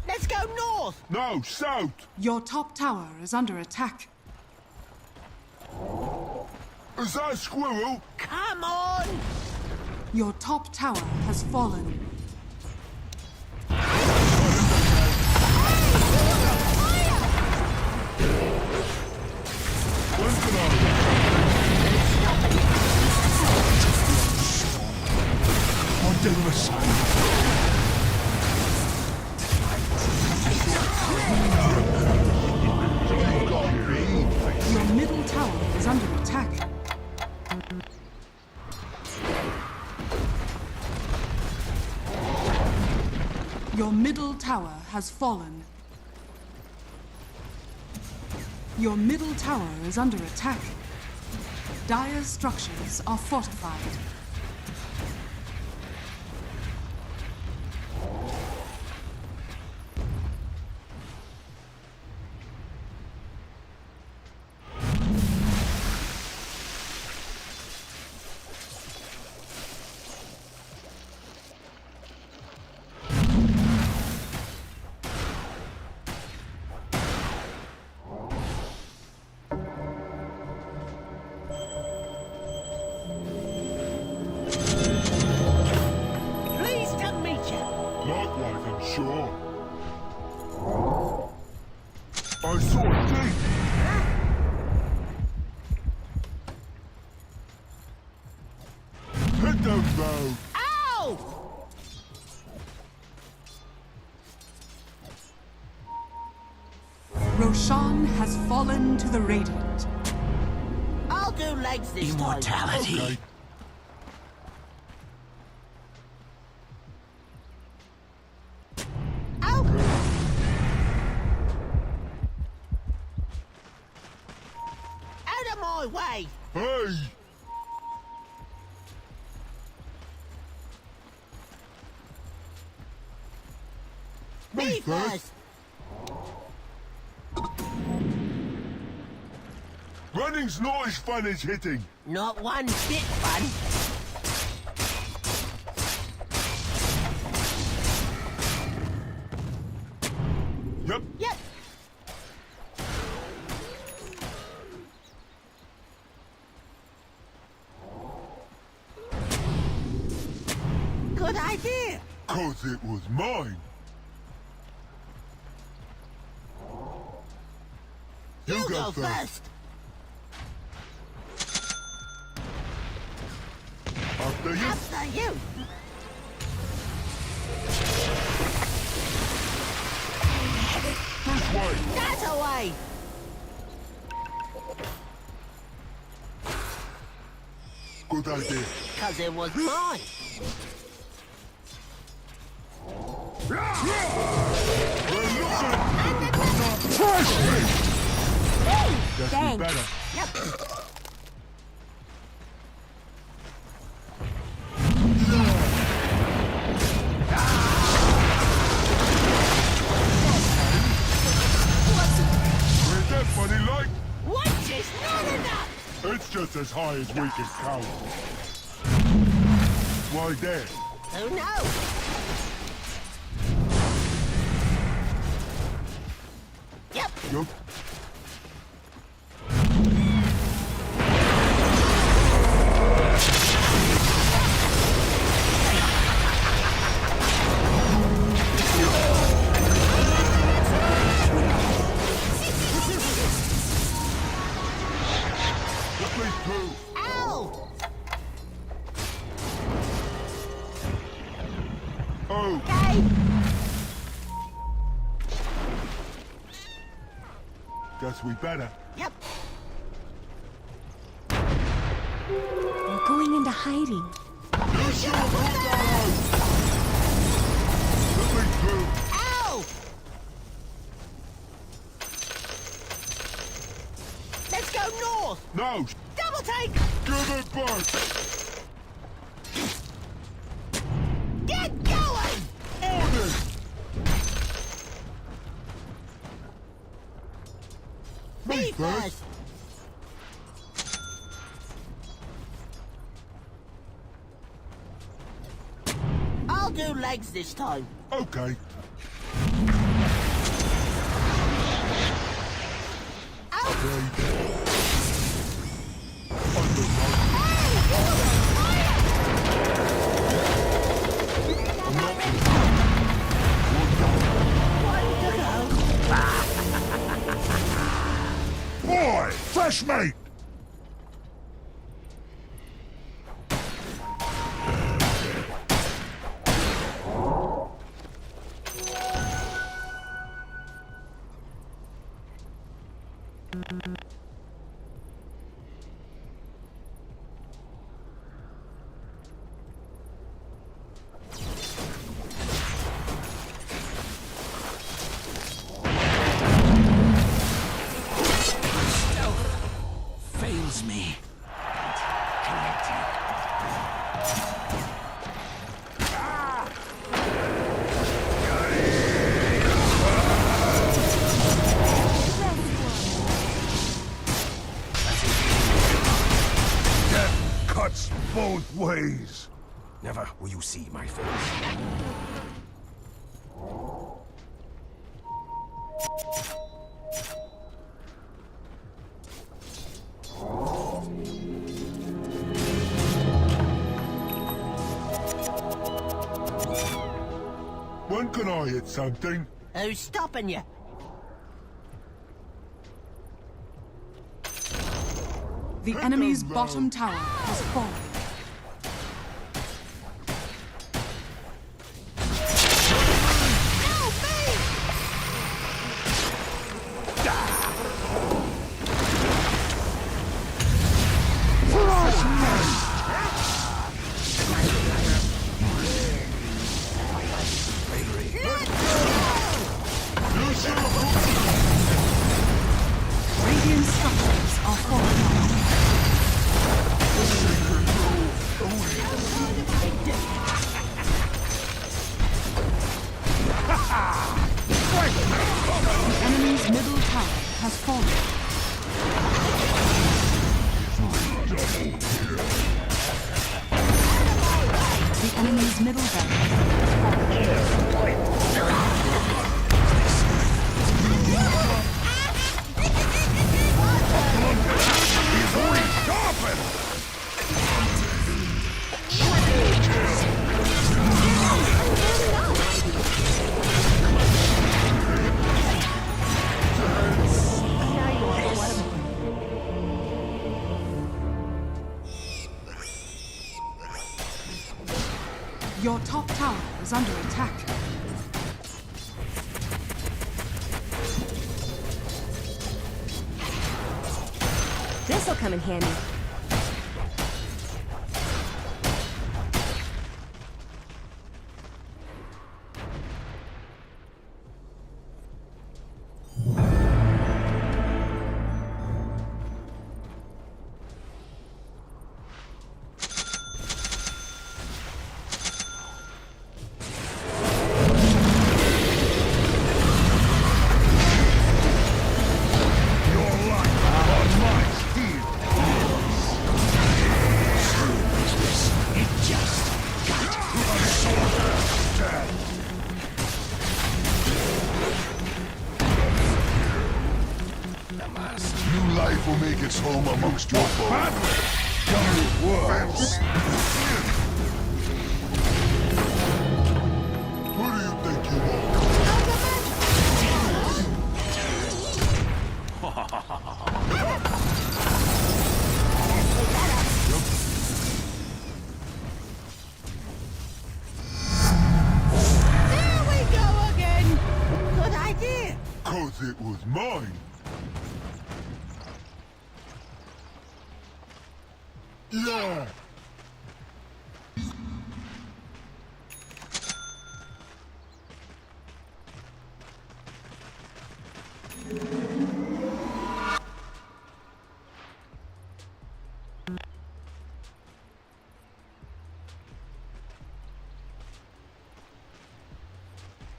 Let's go north. No, south! Your top tower is under attack. Is that a squirrel? Come on. Your top tower has fallen. When can I? I'll do the same. is under attack. Your middle tower has fallen. Your middle tower is under attack. Dire's structures are fortified. Pleased to meet you. Likewise, I'm sure. I saw it deep. Hit those though. Ow! Roshan has fallen to the Radiant. I'll do legs this time. Immortality. Okay. Ow! Out of my way! Hey! Me first! Running's not as fun as hitting. Not one bit fun. Yep. Yep. Good idea. 'Cause it was mine. You go first. After you. After you. This way. That away. Good idea. 'Cause it was mine. Fresh meat! Guess we Thanks. better. Yep. Where's that funny like? Which is not enough. It's just as high as we can count. Why there? Who knows? Yep. Yup. Ow! Oh, Okay. guess we better. Yep. We're going into hiding. You sure hold that out! Let me through. Ow! Let's go north. No, Double take. give it back. Get going. Orders. Me first. I'll do legs this time. Okay. Ow! Ready. I'm not Boy, fresh meat. cuts both ways. Never will you see my face. When can I hit something? Who's stopping you? The enemy's bottom tower has fallen. Radiant structures are fortified. The enemy's middle tower has fallen. The enemy's middle barracks has fallen. Your top tower is under attack. This'll come in handy. New life will make its home amongst your bones. Who do you think you are? There we go again! Good idea! 'Cause it was mine. Yeah.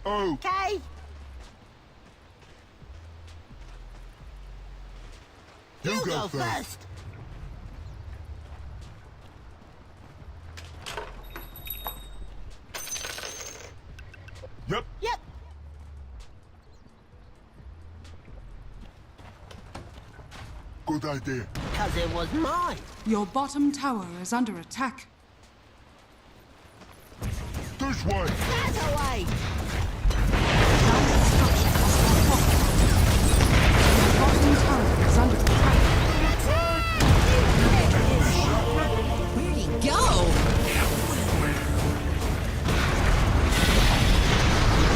Oh, Okay. you go first. Yep. Yep. Good idea. Because it was mine. Your bottom tower is under attack. This way. That away. Your bottom tower is under attack. Where'd he go?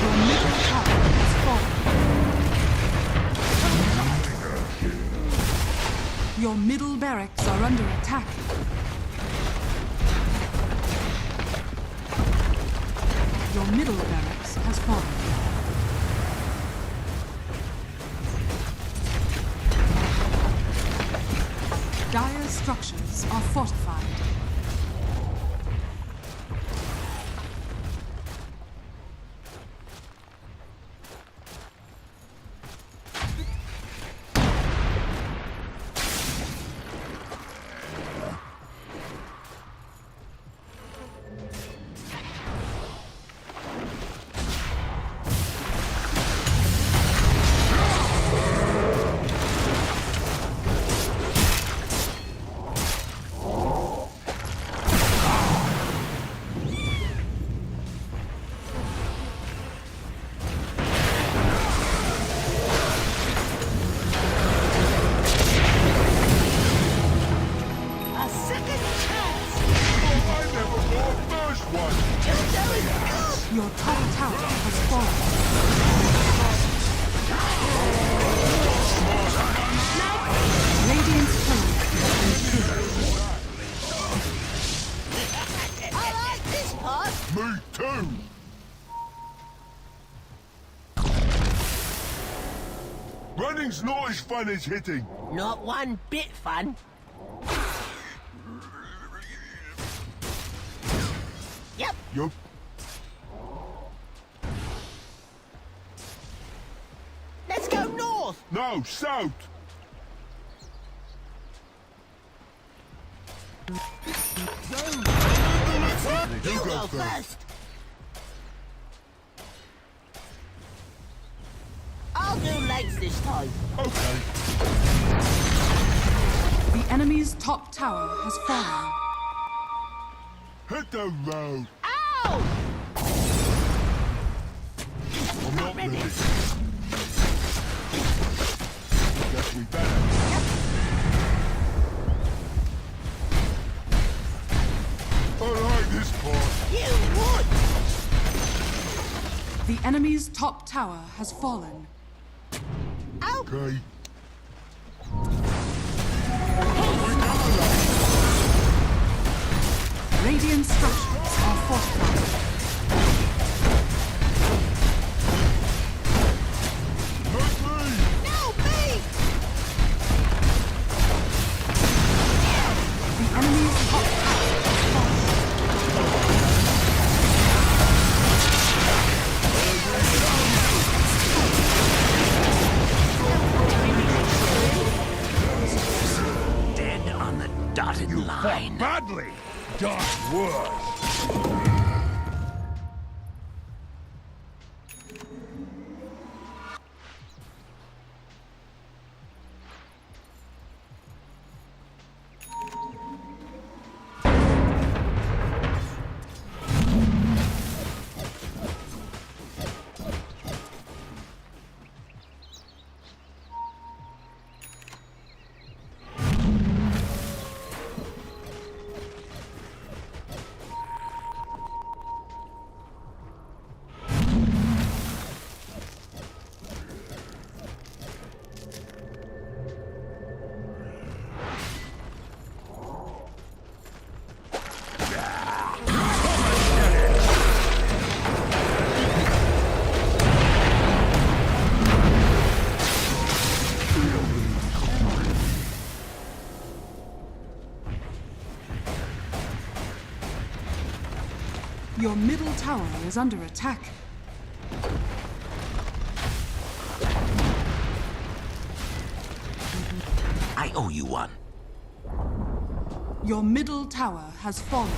Your middle tower has fallen. Your middle barracks are under attack. Your middle barracks has fallen. Dire structures are fortified. Running's not as fun as hitting. Not one bit fun. Yep. Yup. Let's go north. No, south. You go first. I'll do legs this time. Okay. The enemy's top tower has fallen. Hit the road. Ow! I'm not ready. Guess we better. I like this part. You would. The enemy's top tower has fallen. Okay. Radiant structures are fortified. Not me. No, me. The enemy's top tower has fallen. Dead on the dotted line. Badly. Done worse. Your middle tower is under attack. I owe you one. Your middle tower has fallen.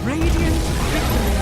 Radiant victory.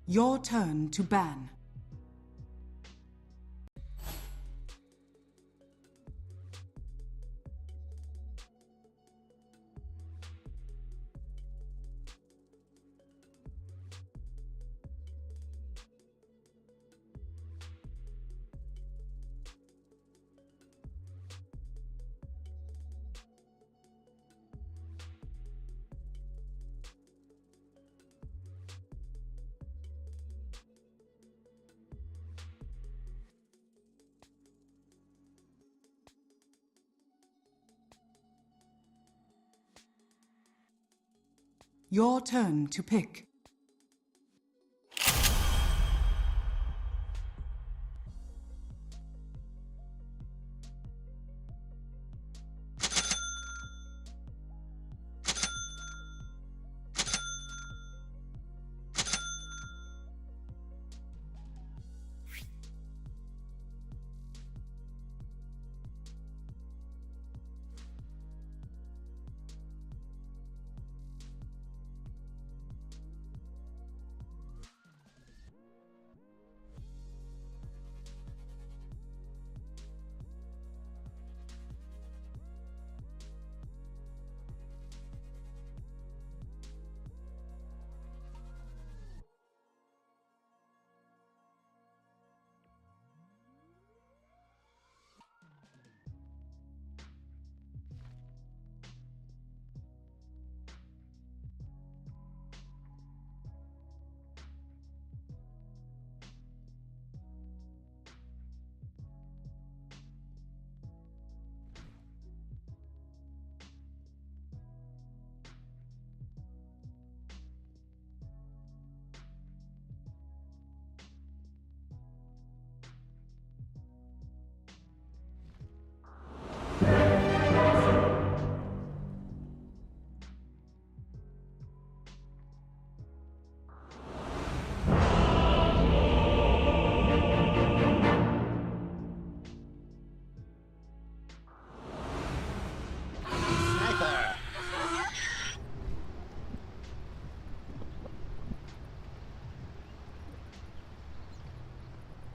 Your turn to ban. Your turn to pick.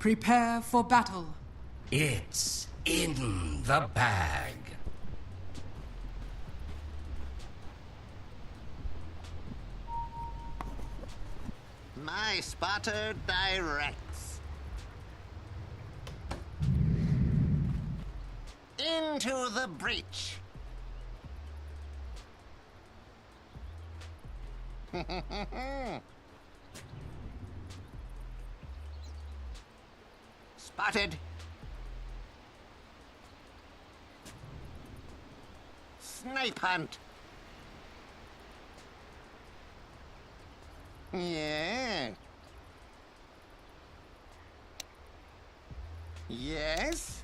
Prepare for battle. It's in the bag. My spotter directs. Into the breach. Spotted. Snipe hunt. Yeah. Yes?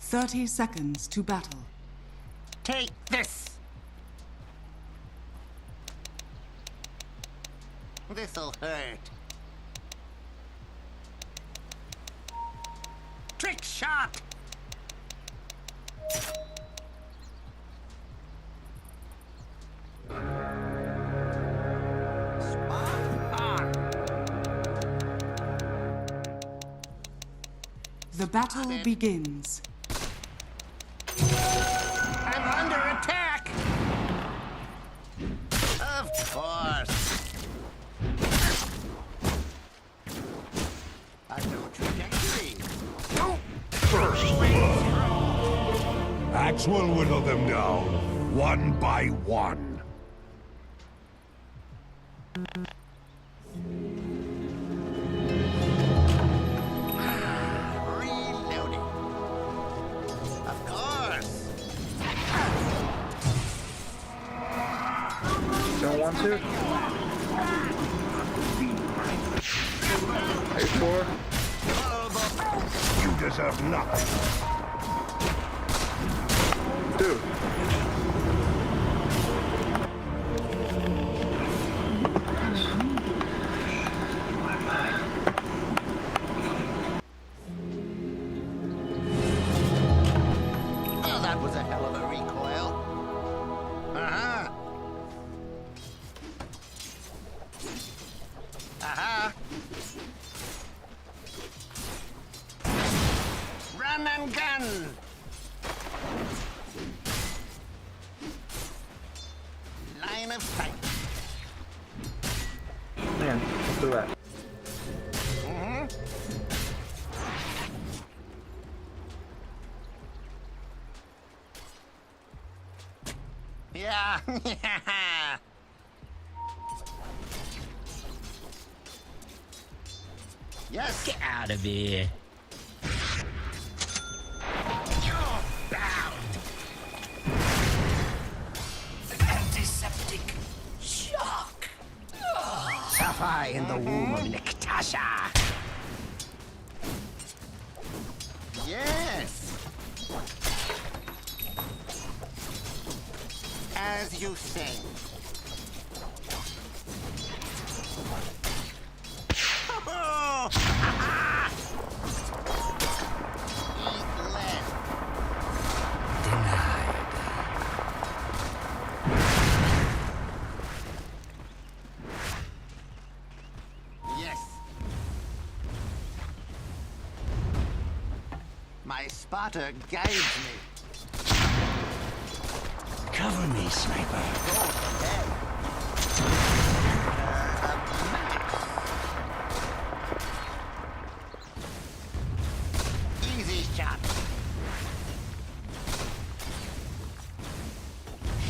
30 seconds to battle. Take this. This'll hurt. Trick shot! The battle begins. I'm under attack! Of course. I've no trajectory. First blood. Axe will whittle them down, one by one. Reloading. Of course. Don't want to. Hey, 4. You deserve nothing. Dude. Oh, that was a hell of a recoil. Uh-huh. Run and gun! Line of sight. Man, do that. Yeah. Yes. Get out of here. You're bound. Antiseptic shock. Suffer in the womb of Niktasha. Yes. As you say. Eat lead. Denied. Yes. My spotter guides me. Cover me, sniper. Go to bed. Easy shot.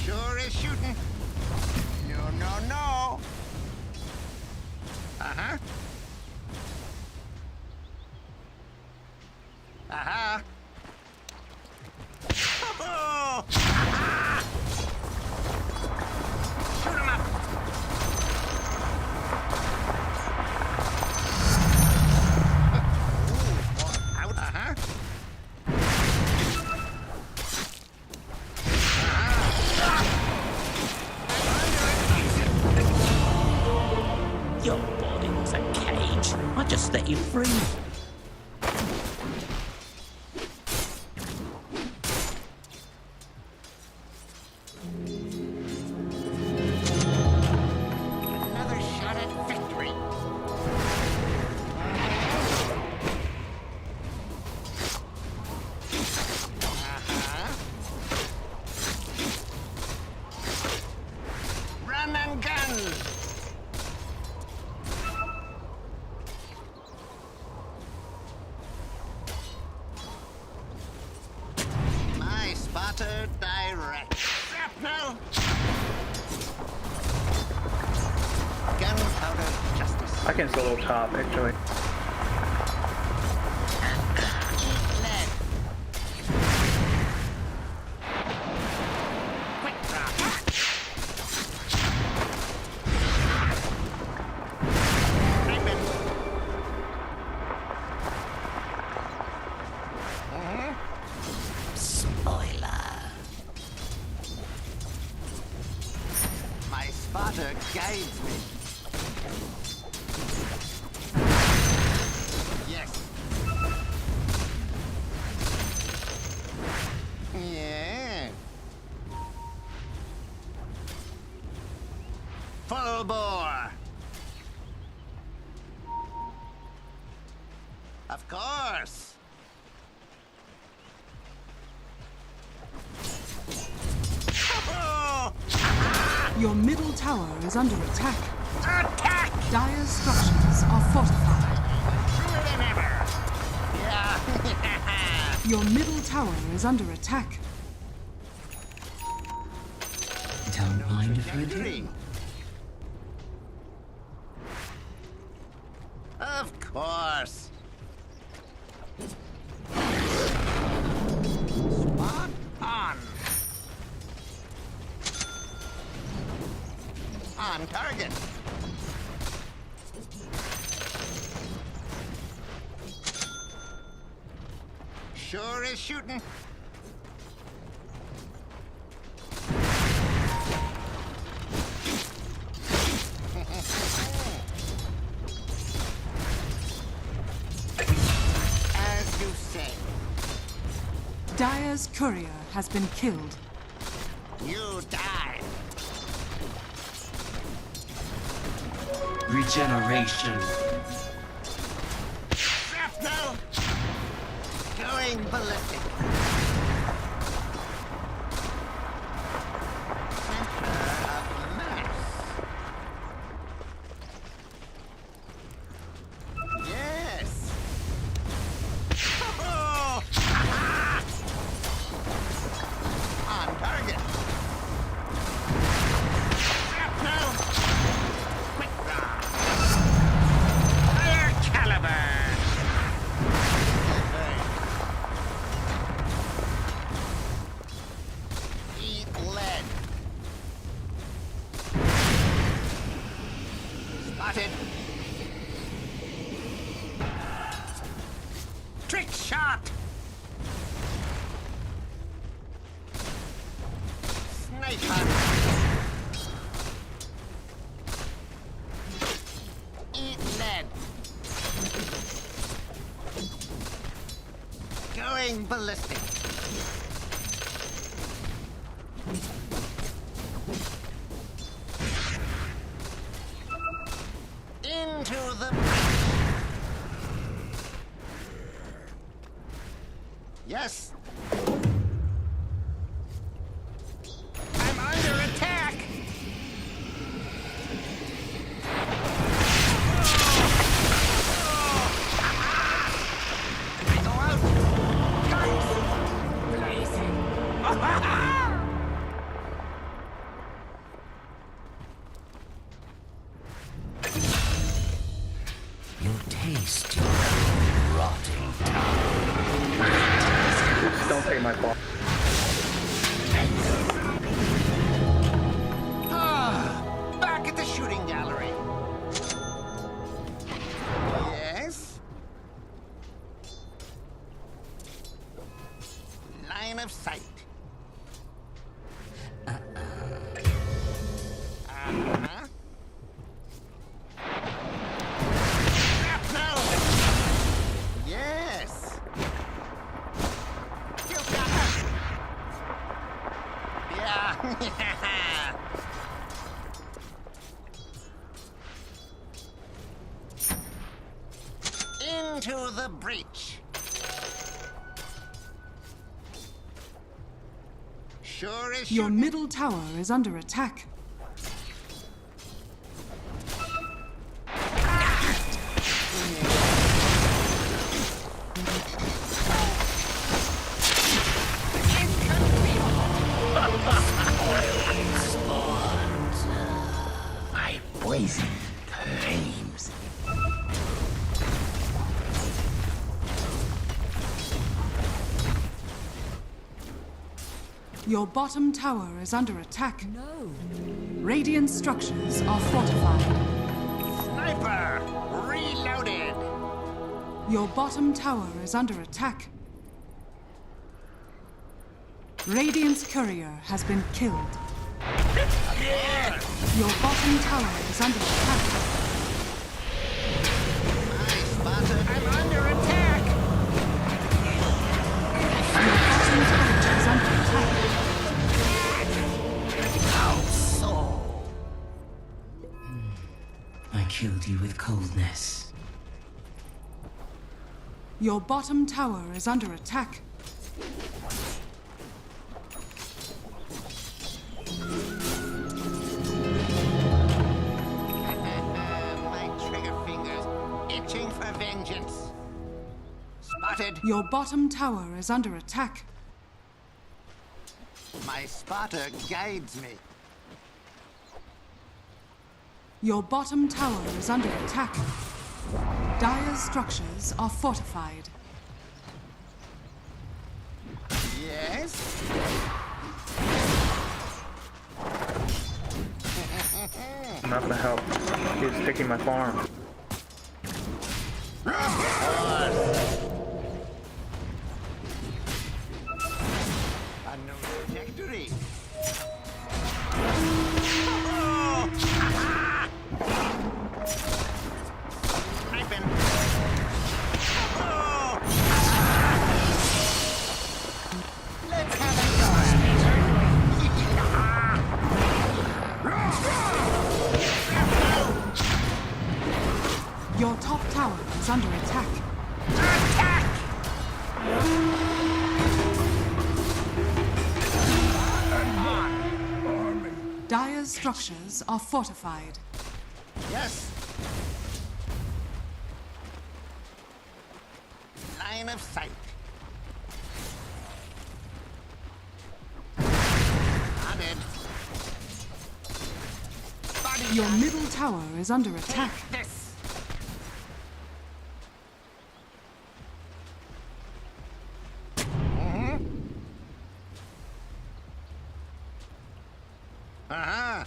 Sure is shooting. No, no, no. Uh-huh. Uh-huh. Oh! Shoot him up. Ooh, out. Uh-huh. Your body was a cage. I just let you free. Another shot at victory. Uh-huh. Run and gun. My spotter direct. Shrapnel. Gunpowder justice. I can solo top, actually. Lead. Quick drop. Ribbon. Spoiler. My spotter guides me. Yes. Yeah. Full bore. Of course. Your middle tower is under attack. Attack! Dire's structures are fortified. Truer than ever. Yeah. Your middle tower is under attack. Don't mind if I do. Trajectory. Of course. Spot on. On target. Sure is shooting. As you say. Dire's courier has been killed. You die. Regeneration. Shrapnel! Going Going ballistic. Center of mass. Yes. Oh! On target. Shrapnel. Quick draw. Higher caliber. Eat lead. Spotted. Trick shot. Sniper. Eat lead. Going ballistic. Into the breach. Yes. I'm under attack. I go out. Guns blazing. You taste your own rotting tongue. Don't take my ball. Back at the shooting gallery. Yes. Line of sight. Uh-huh. Shrapnel. Yes. Still got her. Yeah. Into the breach. Sure as Your shooting. middle tower is under attack. My poison claims. Your bottom tower is under attack. No. Radiant structures are fortified. Sniper! Reloaded! Your bottom tower is under attack. Radiant's courier has been killed. Your bottom tower is under attack. I'm under attack! Your bottom tower is under attack. How so? I killed you with coldness. Your bottom tower is under attack. My trigger fingers itching for vengeance. Spotted. Your bottom tower is under attack. My spotter guides me. Your bottom tower is under attack. Dire's structures are fortified. Yes? I'm not gonna help. He's taking my farm. Unknown trajectory. Sniping. Let's have a Your top tower is under attack. Attack! Dire's structures are fortified. Yes. Line of sight. Spotted. Body Your shot. middle tower is under attack. Take this. Uh-huh.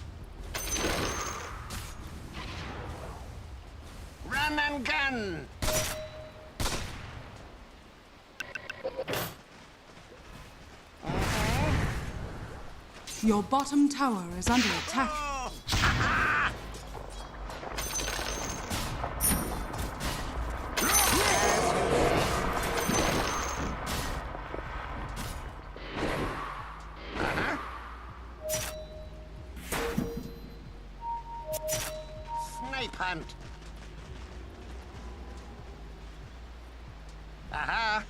Run and gun. Your bottom tower is under attack. Snipe hunt. Aha.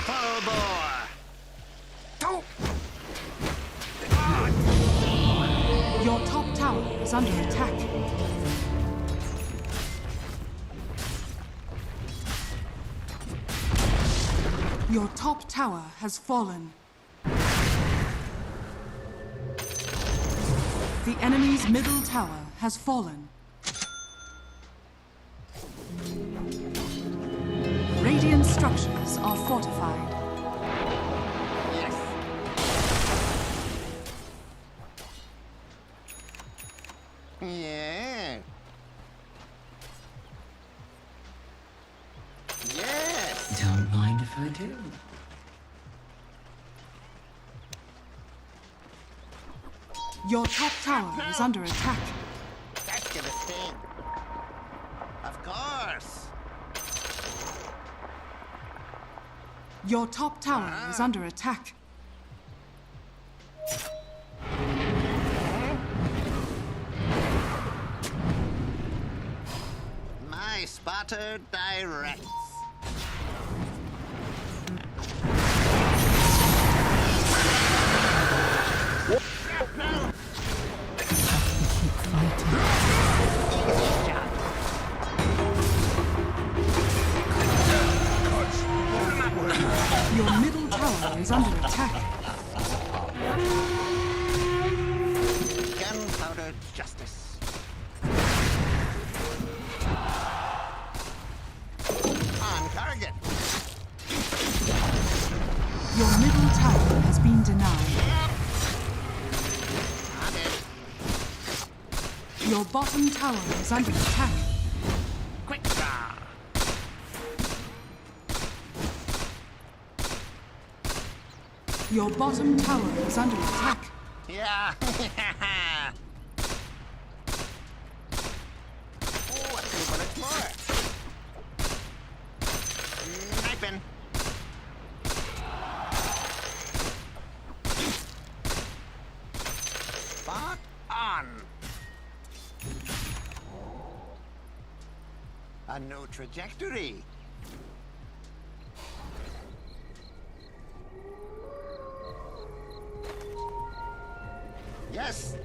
Full bore. Your top tower is under attack. Your top tower has fallen. The enemy's middle tower has fallen. Radiant structures are fortified. Yes. Yeah. Yes. Don't mind if I do. Your top tower is under attack. That's gonna sting. Of course. Your top tower is under attack. My spotter directs. Your middle tower is under attack. Gunpowder justice. On target. Your middle tower has been denied. On it. Your bottom tower is under attack. Quick draw. Your bottom tower is under attack. Yeah. Oh, a few bullets more. Sniping. Spot on. A no trajectory. Yes.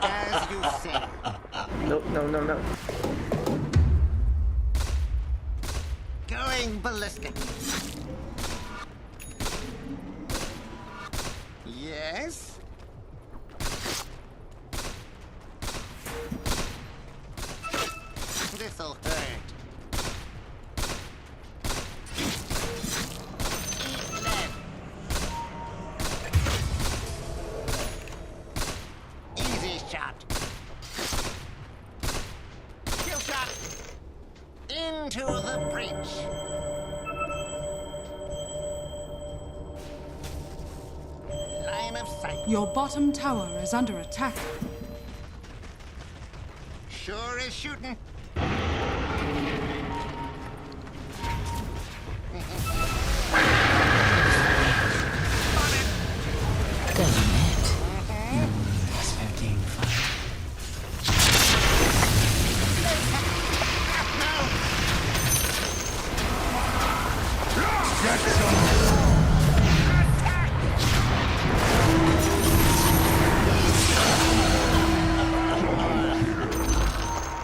As you say. No, no, no, no. Going ballistic. Yes. This'll hurt. Eat lead. Easy shot. Kill shot. Into the breach. Line of sight. Your bottom tower is under attack. Sure is shooting. Damn it. You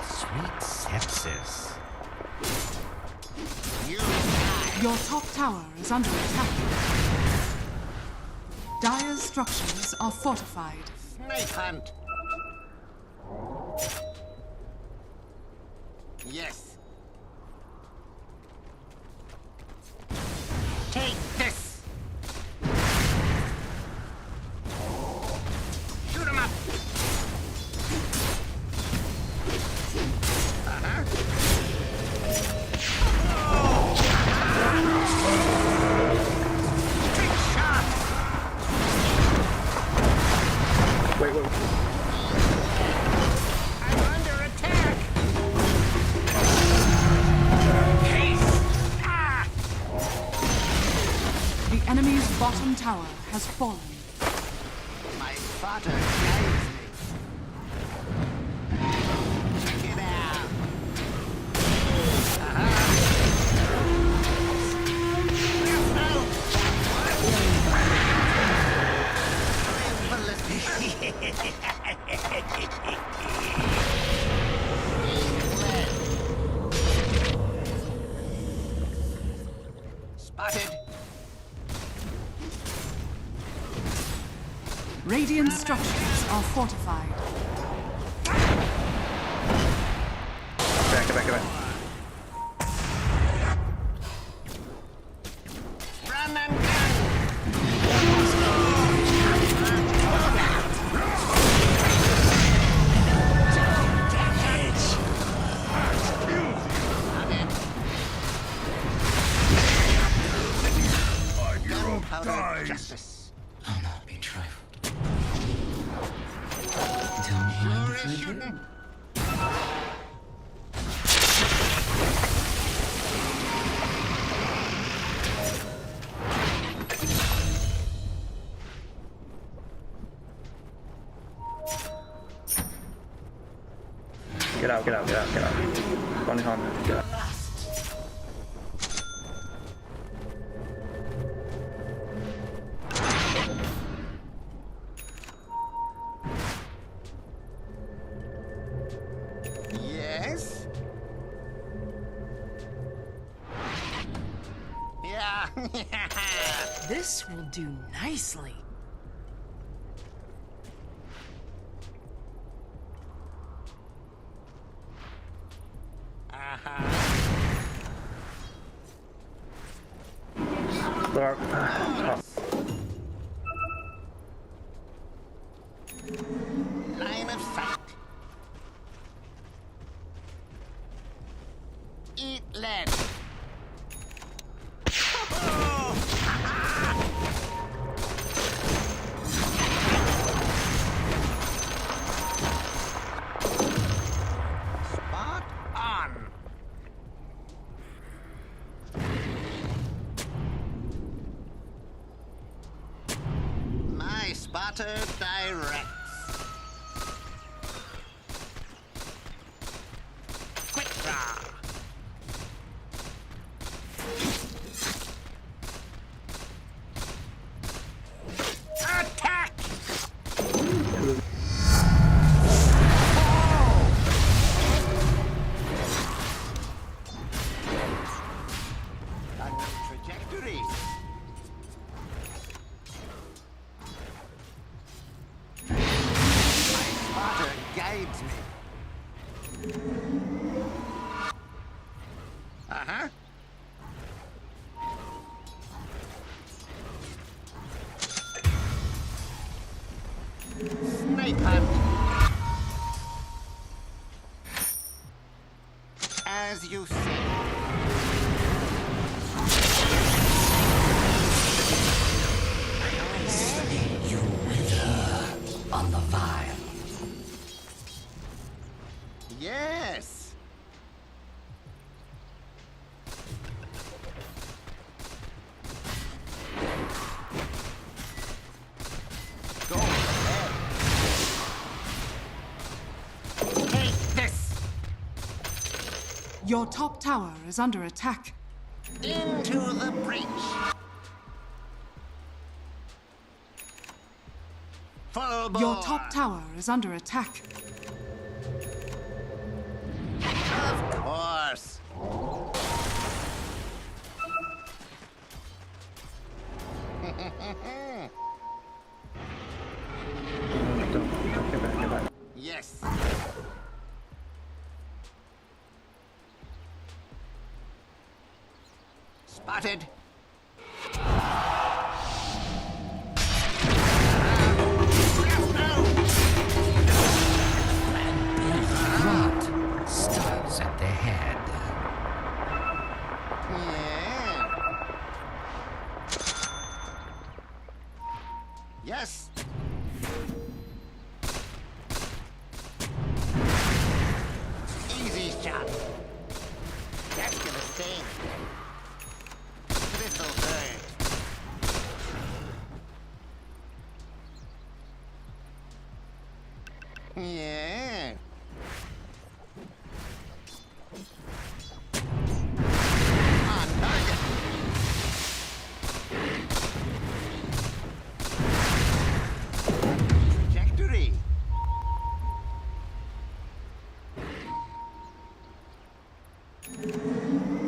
Sweet sepsis. Your top tower is under attack. Dire's structures are fortified. Snake hunt. Yes. Take this. Shoot him up. Big shot. Wait. I'm under attack. Haste. Ah! The enemy's bottom tower has fallen. My spotter guides me. Check it out. Spotted. Radiant structures are fortified. Get back. Run and gun. Gunpowder justice. I'll not be trifled. Tell me when to finish it. Get out. Bunny Honda, get out. Yes? Yeah. This will do nicely. Dark. Line of sight. Eat lead. Spot on. My spotter directs. Quick draw. Attack! Unknown trajectories. My spotter guides me. Uh-huh. Snake hunt. As you say. You wither on the vine. Yes. Go ahead. Take this. Your top tower is under attack. Into the breach. Full bore. Your top tower is under attack. Of course. Get back. Yes. Spotted. Rot studs at the head. Yeah. Yes. Easy shot. That's gonna sting. This'll hurt. Yeah. On target. Trajectory.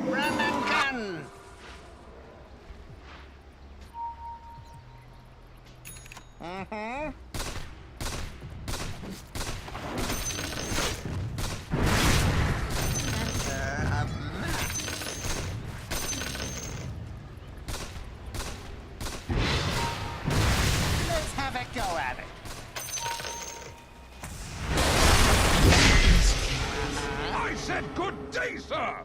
Run and gun. Mm-hmm. Center of mass. Let's have a go at it. I said good day, sir!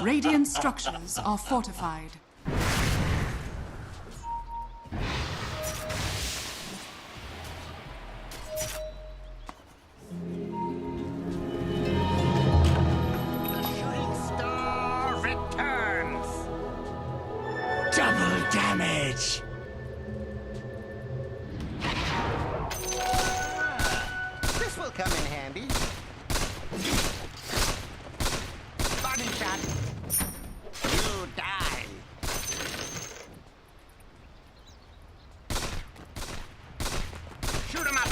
Radiant structures are fortified. The shooting star returns. Double damage! This will come in handy. Body shot. You die. Shoot him up.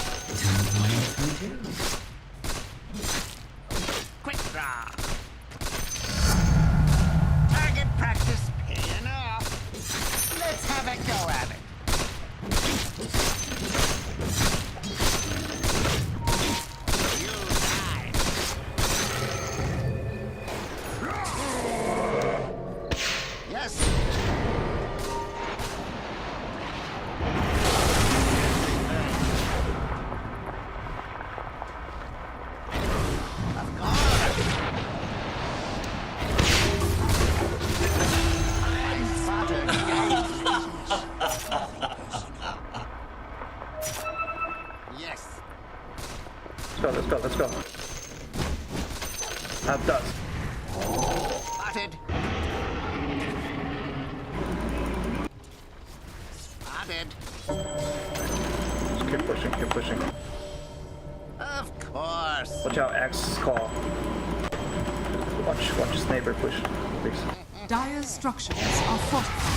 Quick draw. Target practice paying off. Let's have a go at it. You die. Yes. Of course. I'm spotted. Yes. Let's go. Have dust. Spotted. Spotted. Just keep pushing. Of course. Watch out, X call. Watch his neighbor push, please. Dire's structures are fortified.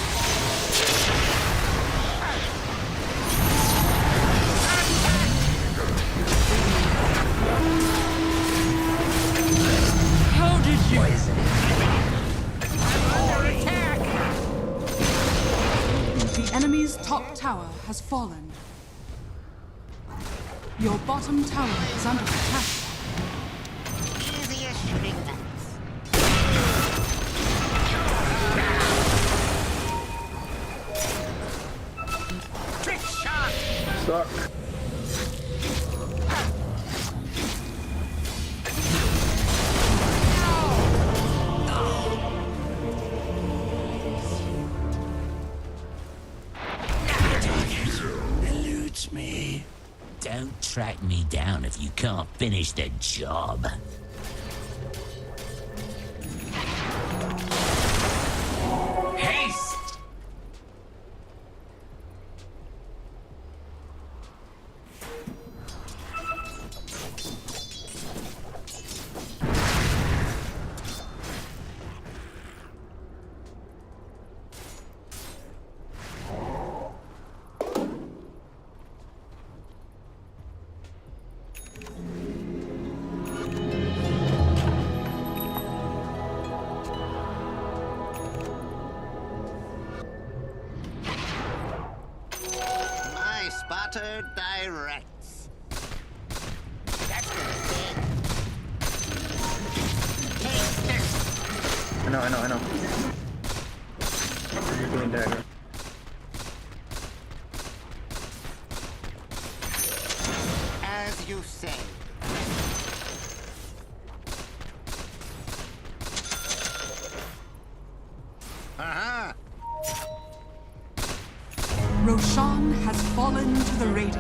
How did you... Under attack. The enemy's top tower has fallen. Your bottom tower is under attack. Easy as shooting that. Trick shot. Stuck. catch me. Don't track me down if you can't finish the job. Haste! My spotter directs. That's gonna hit. Take this. I know. You're doing dagger. As you say. Uh-huh. Roshan has fallen to the Radiant.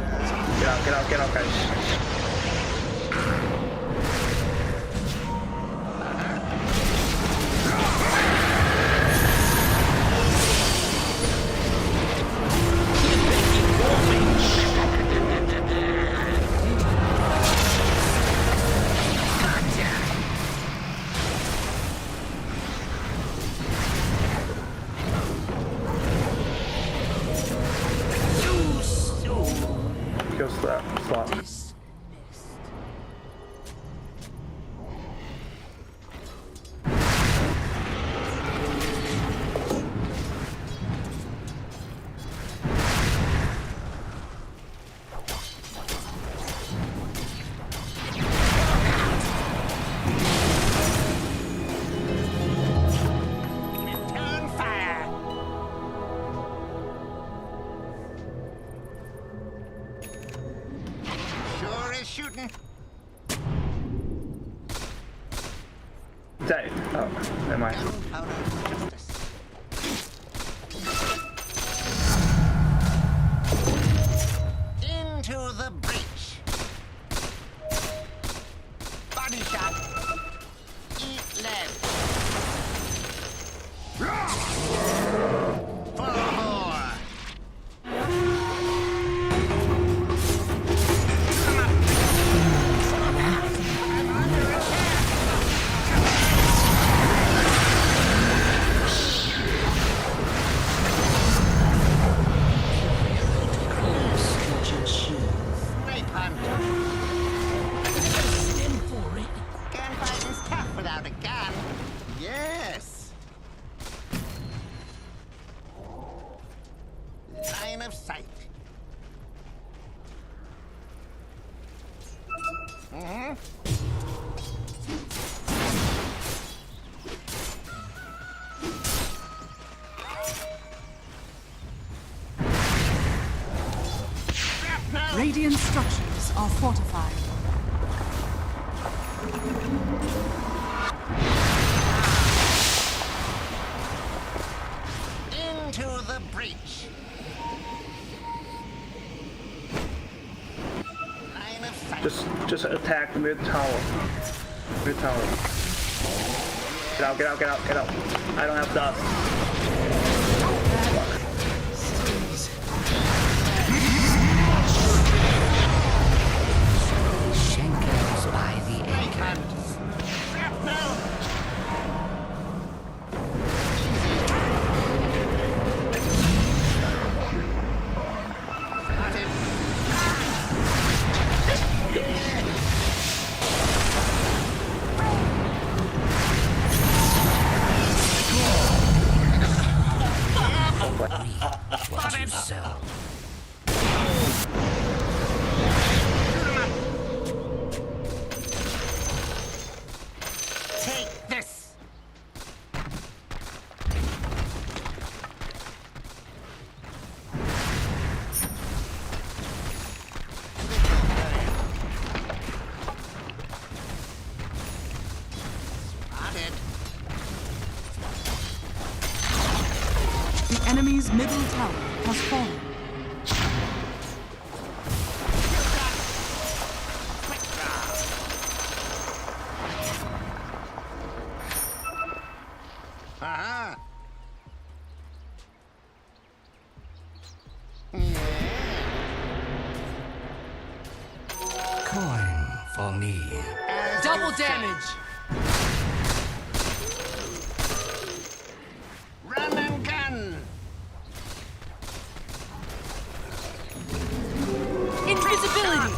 Get out, guys. Kills that slot. Return fire. Sure is shooting. Day. Oh, never mind. Gunpowder justice. Into the breach. Body shot. Eat lead. For more. Snipe hunt. Gunfighting's tough without a gun. Yes. Line of sight. Mm-hmm. Radiant structures are fortified. Into the breach. Line of sight. Just attack the mid tower. Mid tower. Get out. I don't have dust. Shankers by the Snipe acre. hunt. Shrapnel. What you sow. Take this. Spotted. The enemy's middle tower has fallen. for me. Double damage. Run and gun. Invisibility!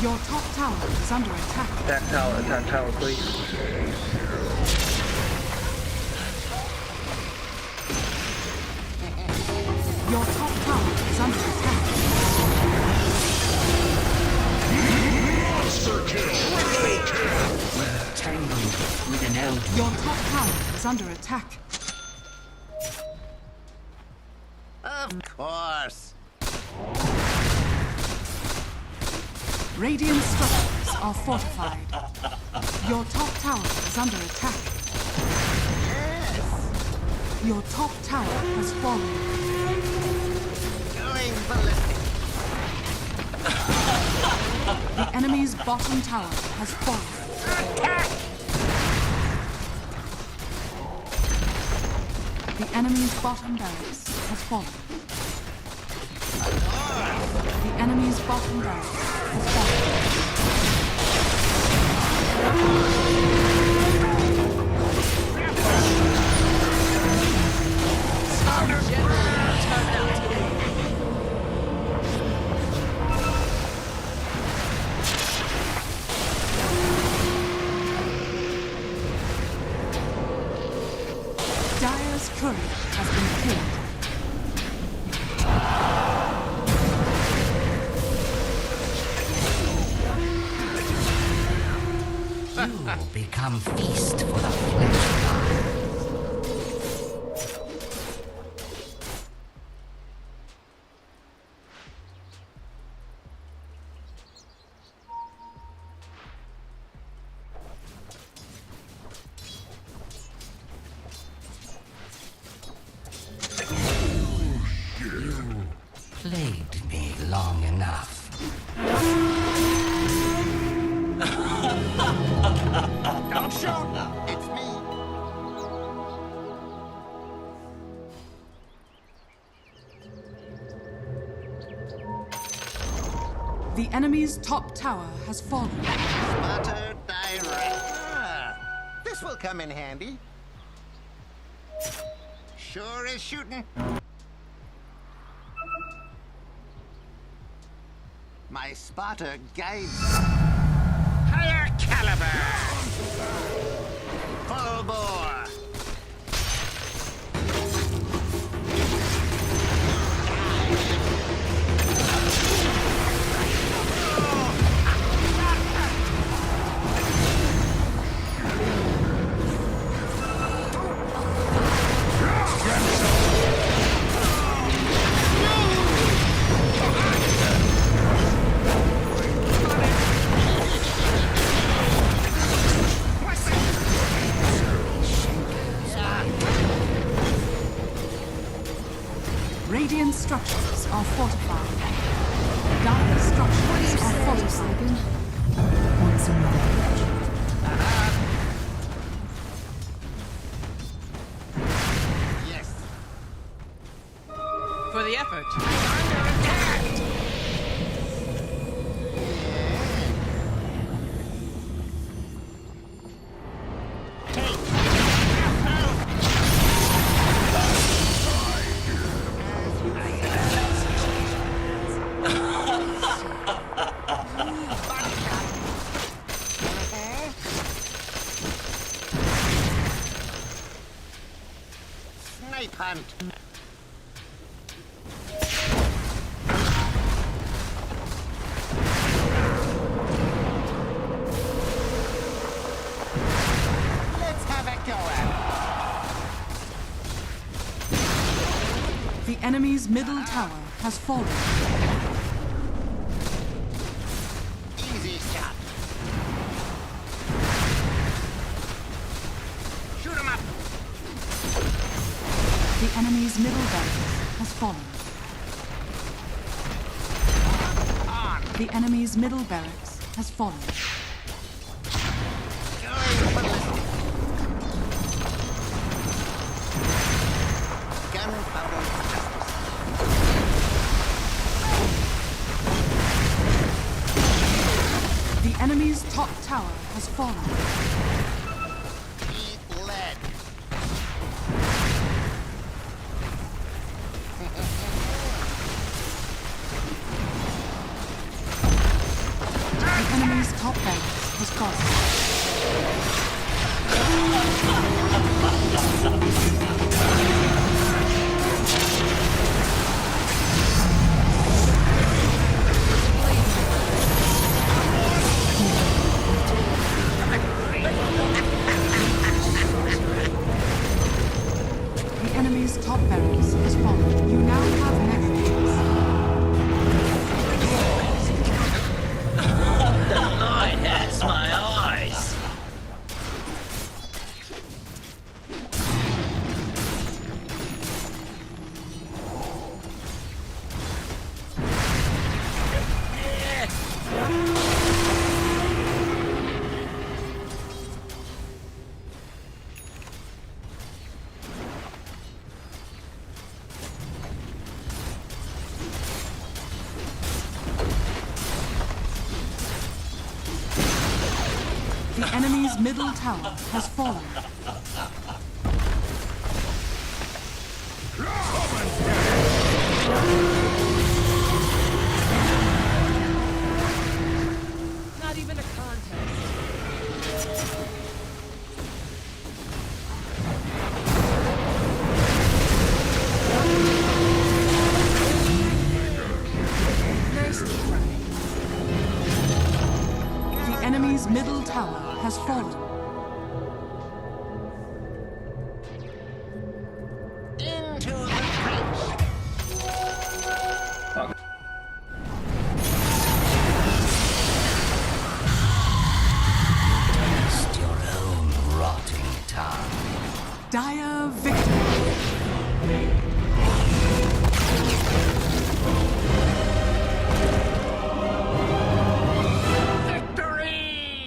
Your top tower is under attack. Attack tower, please. Your top tower is under attack. Monster kill! Triple kill! We're tangled with an elder. Your top tower is under attack. Of course. Radiant structures are fortified. Your top tower is under attack. Yes. Your top tower has fallen. Going ballistic. The enemy's bottom tower has fallen. Attack! The enemy's bottom barracks has fallen. The enemy's bottom barracks has fallen. Dire's courier has been killed. You become feast for the flesh god. You plagued me long enough. Don't shoot! It's me. The enemy's top tower has fallen. Butter direct. This will come in handy. Sure is shooting. My spotter guides. Higher caliber. Full bore. Radiant structures are fortified. Dire structures are fortified. Once Yes. For the effort. Snipe hunt. Let's have a go at attack. The enemy's middle tower has fallen. Easy shot. Shoot him up. The enemy's middle barracks has fallen. The enemy's middle barracks has fallen. The enemy's top tower has fallen. Eat lead. The enemy's top barracks has fallen. The enemy's top barracks has fallen. You now have negatives. The light hurts my eyes. The enemy's middle tower has fallen. Not even a contest. The enemy's middle tower has fallen. Into the trench. Just your own rotting tongue. Dire victory. Victory!